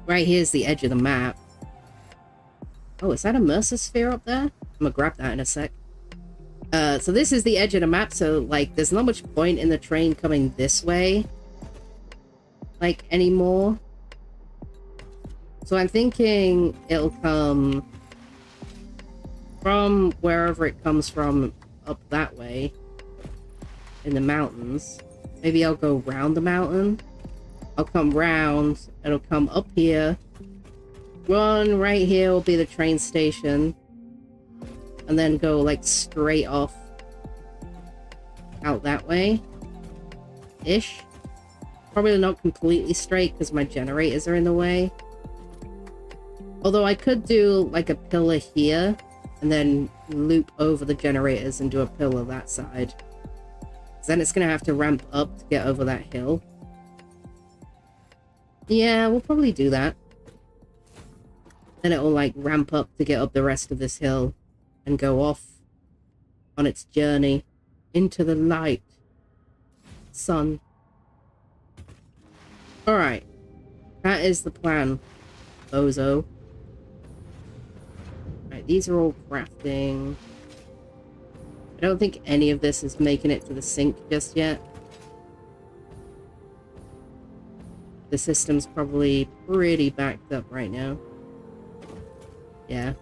Right here's the edge of the map. Oh, is that a Mercer sphere up there? I'm gonna grab that in a sec. So this is the edge of the map, so like there's not much point in the train coming this way like anymore. So I'm thinking it'll come from wherever it comes from up that way in the mountains. Maybe I'll go round the mountain. I'll come round, it'll come up here. Run right here will be the train station. And then go like straight off out that way. Ish. Probably not completely straight because my generators are in the way. Although I could do like a pillar here and then loop over the generators and do a pillar that side. Then it's going to have to ramp up to get over that hill. Yeah, we'll probably do that. Then it will like ramp up to get up the rest of this hill and go off on its journey into the light. Sun. Alright. That is the plan, bozo. Alright, these are all crafting. I don't think any of this is making it to the sink just yet. The system's probably pretty backed up right now. Yeah.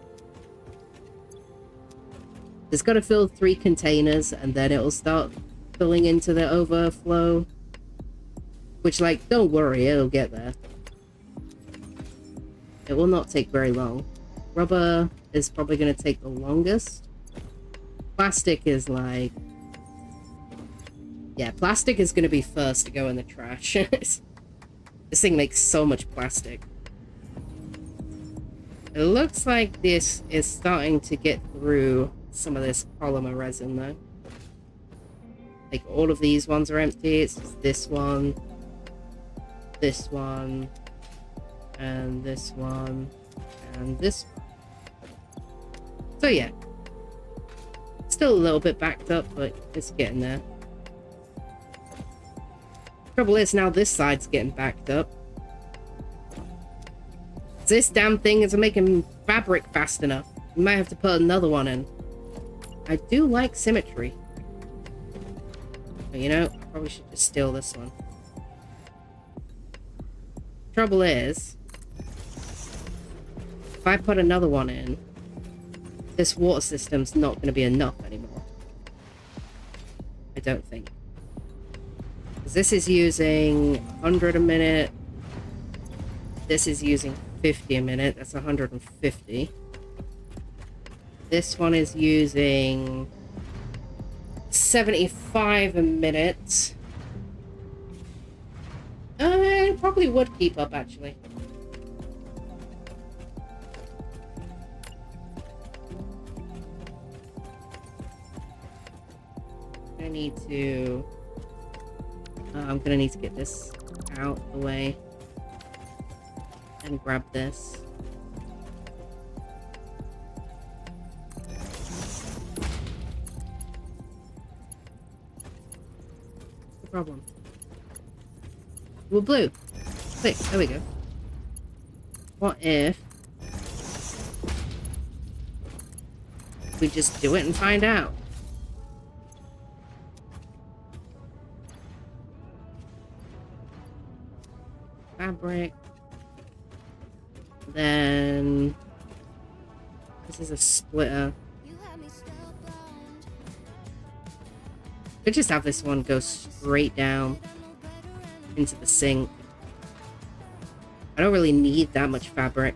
It's got to fill 3 containers and then it'll start filling into the overflow. Which, like, don't worry, it'll get there. It will not take very long. Rubber is probably going to take the longest. Plastic is like... Yeah, plastic is going to be first to go in the trash. This thing makes so much plastic. It looks like this is starting to get through some of this polymer resin, though. Like, all of these ones are empty. It's just this one, and this one, and this one. So, yeah. Still a little bit backed up, but it's getting there. Trouble is, now this side's getting backed up. This damn thing isn't making fabric fast enough. We might have to put another one in. I do like symmetry. But you know, I probably should just steal this one. Trouble is, if I put another one in, this water system's not going to be enough anymore. I don't think. Because this is using 100 a minute. This is using 50 a minute. That's 150. This one is using 75 a minute. It probably would keep up, actually. I need to... I'm gonna need to get this out of the way. And grab this. No problem. We're blue. Wait, there we go. What if we just do it and find out? Fabric. Then this is a splitter. Could just have this one go straight down into the sink. I don't really need that much fabric.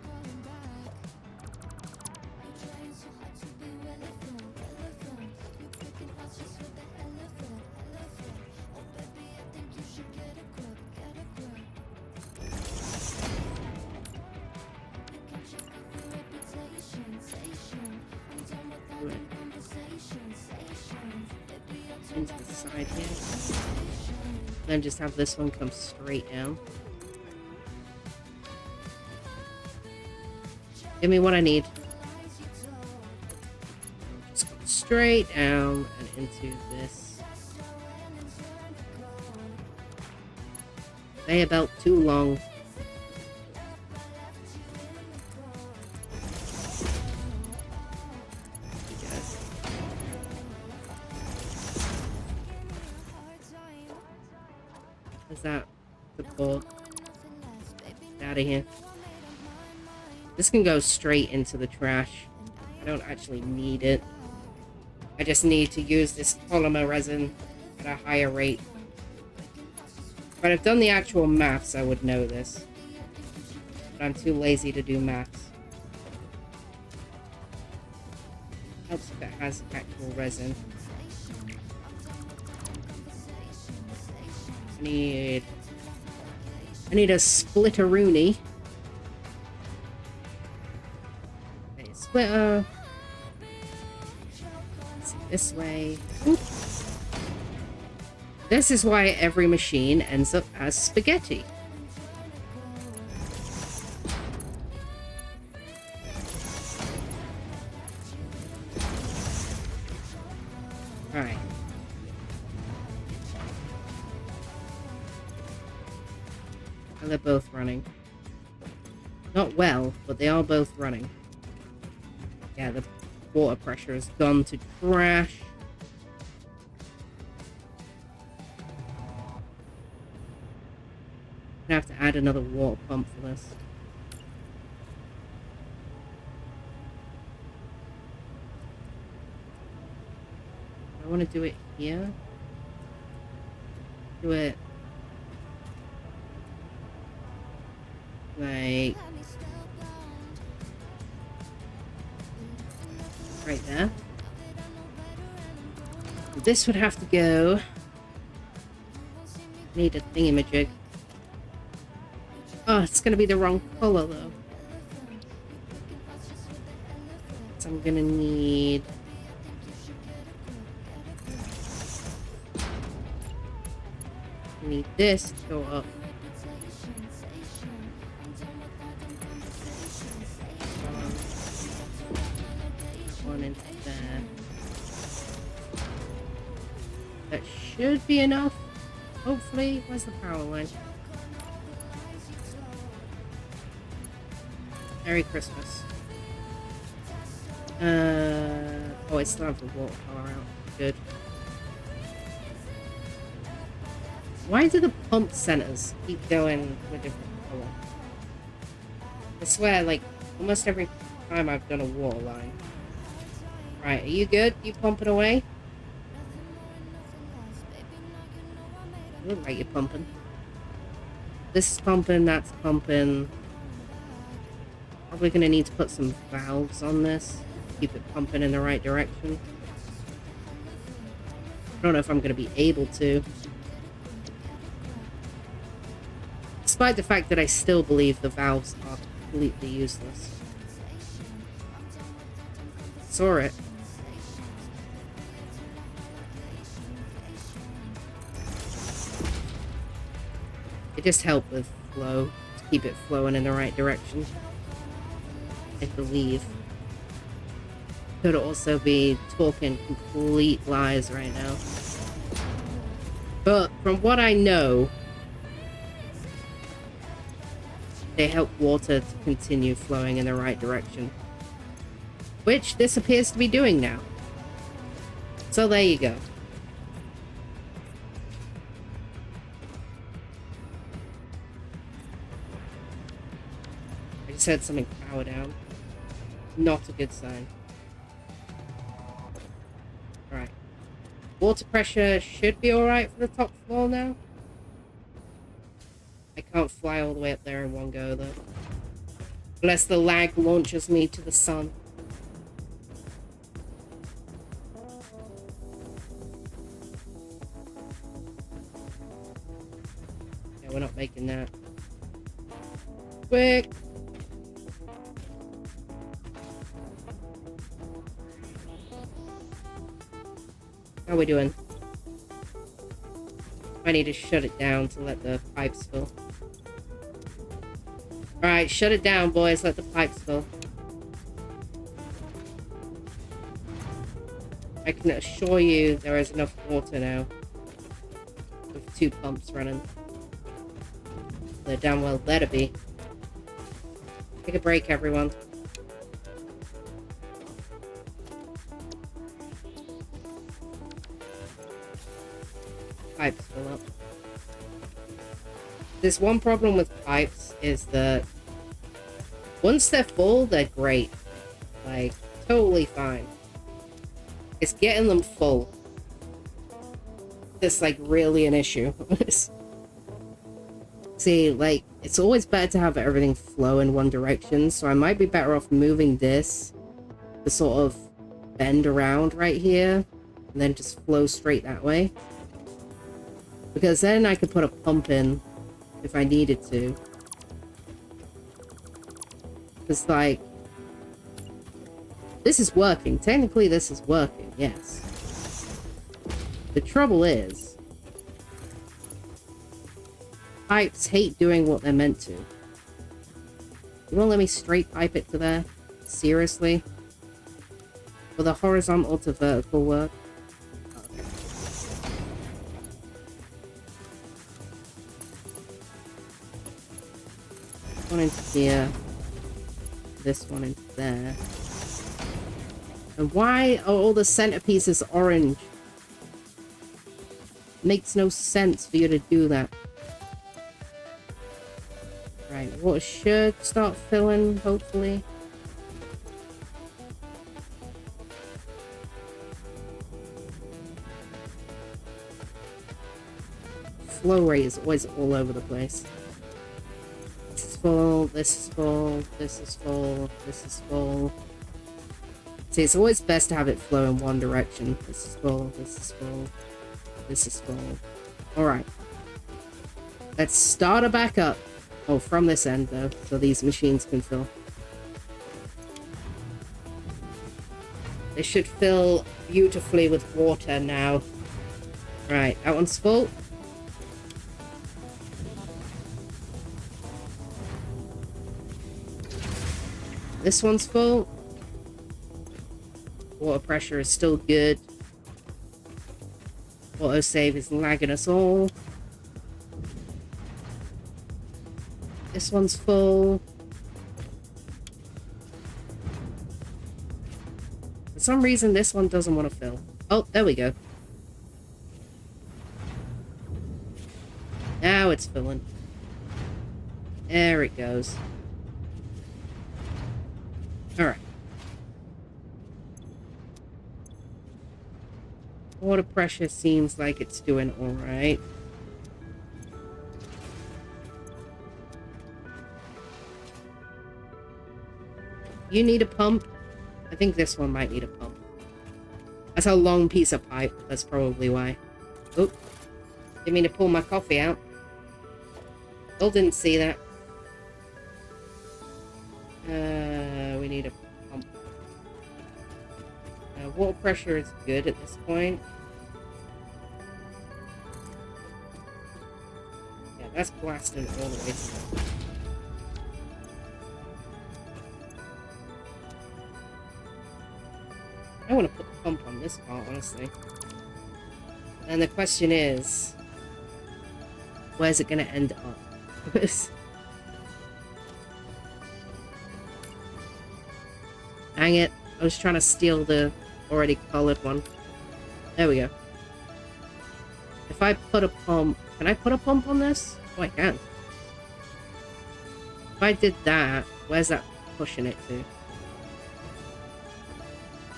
Into the side here. Then just have this one come straight down. Give me what I need. Just straight down and into this conveyor belt too long. Is that the board? Get out of here. This can go straight into the trash. I don't actually need it. I just need to use this polymer resin at a higher rate. If I'd have done the actual maths, I would know this. But I'm too lazy to do maths. Helps if it has actual resin. I need a splitteroonie. Okay, splitter. Let's see, this way. Oop. This is why every machine ends up as spaghetti. Alright. And they're both running. Not well, but they are both running. Yeah, the water pressure has gone to trash. I'm gonna have to add another water pump for this. I want to do it here. Do it like right there. This would have to go. Need a thingamajig. Oh, it's gonna be the wrong color though. So I'm gonna need. I need this to go up. One into there. That should be enough. Hopefully. Where's the power line? Merry Christmas. Oh, it's time for water power out. Good. Why do the pump centers keep going with a different color? I swear, like, almost every time I've done a water line. Right, are you good? You pumping away? You look like you're pumping. This is pumping, that's pumping. Probably gonna need to put some valves on this. Keep it pumping in the right direction. I don't know if I'm gonna be able to. Despite the fact that I still believe the valves are completely useless. Saw it. It just helped with flow, to keep it flowing in the right direction. I believe. Could also be talking complete lies right now. But from what I know, they help water to continue flowing in the right direction. Which this appears to be doing now. So there you go. I just had something power down. Not a good sign. Alright. Water pressure should be alright for the top floor now. I can't fly all the way up there in one go though. Unless the lag launches me to the sun. Yeah, we're not making that. Quick! How are we doing? I need to shut it down to let the pipes fill. Alright, shut it down, boys. Let the pipes fill. I can assure you there is enough water now. With 2 pumps running. There damn well better be. Take a break, everyone. Pipes fill up. There's one problem with pipes is that once they're full, they're great. Like, totally fine. It's getting them full that's like really an issue. See, like, it's always better to have everything flow in one direction, so I might be better off moving this to sort of bend around right here and then just flow straight that way. Because then I could put a pump in if I needed to. It's like, this is working. Technically, this is working, yes. The trouble is, pipes hate doing what they're meant to. You won't let me straight pipe it to there? Seriously? For the horizontal to vertical work? Okay. One into here. This one into there. And why are all the centerpieces orange? Makes no sense for you to do that. Right, water should start filling, hopefully. Flow rate is always all over the place. This is full, this is full, this is full, this is full. See, it's always best to have it flow in one direction. This is full, this is full, this is full. Alright. Let's start her back up. Oh, from this end, though, so these machines can fill. They should fill beautifully with water now. Right, that one's full. This one's full. Water pressure is still good. Autosave is lagging us all. This one's full. For some reason, this one doesn't want to fill. Oh, there we go. Now it's filling. There it goes. Alright. Water pressure seems like it's doing alright. You need a pump? I think this one might need a pump. That's a long piece of pipe. That's probably why. Oh. Didn't mean to pull my coffee out. Oh, didn't see that. We need a pump. Water pressure is good at this point. Yeah, that's blasting all the way through. I want to put the pump on this part, honestly. And the question is, where's it going to end up? Dang it. I was trying to steal the already colored one. There we go. If I put a pump... Can I put a pump on this? Oh, I can. If I did that, where's that pushing it to?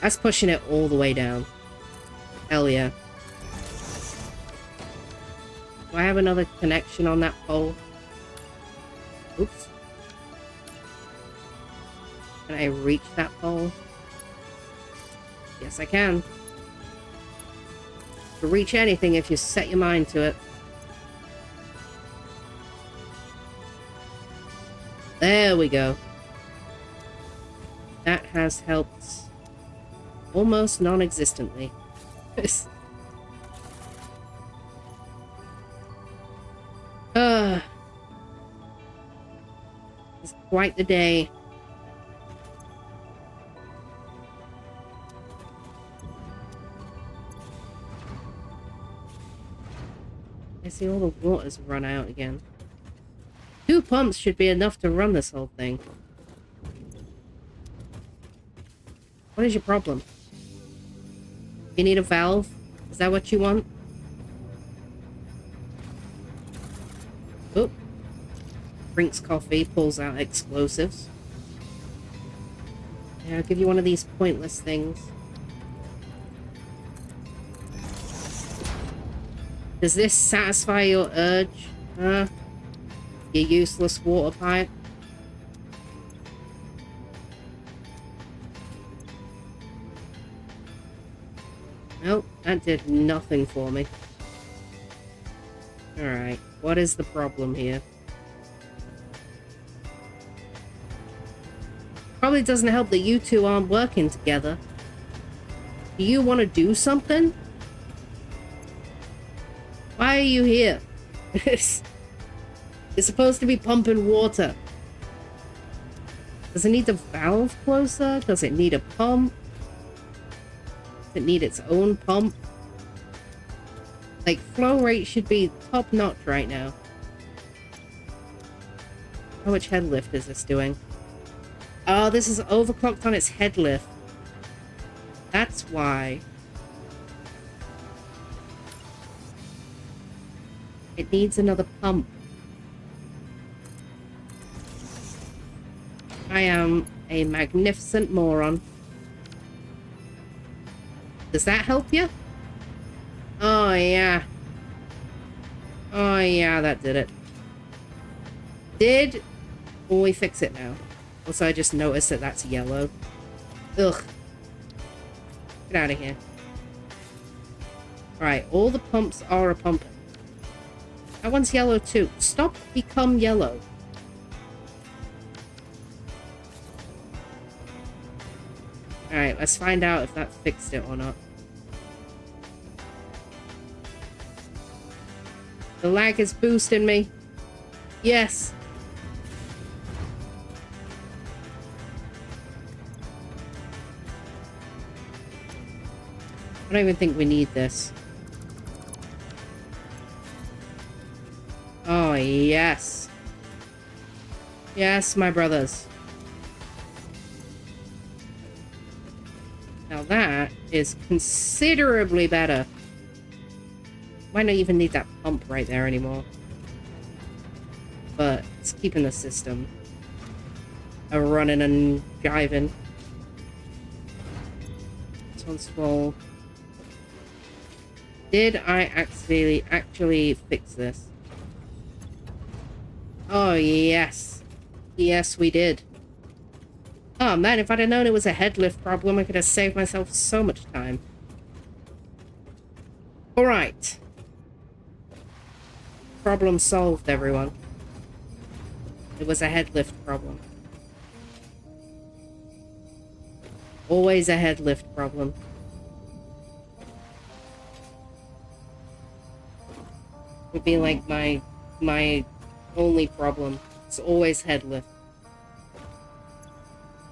That's pushing it all the way down. Hell yeah. Do I have another connection on that pole? Oops. Can I reach that pole? Yes, I can. You can reach anything if you set your mind to it. There we go. That has helped almost non-existently. It's quite the day. I see all the water's run out again. 2 pumps should be enough to run this whole thing. What is your problem? You need a valve? Is that what you want? Oh. Drinks coffee, pulls out explosives. Yeah, I'll give you one of these pointless things. Does this satisfy your urge? Huh? You useless water pipe? Nope, that did nothing for me. Alright, what is the problem here? Probably doesn't help that you two aren't working together. Do you want to do something? Why are you here? You're supposed to be pumping water. Does it need the valve closer? Does it need a pump? Does it need its own pump? Like, flow rate should be top notch right now. How much head lift is this doing? Oh, this is overclocked on its head lift. That's why. It needs another pump. I am a magnificent moron. Does that help you? Oh, yeah. Oh, yeah, that did it. Will we fix it now? Also, I just noticed that that's yellow. Ugh. Get out of here. Alright, all the pumps are a-pumping. That one's yellow too. Stop, become yellow. Alright, let's find out if that fixed it or not. The lag is boosting me. Yes. I don't even think we need this. Oh, yes. Yes, my brothers. Now that is considerably better. Might not even need that pump right there anymore. But it's keeping the system running and jiving. This one's full. Did I actually fix this? Oh, yes. Yes, we did. Oh, man, if I'd have known it was a head lift problem, I could have saved myself so much time. Alright. Problem solved, everyone. It was a head lift problem. Always a head lift problem. Would be like my only problem. It's always head lift.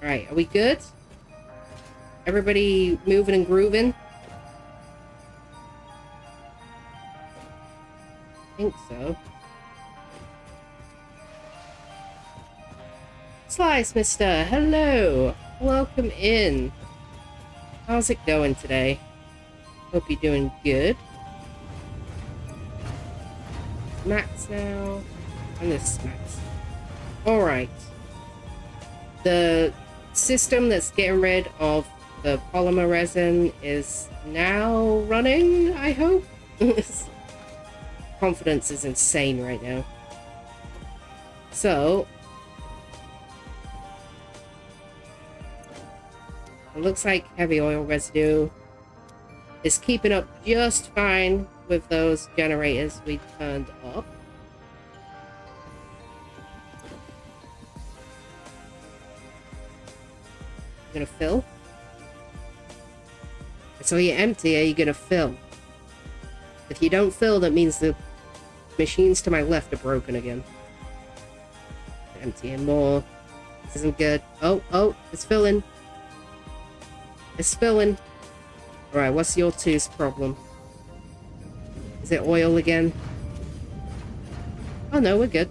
Alright, are we good? Everybody moving and grooving? I think so. Slice, mister. Hello. Welcome in. How's it going today? Hope you're doing good. Max now. And this is Max. Alright. The system that's getting rid of the polymer resin is now running, I hope? Confidence is insane right now. So, it looks like heavy oil residue is keeping up just fine with those generators we turned up. Gonna fill? So you're empty, are you gonna fill? If you don't fill, that means the machines to my left are broken again. Emptying more. This isn't good. Oh, it's filling. It's filling. Alright, what's your two's problem? Is it oil again? Oh no, we're good.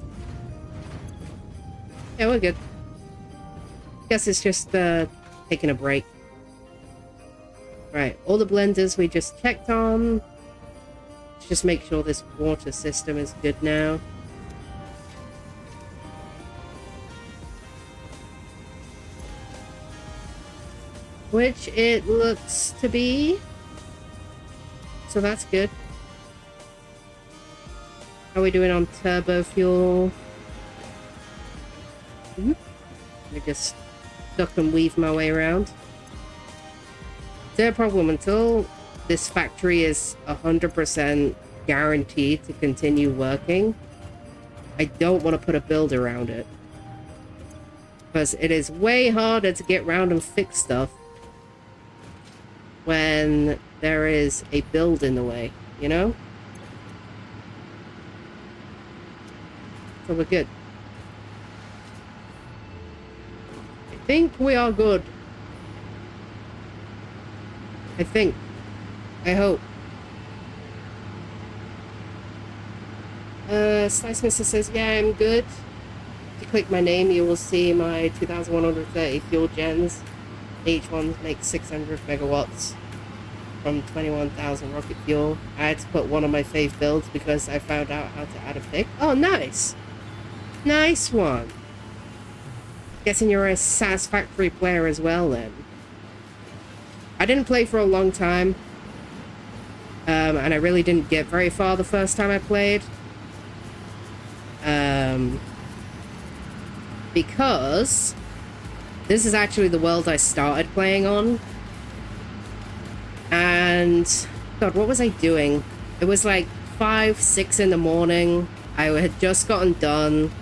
Yeah, we're good. Guess it's just taking a break. Right, all the blenders we just checked on. Let's just make sure this water system is good now. Which it looks to be. So that's good. How are we doing on turbo fuel? Let me just duck and weave my way around. No problem. Until this factory is 100% guaranteed to continue working, I don't want to put a build around it. Because it is way harder to get around and fix stuff when there is a build in the way, you know? So we're good. I think we are good. I think. I hope. Slice Mister says, yeah, I'm good. If you click my name, you will see my 2,130 fuel gens. Each one makes 600 megawatts from 21,000 rocket fuel. I had to put one of my fave builds because I found out how to add a pick. Oh, nice. Nice one. Guessing you're a Satisfactory player as well, then. I didn't play for a long time. And I really didn't get very far the first time I played. Because this is actually the world I started playing on. And God, what was I doing? It was like 5, 6 in the morning. I had just gotten done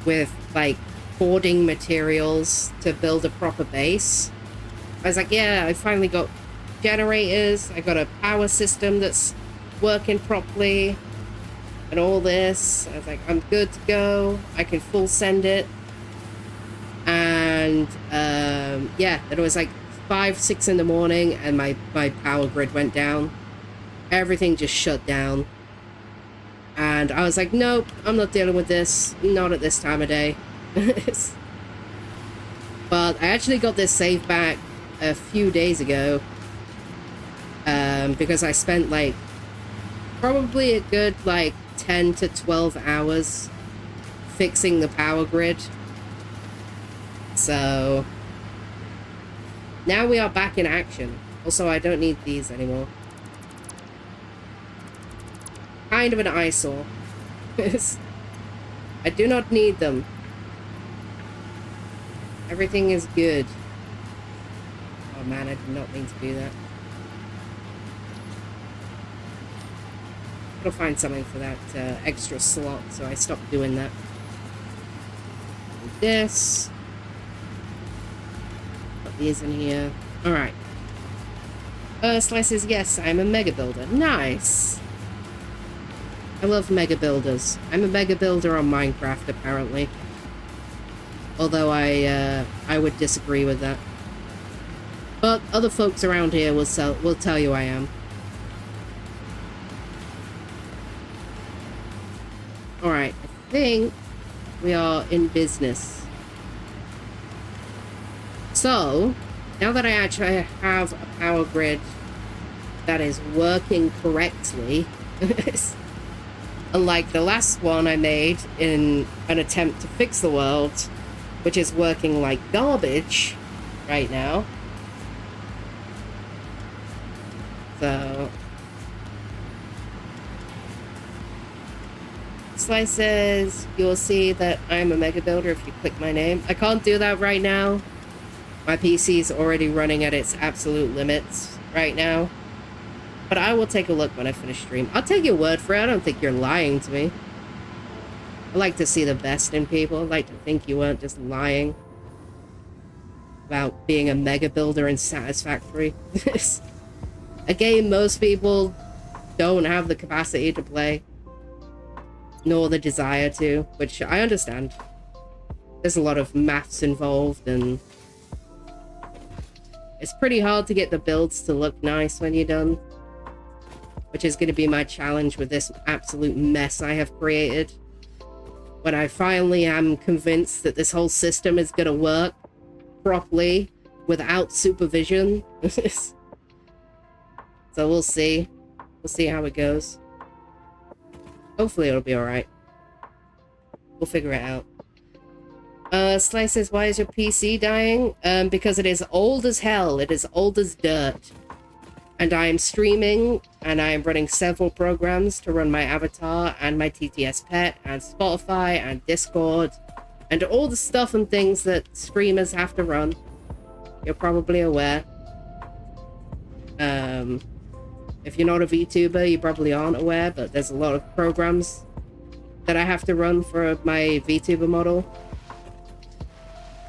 with like hoarding materials to build a proper base. I was like, yeah, I finally got generators. I got a power system that's working properly and all this. I was like, I'm good to go. I can full send it. And yeah, it was like 5, 6 in the morning and my power grid went down. Everything just shut down. And I was like, nope, I'm not dealing with this. Not at this time of day. But I actually got this save back a few days ago. Because I spent like probably a good like 10 to 12 hours fixing the power grid. So now we are back in action. Also, I don't need these anymore. Kind of an eyesore. I do not need them. Everything is good. Oh man, I did not mean to do that. I'll find something for that extra slot, so I stopped doing that. And this. Put these in here. Alright. Slices, yes, I'm a mega builder. Nice! I love mega builders. I'm a mega builder on Minecraft, apparently. Although I would disagree with that. But other folks around here will tell you I am. Alright, I think we are in business. So, now that I actually have a power grid that is working correctly, unlike the last one I made in an attempt to fix the world, which is working like garbage right now. So Slices, you'll see that I'm a mega builder if you click my name. I can't do that right now. My PC is already running at its absolute limits right now. But I will take a look when I finish stream. I'll take your word for it. I don't think you're lying to me. I like to see the best in people. I like to think you weren't just lying about being a mega builder in Satisfactory. A game most people don't have the capacity to play. Nor the desire to, which I understand. There's a lot of maths involved, and it's pretty hard to get the builds to look nice when you're done. which is going to be my challenge with this absolute mess I have created. When I finally am convinced that this whole system is going to work properly without supervision. So we'll see. We'll see how it goes. Hopefully it'll be alright. We'll figure it out. Slice says, why is your PC dying? Because it is old as hell. It is old as dirt. And I am streaming, and I am running several programs to run my avatar, and my TTS pet, and Spotify, and Discord, and all the stuff and things that streamers have to run. You're probably aware. If you're not a VTuber, you probably aren't aware, but there's a lot of programs that I have to run for my VTuber model.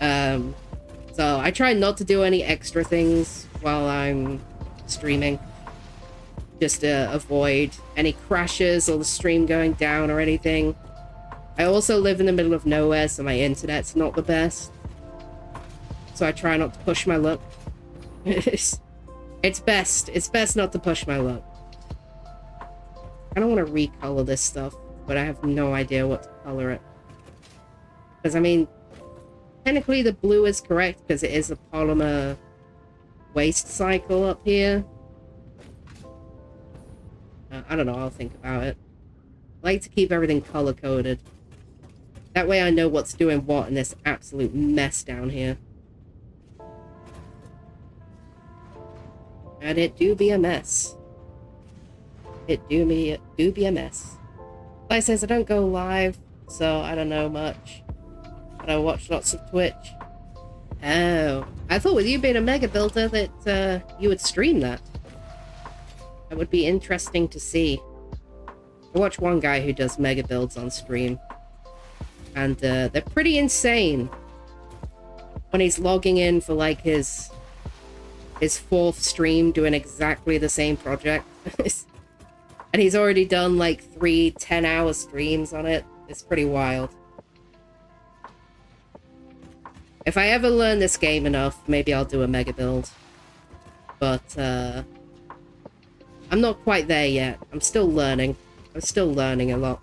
So I try not to do any extra things while I'm streaming, just to avoid any crashes or the stream going down or anything. I also live in the middle of nowhere, so my internet's not the best. So I try not to push my luck. It's best not to push my luck. I don't want to recolor this stuff, but I have no idea what to color it. Because, I mean, technically the blue is correct because it is a polymer waste cycle up here. I don't know, I'll think about it. I like to keep everything color-coded. That way I know what's doing what in this absolute mess down here. And it do be a mess. It do be a mess. Like I says, I don't go live, so I don't know much. But I watch lots of Twitch. Oh. I thought with you being a mega builder that you would stream that. That would be interesting to see. I watch one guy who does mega builds on stream. And they're pretty insane. When he's logging in for like his fourth stream doing exactly the same project. And he's already done like 3 10-hour streams on it. It's pretty wild. If I ever learn this game enough, maybe I'll do a mega build. But I'm not quite there yet. I'm still learning. I'm still learning a lot.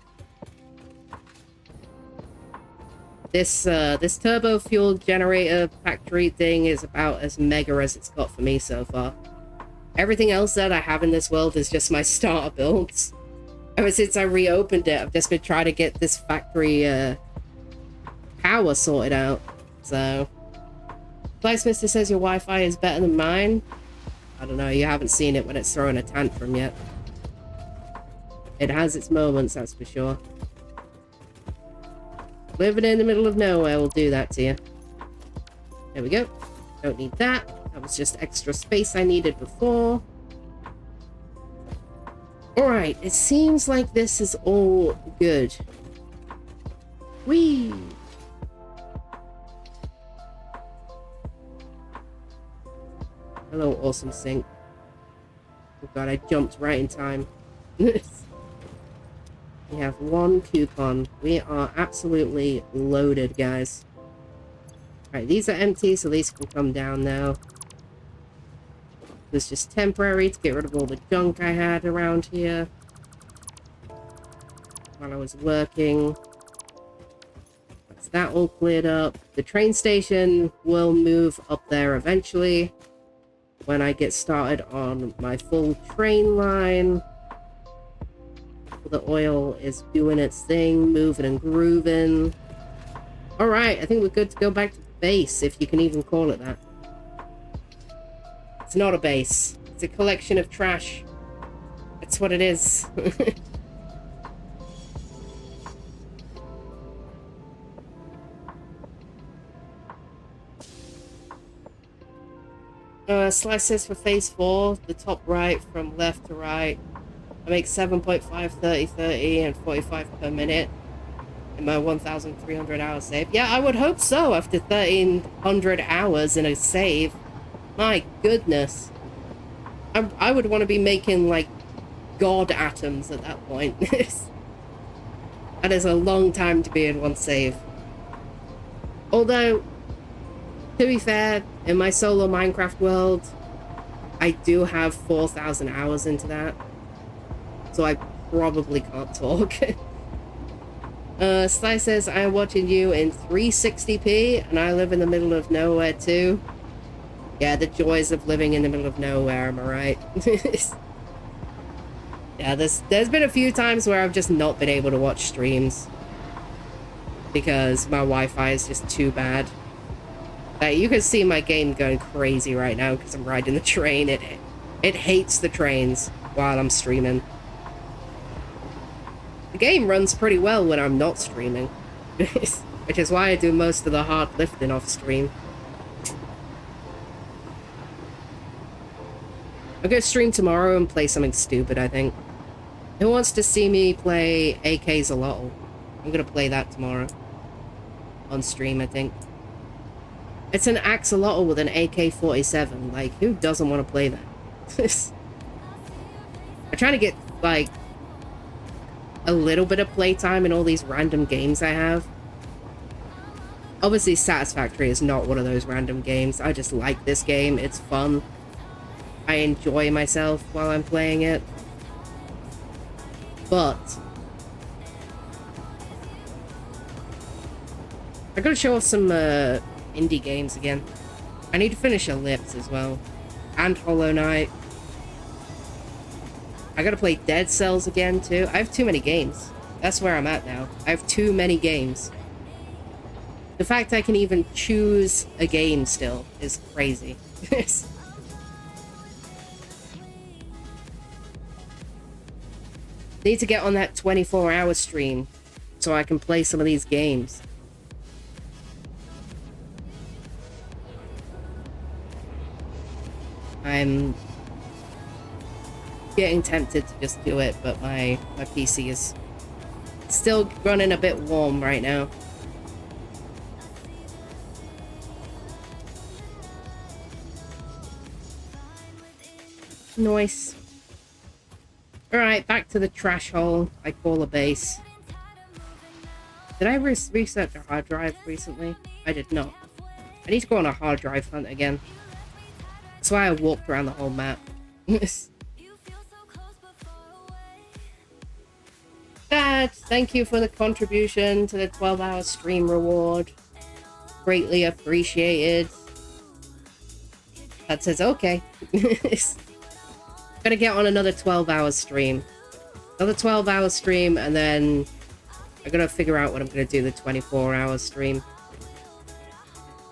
This turbo fuel generator factory thing is about as mega as it's got for me so far. Everything else that I have in this world is just my starter builds. Ever since I reopened it, I've just been trying to get this factory power sorted out. So, Flagsmister says your Wi-Fi is better than mine. I don't know, you haven't seen it when it's throwing a tantrum yet. It has its moments, that's for sure. Living in the middle of nowhere will do that to you. There we go. Don't need that. That was just extra space I needed before. Alright, it seems like this is all good. Whee! Hello, awesome sync. Oh god, I jumped right in time. We have 1 coupon. We are absolutely loaded, guys. Alright, these are empty, so these can come down now. It was just temporary to get rid of all the junk I had around here while I was working. That's that all cleared up. The train station will move up there eventually when I get started on my full train line. The oil is doing its thing, moving and grooving. Alright, I think we're good to go back to the base, if you can even call it that. It's not a base. It's a collection of trash. That's what it is. Slices for phase 4, the top right from left to right. I make 7.5, 30, 30, and 45 per minute in my 1,300 hour save. Yeah, I would hope so after 1,300 hours in a save. My goodness. I would want to be making, like, god atoms at that point. That is a long time to be in one save. Although, to be fair, in my solo Minecraft world, I do have 4,000 hours into that. so I probably can't talk. Sly says, I'm watching you in 360p, and I live in the middle of nowhere too. Yeah, the joys of living in the middle of nowhere, am I right? Yeah, there's been a few times where I've just not been able to watch streams because my Wi-Fi is just too bad. Like, you can see my game going crazy right now because I'm riding the train. It hates the trains while I'm streaming. The game runs pretty well when I'm not streaming, which is why I do most of the hard lifting off stream. I'm gonna stream tomorrow and play something stupid, I think. Who wants to see me play AK Zalotl? I'm gonna play that tomorrow. On stream, I think. It's an axolotl with an AK-47. Like, who doesn't want to play that? I'm trying to get, like, a little bit of playtime in all these random games I have. Obviously, Satisfactory is not one of those random games. I just like this game. It's fun. I enjoy myself while I'm playing it. But I gotta show off some indie games again. I need to finish Ellipse as well. And Hollow Knight. I gotta play Dead Cells again too. I have too many games. That's where I'm at now. I have too many games. The fact I can even choose a game still is crazy. Need to get on that 24-hour stream so I can play some of these games. I'm getting tempted to just do it, but my PC is still running a bit warm right now. Nice. Alright, back to the trash hole I call a base. Did I research a hard drive recently? I did not. I need to go on a hard drive hunt again. That's why I walked around the whole map. Dad, thank you for the contribution to the 12-hour stream reward. Greatly appreciated. That says okay. Gonna get on another 12-hour stream. Another 12-hour stream, and then I'm gonna figure out what I'm gonna do the 24-hour stream.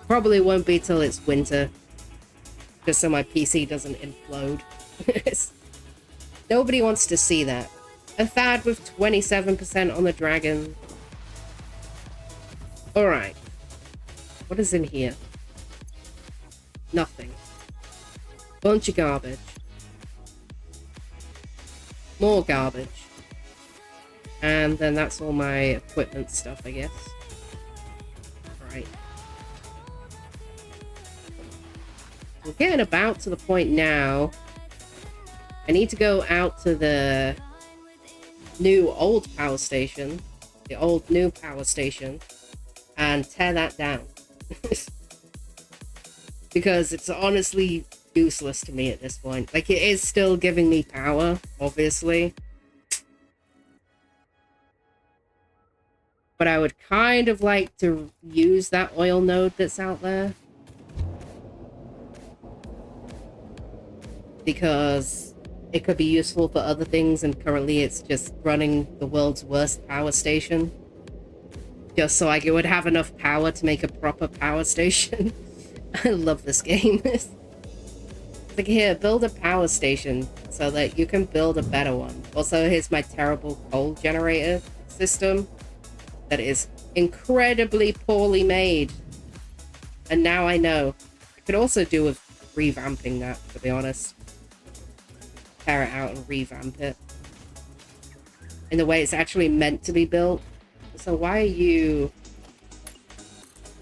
Probably won't be till it's winter. Just so my PC doesn't implode. Nobody wants to see that. A Thad with 27% on the dragon. Alright. What is in here? Nothing. Bunch of garbage. More garbage. And then that's all my equipment stuff, I guess. Right. We're getting about to the point now. I need to go out to the old power station. The old new power station. And tear that down. Because it's honestly useless to me at this point. Like, it is still giving me power, obviously. But I would kind of like to use that oil node that's out there. Because it could be useful for other things, and currently it's just running the world's worst power station. Just so I would have enough power to make a proper power station. I love this game. It's like, here, build a power station so that you can build a better one. Also, here's my terrible coal generator system that is incredibly poorly made. And now I know. I could also do with revamping that, to be honest. Tear it out and revamp it in the way it's actually meant to be built. So why are you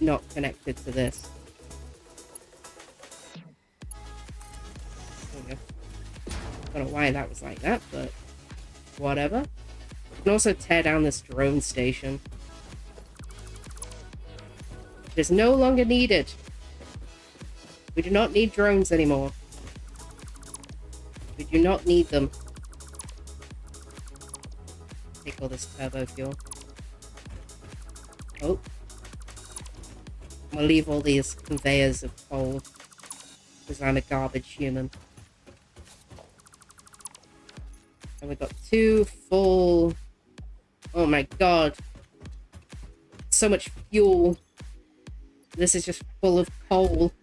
not connected to this? There we go. Don't know why that was like that, but whatever. You can also tear down this drone station. It is no longer needed. We do not need drones anymore. We do not need them. take all this turbo fuel. Oh. I'm gonna leave all these conveyors of coal. Because I'm a garbage human. And we've got 2 full... Oh my god. So much fuel. This is just full of coal.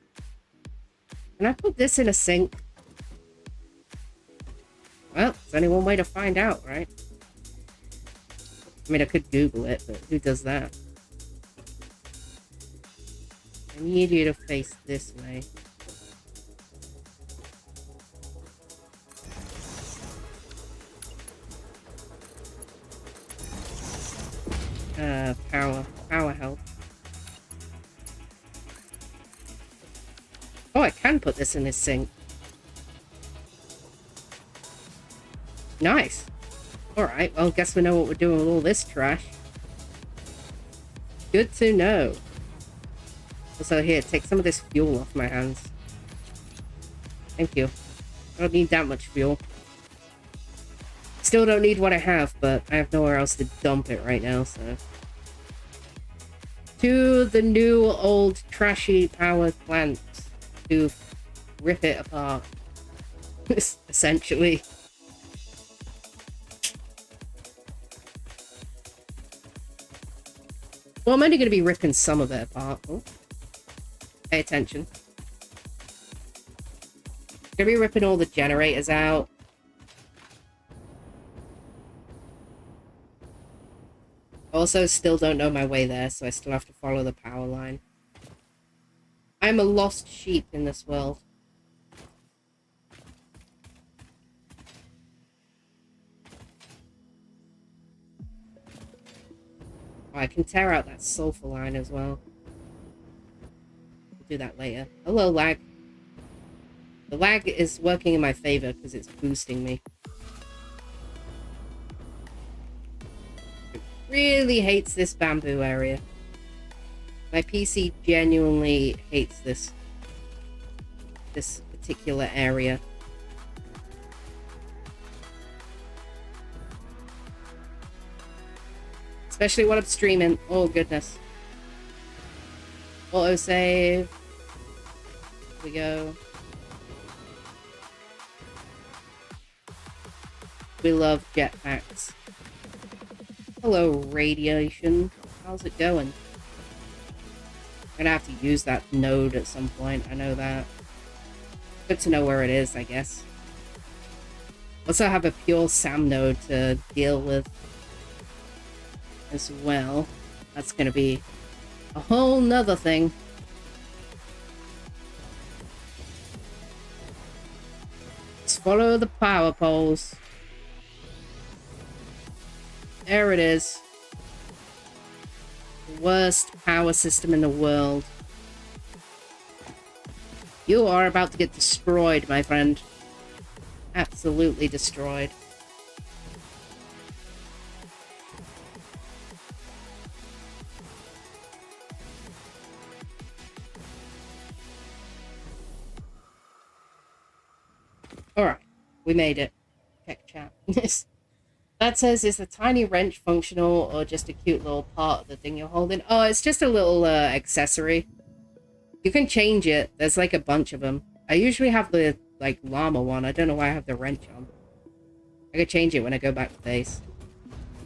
Can I put this in a sink? Well, there's only one way to find out, right? I mean, I could Google it, but who does that? I need you to face this way. Power health. Oh, I can put this in this sink. Nice. Alright, well, guess we know what we're doing with all this trash. Good to know. Also, here, take some of this fuel off my hands. Thank you. I don't need that much fuel. Still don't need what I have, but I have nowhere else to dump it right now, so... To the new old trashy power plant to rip it apart. Essentially. Well, I'm only going to be ripping some of it apart. Oh. Pay attention. Gonna be ripping all the generators out. Also, still don't know my way there, so I still have to follow the power line. I'm a lost sheep in this world. Oh, I can tear out that sulfur line as well. We'll do that later. Hello, lag. The lag is working in my favor because it's boosting me. Really hates this bamboo area. My PC genuinely hates this particular area. Especially when I'm streaming. Oh goodness. Autosave. Here we go. We love jetpacks. Hello, radiation. How's it going? I'm gonna have to use that node at some point. I know that. Good to know where it is, I guess. Also have a pure SAM node to deal with as well. That's gonna be a whole nother thing. Just follow the power poles. There it is. The worst power system in the world. You are about to get destroyed, my friend. Absolutely destroyed. Alright, we made it. Check chat. That says, is the tiny wrench functional or just a cute little part of the thing you're holding? Oh, it's just a little accessory. You can change it. There's like a bunch of them. I usually have the like llama one. I don't know why I have the wrench on. I could change it when I go back to base.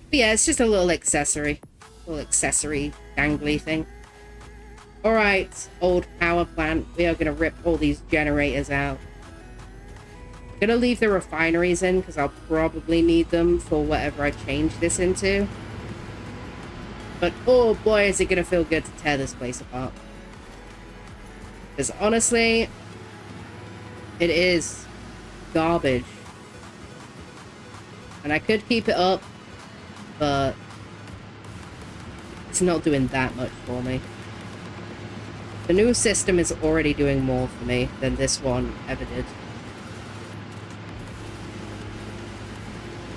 But yeah, it's just a little accessory. Little accessory dangly thing. Alright, old power plant. We are going to rip all these generators out. Gonna leave the refineries in because I'll probably need them for whatever I change this into. But oh boy, is it gonna feel good to tear this place apart. Because honestly, it is garbage. And I could keep it up, but it's not doing that much for me. The new system is already doing more for me than this one ever did.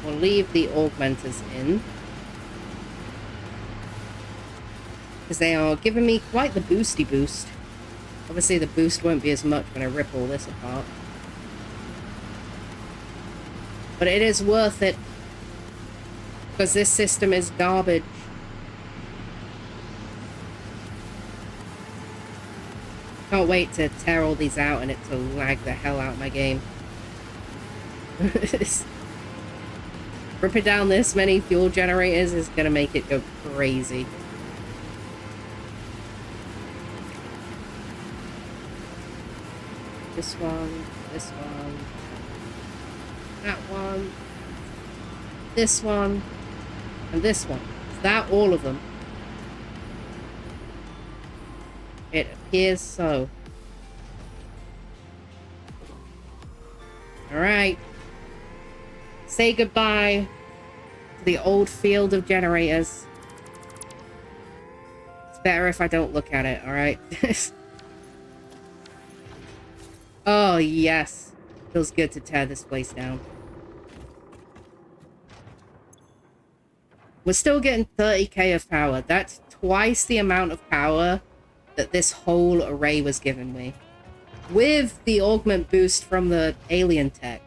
We'll leave the augmenters in. Because they are giving me quite the boosty boost. Obviously the boost won't be as much when I rip all this apart. But it is worth it. Because this system is garbage. Can't wait to tear all these out and it to lag the hell out of my game. Ripping down this many fuel generators is gonna make it go crazy. This one, that one, this one, and this one. Is that all of them? It appears so. Alright. Say goodbye to the old field of generators. It's better if I don't look at it, alright? Oh, yes. Feels good to tear this place down. We're still getting 30k of power. That's twice the amount of power that this whole array was giving me. With the augment boost from the alien tech.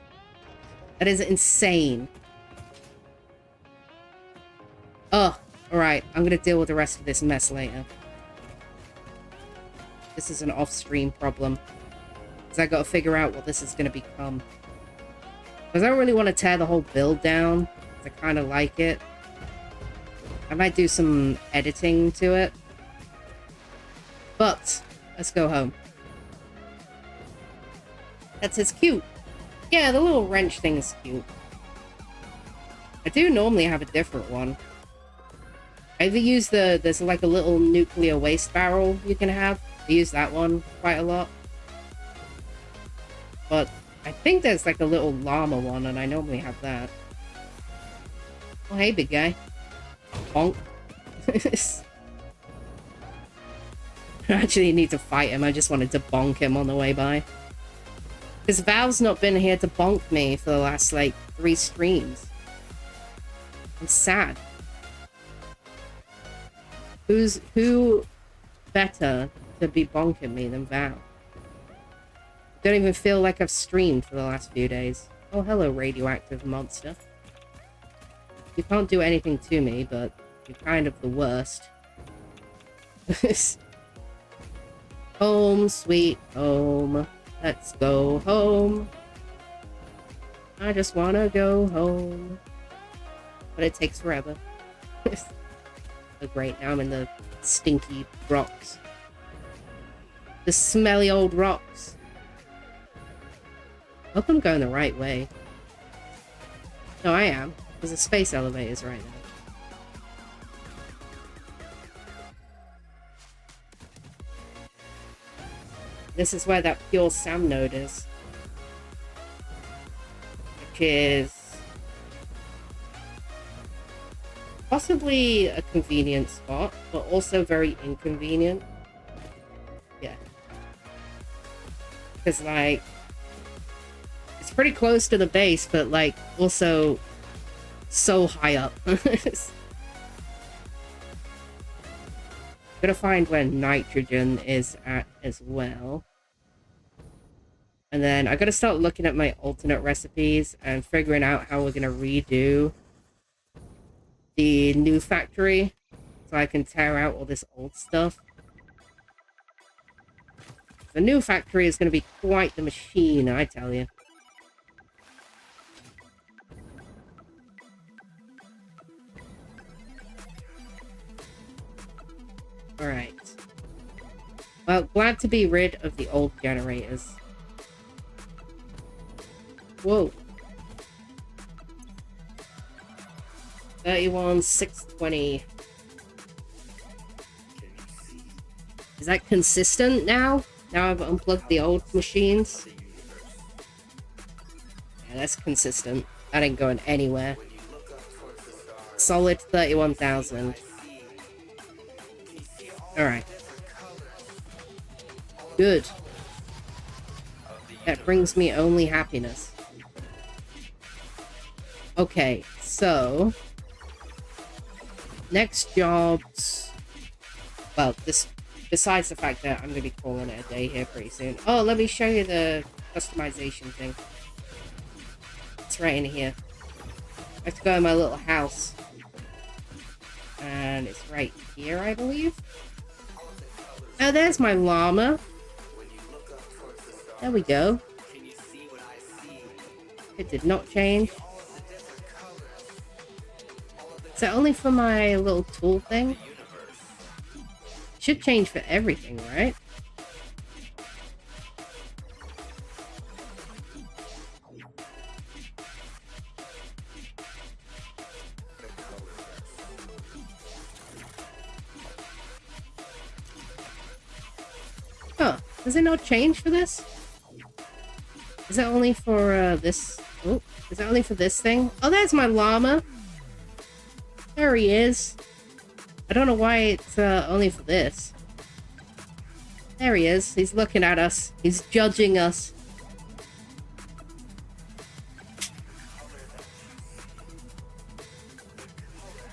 That is insane. Oh, alright. I'm gonna deal with the rest of this mess later. This is an off-stream problem. Because I gotta figure out what this is gonna become. Because I don't really want to tear the whole build down. I kind of like it. I might do some editing to it. But, let's go home. That's cute. Yeah, the little wrench thing is cute. I do normally have a different one. I either use there's like a little nuclear waste barrel you can have. I use that one quite a lot. But I think there's like a little llama one, and I normally have that. Oh, hey, big guy. Bonk. I actually need to fight him. I just wanted to bonk him on the way by. Because Valve's not been here to bonk me for the last, like, 3 streams. I'm sad. Who better to be bonking me than Val? Don't even feel like I've streamed for the last few days. Oh, hello, radioactive monster. You can't do anything to me, but you're kind of the worst. Home, sweet home. Let's go home. I just wanna go home. But it takes forever. Oh, great, now I'm in the stinky rocks. The smelly old rocks. I hope I'm going the right way. No, I am. There's a space elevators right now. This is where that pure Sam node is. Which is possibly a convenient spot, but also very inconvenient. Yeah. Because, like, it's pretty close to the base, but, like, also so high up. Gotta find where nitrogen is at as well. And then I gotta start looking at my alternate recipes and figuring out how we're gonna redo the new factory so I can tear out all this old stuff. The new factory is gonna be quite the machine, I tell you. Alright. Well, glad to be rid of the old generators. Whoa. 31, 620. Is that consistent now? Now I've unplugged the old machines? Yeah, that's consistent. That ain't going anywhere. Solid 31,000. Alright. Good. That brings me only happiness. Okay, so next jobs. Well, this besides the fact that I'm gonna be calling it a day here pretty soon. Oh, let me show you the customization thing. It's right in here. I have to go in my little house. And it's right here, I believe. Oh, there's my llama. There we go. It did not change. Is that only for my little tool thing? Should change for everything, right? Huh. Does it not change for this? Is it only for this? Oh, is it only for this thing? Oh, there's my llama. There he is. I don't know why it's only for this. There he is. He's looking at us. He's judging us.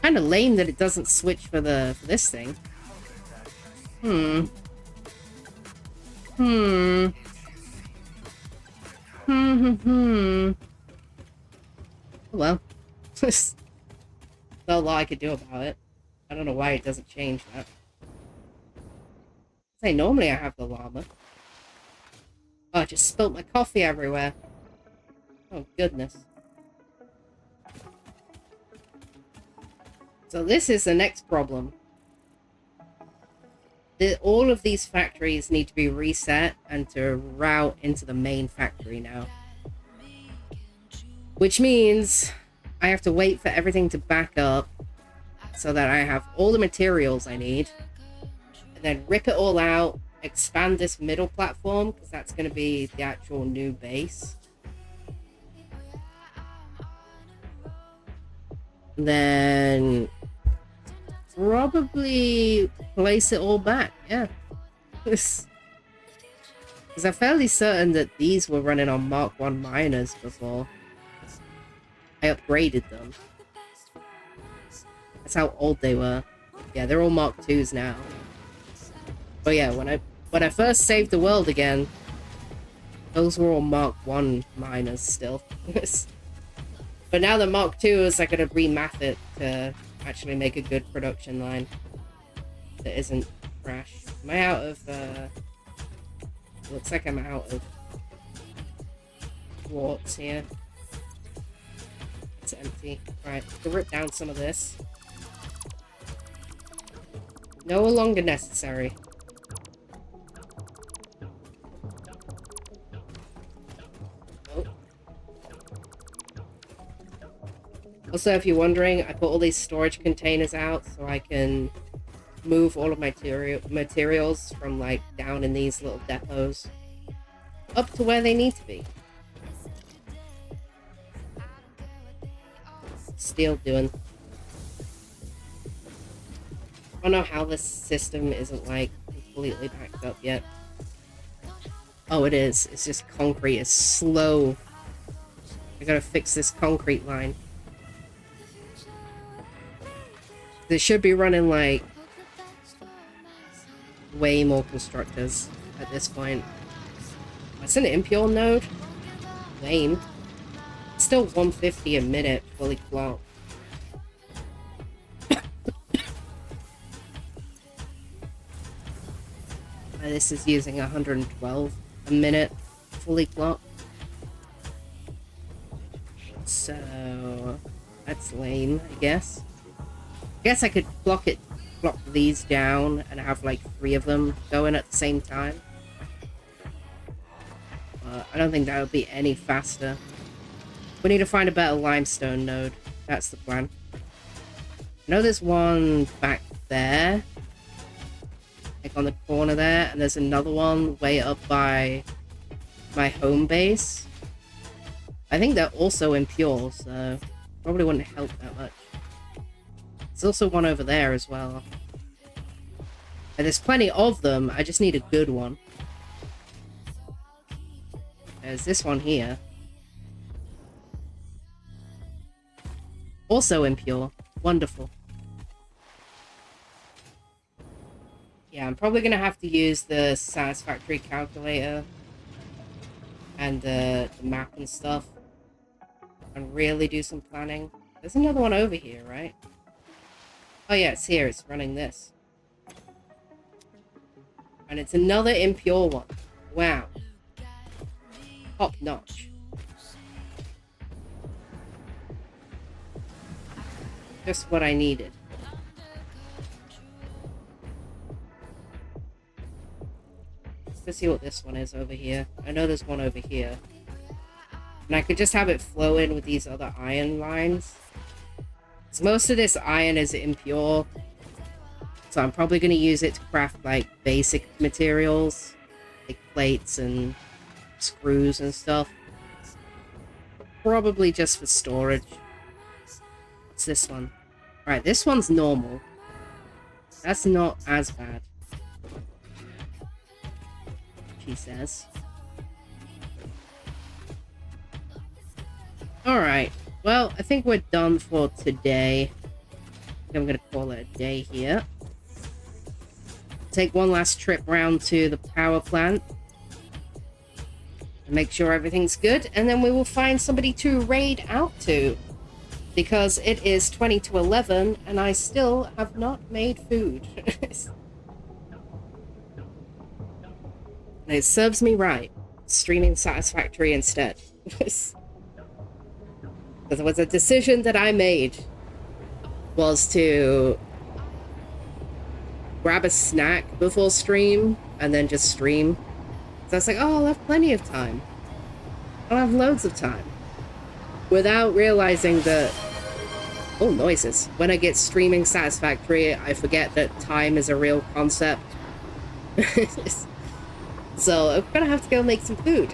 Kind of lame that it doesn't switch for this thing. Hmm. Well, there's not a lot I could do about it. I don't know why it doesn't change that. Say, normally I have the llama. Oh, I just spilt my coffee everywhere. Oh, goodness. So this is the next problem. All of these factories need to be reset and to route into the main factory now. Which means I have to wait for everything to back up so that I have all the materials I need. And then rip it all out, expand this middle platform, because that's going to be the actual new base. And then probably place it all back, yeah. Because I'm fairly certain that these were running on Mark 1 miners before I upgraded them. That's how old they were. Yeah, they're all Mark 2s now. But yeah, when I first saved the world again, those were all Mark 1 miners still. But now the Mark 2s are going to remap it to actually make a good production line that isn't trash. Am I out of looks like I'm out of quartz here. It's empty. Right, to rip down some of this. No longer necessary. Oh. Also, if you're wondering, I put all these storage containers out so I can move all of my materials from like down in these little depots up to where they need to be. Still doing. I don't know how this system isn't like completely backed up yet. Oh, it is. It's just concrete is slow. I gotta fix this concrete line. It should be running like way more constructors at this point. That's an impure node. Lame. It's still 150 a minute fully clocked. This is using 112 a minute fully clocked. So that's lame, I guess. I guess I could block these down and have like 3 of them going at the same time. I don't think that would be any faster. We need to find a better limestone node. That's the plan. I know there's one back there. Like on the corner there. And there's another one way up by my home base. I think they're also impure, so probably wouldn't help that much. There's also one over there as well. And there's plenty of them, I just need a good one. There's this one here. Also impure. Wonderful. Yeah, I'm probably going to have to use the Satisfactory calculator and the map and stuff and really do some planning. There's another one over here, right? Oh yeah, it's here. It's running this. And it's another impure one. Wow. Top notch. Just what I needed. Let's see what this one is over here. I know there's one over here. And I could just have it flow in with these other iron lines. So most of this iron is impure. So I'm probably going to use it to craft like basic materials. Like plates and screws and stuff. Probably just for storage. What's this one? Alright, this one's normal. That's not as bad. She says. Alright, well, I think we're done for today. I'm gonna call it a day here. Take one last trip round to the power plant. And make sure everything's good, and then we will find somebody to raid out to. Because it is 20 to 11, and I still have not made food. And it serves me right, streaming Satisfactory instead. Because it was a decision that I made, was to grab a snack before stream, and then just stream. So I was like, oh, I'll have plenty of time. I'll have loads of time. Without realizing that... Oh, noises. When I get streaming Satisfactory, I forget that time is a real concept. So I'm gonna have to go make some food.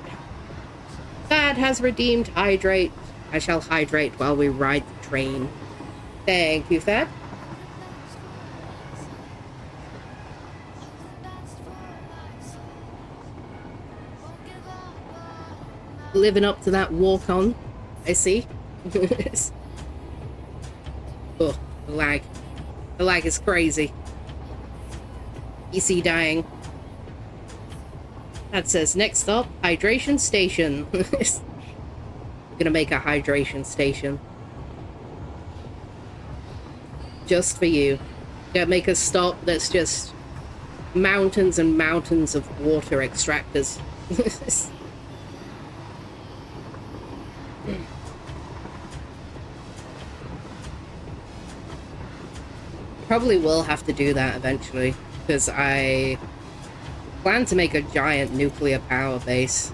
Thad has redeemed hydrate. I shall hydrate while we ride the train. Thank you, Thad. Living up to that walk-on, I see. Oh, the lag. The lag is crazy. PC dying. That says, next stop, hydration station. We're gonna make a hydration station. Just for you. Gonna make a stop that's just mountains and mountains of water extractors. Probably will have to do that eventually, because I plan to make a giant nuclear power base.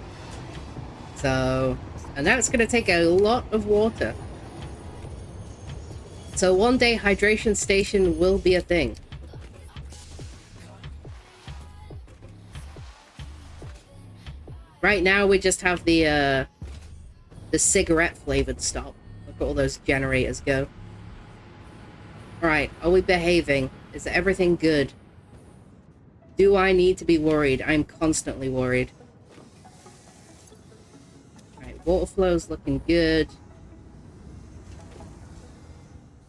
So, and that's going to take a lot of water. So one day hydration station will be a thing. Right now we just have the cigarette flavored stop. Look at all those generators go. Alright, are we behaving? Is everything good? Do I need to be worried? I'm constantly worried. Alright, water flow's looking good.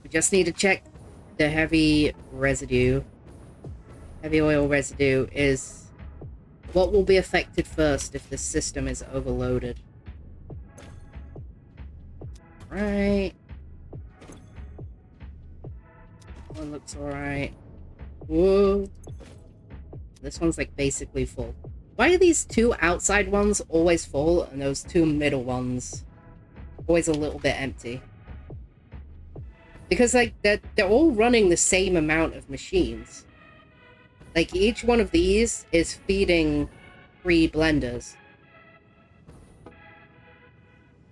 We just need to check the heavy residue. Heavy oil residue is what will be affected first if the system is overloaded. Right. One looks alright. Whoa. This one's like basically full. Why are these two outside ones always full and those two middle ones always a little bit empty? Because like they're all running the same amount of machines. Like each one of these is feeding 3 blenders.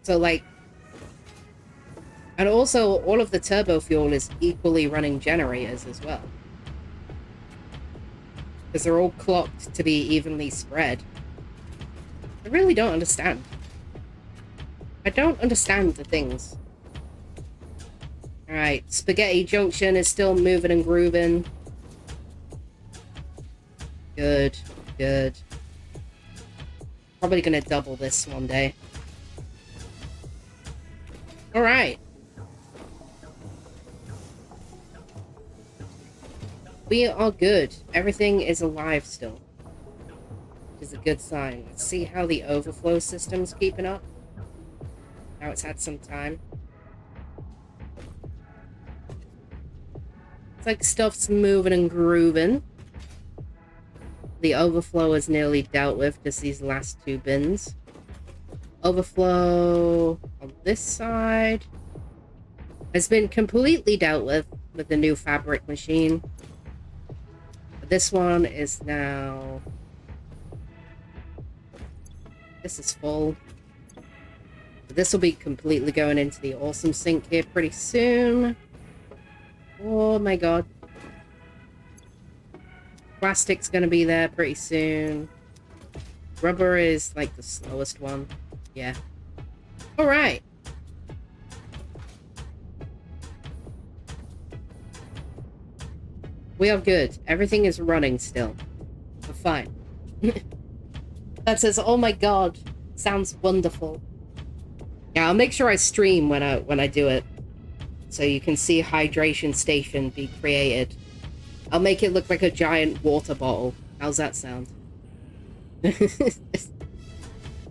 So like, and also all of the turbo fuel is equally running generators as well. Because they're all clocked to be evenly spread. I really don't understand. I don't understand the things. Alright, Spaghetti Junction is still moving and grooving. Good, good. Probably gonna double this one day. Alright. We are good. Everything is alive still. Which is a good sign. Let's see how the overflow system's keeping up. Now it's had some time. Looks like stuff's moving and grooving. The overflow is nearly dealt with, just these last two bins. Overflow on this side has been completely dealt with the new fabric machine. But this one is now... This is full. But this will be completely going into the awesome sink here pretty soon. Oh my god. Plastic's gonna be there pretty soon. Rubber is like the slowest one. Yeah. Alright. We are good. Everything is running still. We're fine. That says, oh my god. Sounds wonderful. Yeah, I'll make sure I stream when I do it. So you can see hydration station be created. I'll make it look like a giant water bottle. How's that sound?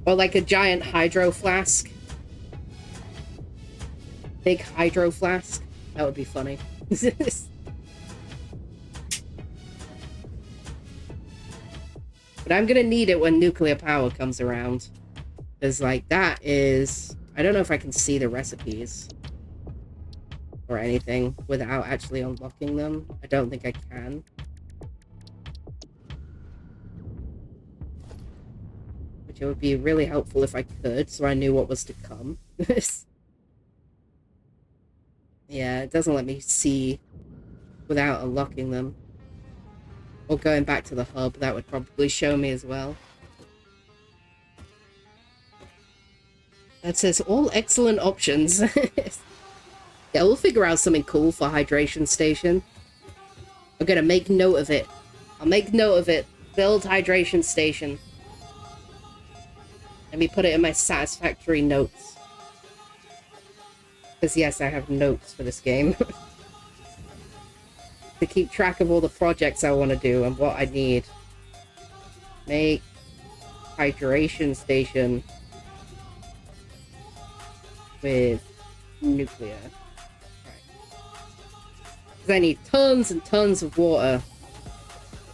Or like a giant hydro flask. Big hydro flask. That would be funny. But I'm gonna need it when nuclear power comes around. Because, like, that is... I don't know if I can see the recipes. Or anything without actually unlocking them. I don't think I can. Which it would be really helpful if I could, so I knew what was to come. Yeah, it doesn't let me see without unlocking them. Or going back to the hub, that would probably show me as well. That says all excellent options. Yeah, we'll figure out something cool for hydration station. I'm gonna make note of it. I'll make note of it. Build hydration station. Let me put it in my Satisfactory notes. Because yes, I have notes for this game. To keep track of all the projects I want to do and what I need. Make hydration station with nuclear. Because I need tons and tons of water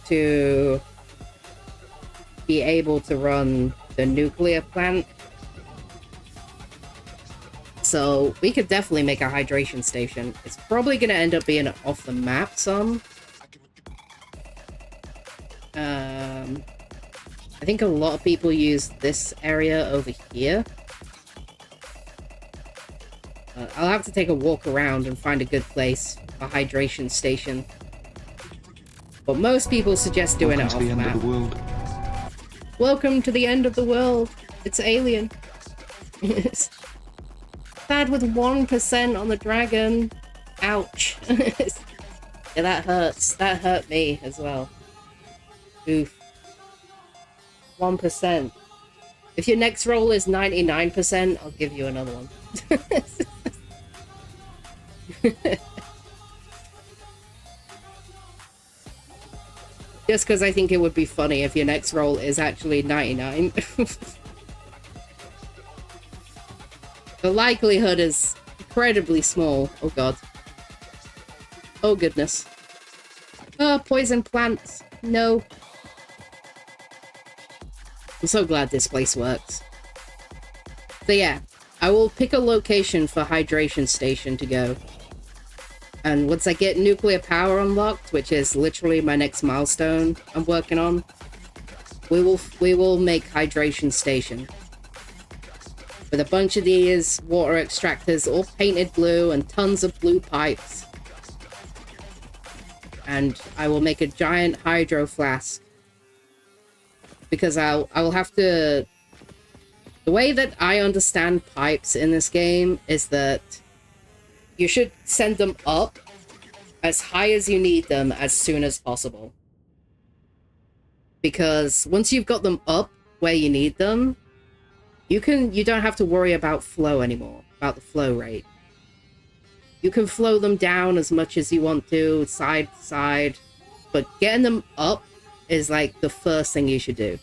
to be able to run the nuclear plant. So we could definitely make a hydration station. It's probably going to end up being off the map some. I think a lot of people use this area over here. I'll have to take a walk around and find a good place for hydration station. But most people suggest doing it off the map. Welcome to the end of the world. It's alien. Bad with 1% on the dragon. Ouch. Yeah, that hurts. That hurt me as well. Oof. 1%. If your next roll is 99%, I'll give you another one. Just because I think it would be funny if your next roll is actually 99. The likelihood is incredibly small. Oh god. Oh goodness. Oh, poison plants. No. I'm so glad this place works. So yeah, I will pick a location for hydration station to go. And once I get nuclear power unlocked, which is literally my next milestone I'm working on, we will make hydration station. With a bunch of these water extractors all painted blue and tons of blue pipes. And I will make a giant hydro flask. Because I will have to... The way that I understand pipes in this game is that you should send them up as high as you need them as soon as possible. Because once you've got them up where you need them, you don't have to worry about flow anymore, about the flow rate. You can flow them down as much as you want to, side to side, but getting them up is like the first thing you should do.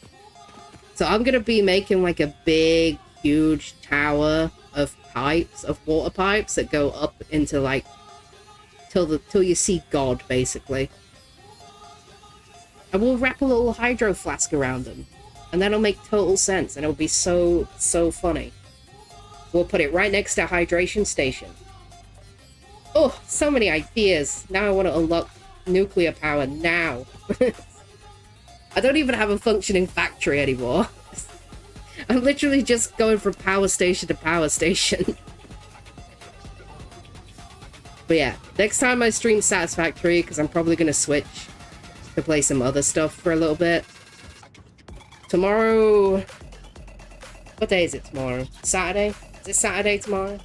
So I'm gonna be making like a big, huge tower of pipes, of water pipes that go up into like till you see God, basically. And we'll wrap a little hydro flask around them. And that'll make total sense, and it'll be so funny. We'll put it right next to a hydration station. Oh, so many ideas. Now I want to unlock nuclear power now. I don't even have a functioning factory anymore. I'm literally just going from power station to power station. But yeah, next time I stream Satisfactory, because I'm probably going to switch to play some other stuff for a little bit. Tomorrow... What day is it tomorrow? Saturday? Is it Saturday tomorrow?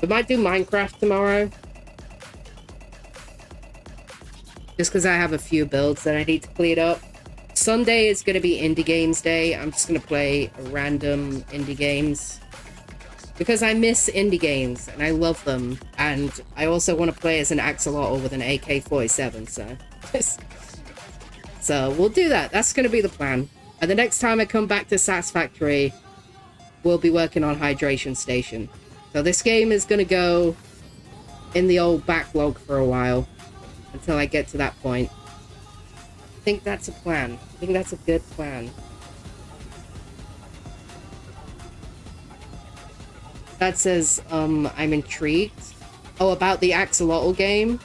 We might do Minecraft tomorrow. Just because I have a few builds that I need to clean up. Sunday is going to be Indie Games Day. I'm just going to play random indie games. Because I miss indie games, and I love them. And I also want to play as an axolotl with an AK-47, so... So, we'll do that. That's going to be the plan. And the next time I come back to Satisfactory, we'll be working on Hydration Station. So this game is going to go in the old backlog for a while. Until I get to that point. I think that's a plan. I think that's a good plan. That says, I'm intrigued. Oh, about the axolotl game?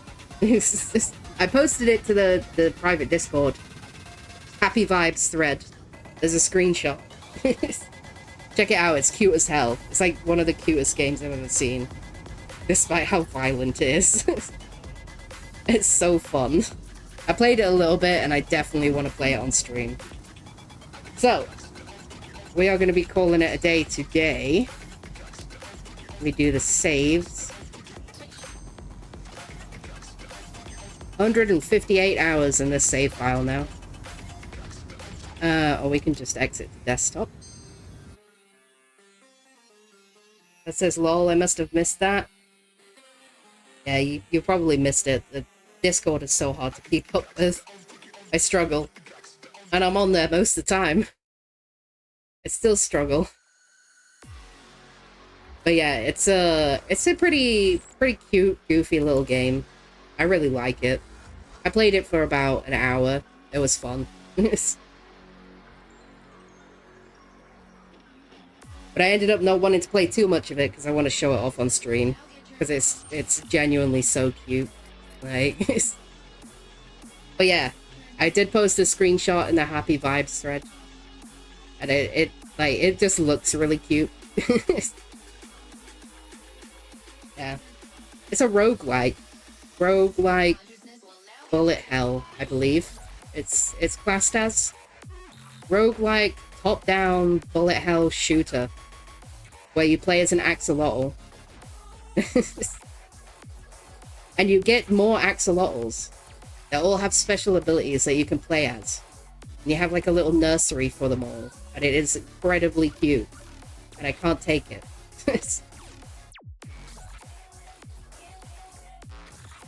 I posted it to the private Discord. Happy Vibes thread. There's a screenshot. Check it out, it's cute as hell. It's like one of the cutest games I've ever seen. Despite how violent it is. It's so fun. I played it a little bit, and I definitely want to play it on stream. So, we are going to be calling it a day today. We do the saves. 158 hours in this save file now. Or we can just exit the desktop. That says, lol, I must have missed that. Yeah, you probably missed it. The Discord is so hard to keep up with. I struggle. And I'm on there most of the time. I still struggle. But yeah, it's a pretty cute, goofy little game. I really like it. I played it for about an hour. It was fun. But I ended up not wanting to play too much of it because I want to show it off on stream. Because it's genuinely so cute. Like, but yeah, I did post a screenshot in the Happy Vibes thread. And it just looks really cute. Yeah. It's a roguelike. Roguelike bullet hell, I believe. It's classed as roguelike top-down bullet hell shooter. Where you play as an axolotl. And you get more axolotls that all have special abilities that you can play as. And you have like a little nursery for them all. And it is incredibly cute. And I can't take it.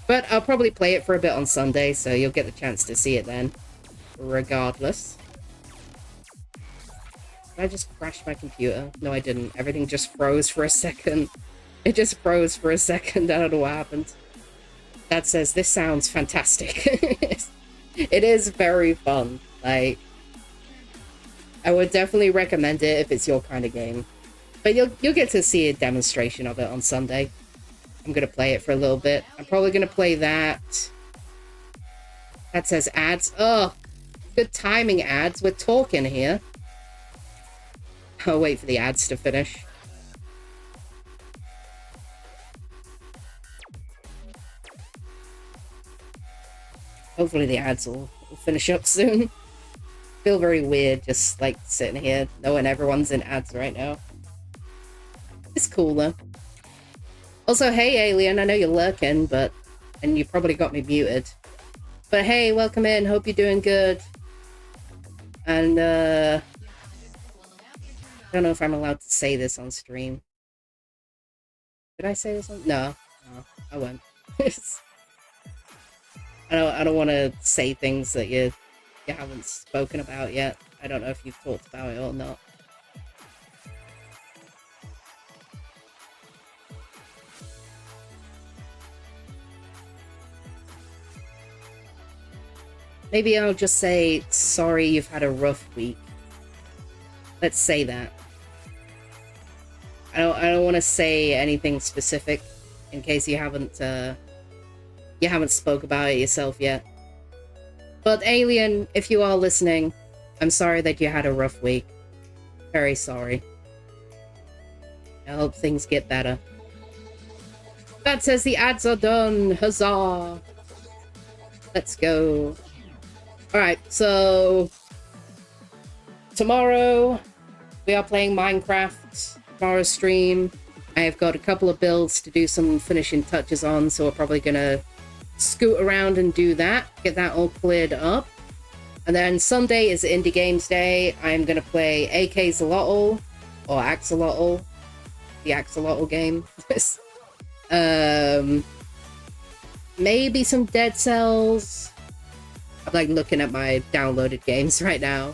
But I'll probably play it for a bit on Sunday, so you'll get the chance to see it then. Regardless. Did I just crash my computer? No, I didn't. Everything just froze for a second. It just froze for a second. I don't know what happened. That says, this sounds fantastic. It is very fun. Like, I would definitely recommend it if it's your kind of game. But you'll get to see a demonstration of it on Sunday. I'm going to play it for a little bit. I'm probably going to play that. That says ads. Oh, good timing, ads. We're talking here. I'll wait for the ads to finish. Hopefully the ads will finish up soon. Feel very weird just like sitting here knowing everyone's in ads right now. It's cool though. Also, hey Alien, I know you're lurking, and you probably got me muted. But hey, welcome in, hope you're doing good. And I don't know if I'm allowed to say this on stream. Did I say this on? No, I won't. I don't want to say things that you haven't spoken about yet. I don't know if you've talked about it or not. Maybe I'll just say, sorry you've had a rough week. Let's say that. I don't want to say anything specific in case you haven't spoke about it yourself yet. But Alien, if you are listening, I'm sorry that you had a rough week. Very sorry. I hope things get better. That says the ads are done. Huzzah! Let's go. Alright, so tomorrow we are playing Minecraft. Tomorrow's stream. I have got a couple of builds to do some finishing touches on, so we're probably gonna scoot around and do that, get that all cleared up. And then Sunday is Indie Games Day. I'm gonna play Axolotl, or Axolotl, the Axolotl game. Maybe some Dead Cells. I'm like looking at my downloaded games right now.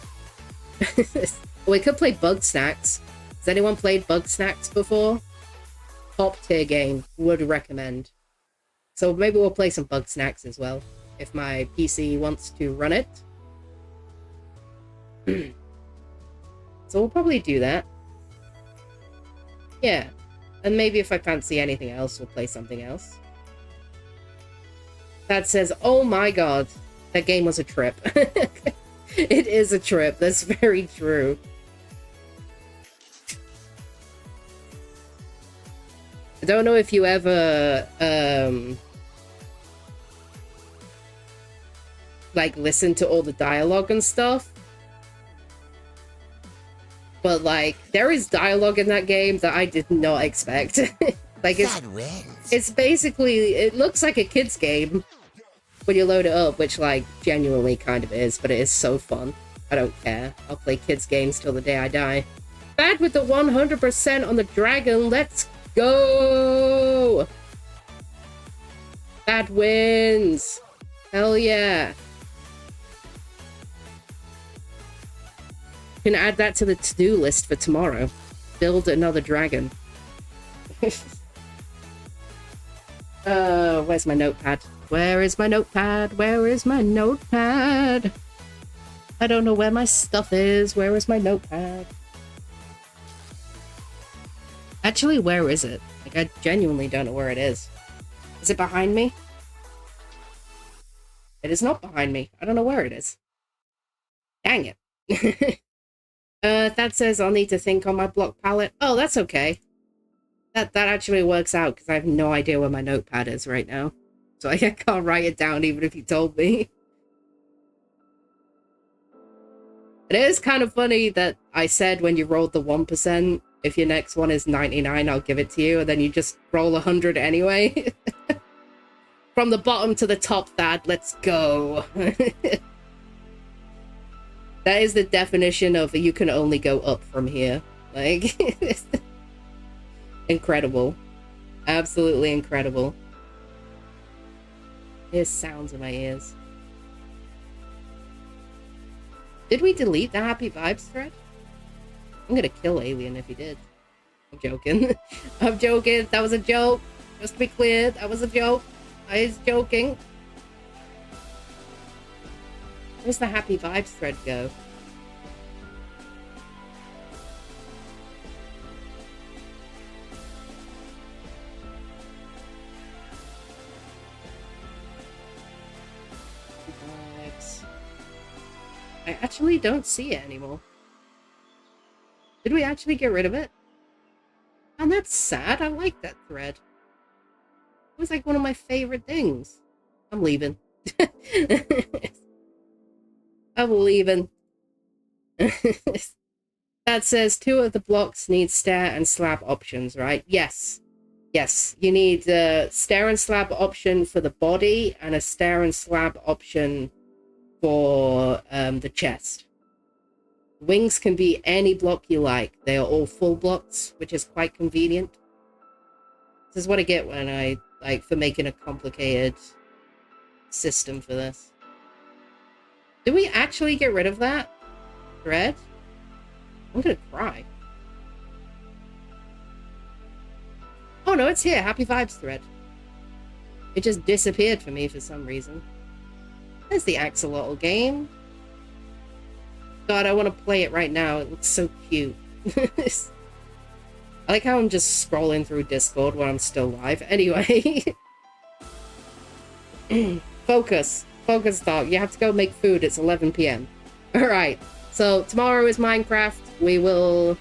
We could play Bug Snacks. Has anyone played Bug Snacks before? Top tier game, would recommend. So maybe we'll play some Bug Snacks as well, if my PC wants to run it. So we'll probably do that. Yeah. And maybe if I fancy anything else, we'll play something else. That says, oh my god, that game was a trip. It is a trip, that's very true. I don't know if you ever, like, listen to all the dialogue and stuff. But, like, there is dialogue in that game that I did not expect. Like, it's basically, it looks like a kid's game when you load it up, which, like, genuinely kind of is, but it is so fun. I don't care. I'll play kids' games till the day I die. Bad with the 100% on the dragon, let's go! Bad wins! Hell yeah! Can add that to the to-do list for tomorrow. Build another dragon. Where's my notepad? Where is my notepad? Where is my notepad? I don't know where my stuff is. Where is my notepad? Actually, where is it? Like, I genuinely don't know where it is. Is it behind me? It is not behind me. I don't know where it is. Dang it. That says I'll need to think on my block palette. Oh, that's okay. That actually works out because I have no idea where my notepad is right now. So I can't write it down even if you told me. It is kind of funny that I said when you rolled the 1%, if your next one is 99, I'll give it to you, and then you just roll 100 anyway. From the bottom to the top, Thad, let's go. That is the definition of you can only go up from here. Like, incredible. Absolutely incredible. There's sounds in my ears. Did we delete the Happy Vibes thread? I'm gonna kill Alien if he did. I'm joking. I'm joking. That was a joke. Just to be clear, that was a joke. I was joking. Where's the Happy Vibes thread go? Vibes. I actually don't see it anymore. Did we actually get rid of it? And that's sad. I like that thread. It was like one of my favorite things. I'm leaving. I'm leaving. That says 2 of the blocks need stair and slab options, right? Yes. Yes. You need a stair and slab option for the body and a stair and slab option for the chest. Wings can be any block you like. They are all full blocks, which is quite convenient. This is what I get when I, like, for making a complicated system for this. Did we actually get rid of that thread? I'm gonna cry. Oh no, it's here. Happy Vibes thread. It just disappeared for me for some reason. There's the axolotl game. God, I want to play it right now. It looks so cute. I like how I'm just scrolling through Discord when I'm still live. Anyway. Focus. Focus, dog. You have to go make food. It's 11 p.m. Alright. So, tomorrow is Minecraft. We will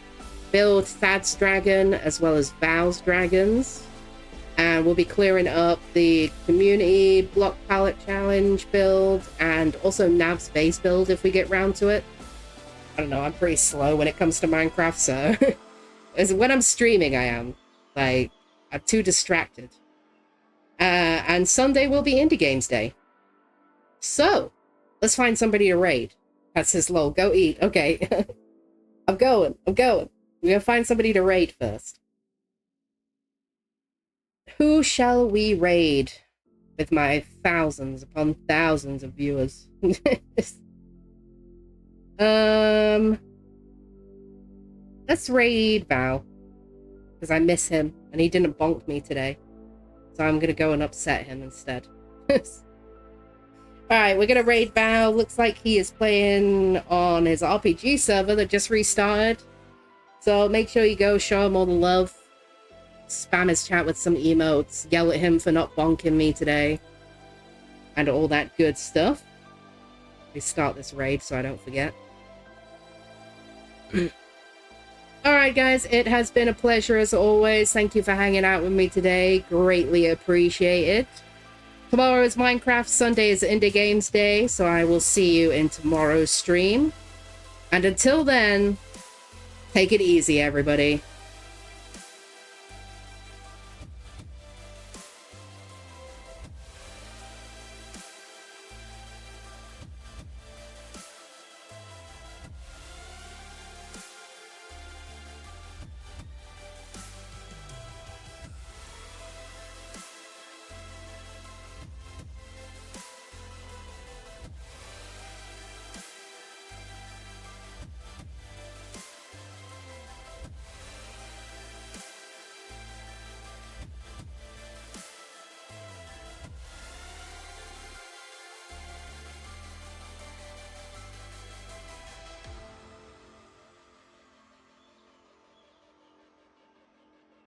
build Thad's dragon as well as Val's dragons. And we'll be clearing up the community block palette challenge build and also Nav's base build if we get round to it. I don't know, I'm pretty slow when it comes to Minecraft, so... when I'm streaming, I am. Like, I'm too distracted. And Sunday will be Indie Games Day. So, let's find somebody to raid. That's his lol. Go eat. Okay. I'm going. We're gonna find somebody to raid first. Who shall we raid with my thousands upon thousands of viewers? Let's raid Val. Because I miss him, and he didn't bonk me today. So I'm gonna go and upset him instead. Alright, we're gonna raid Val. Looks like he is playing on his RPG server that just restarted. So make sure you go show him all the love. Spam his chat with some emotes. Yell at him for not bonking me today. And all that good stuff. We start this raid so I don't forget. Alright guys, it has been a pleasure as always. Thank you for hanging out with me today. Greatly appreciated. Tomorrow is Minecraft, Sunday is Indie Games Day, so I will see you in tomorrow's stream. And until then, take it easy everybody.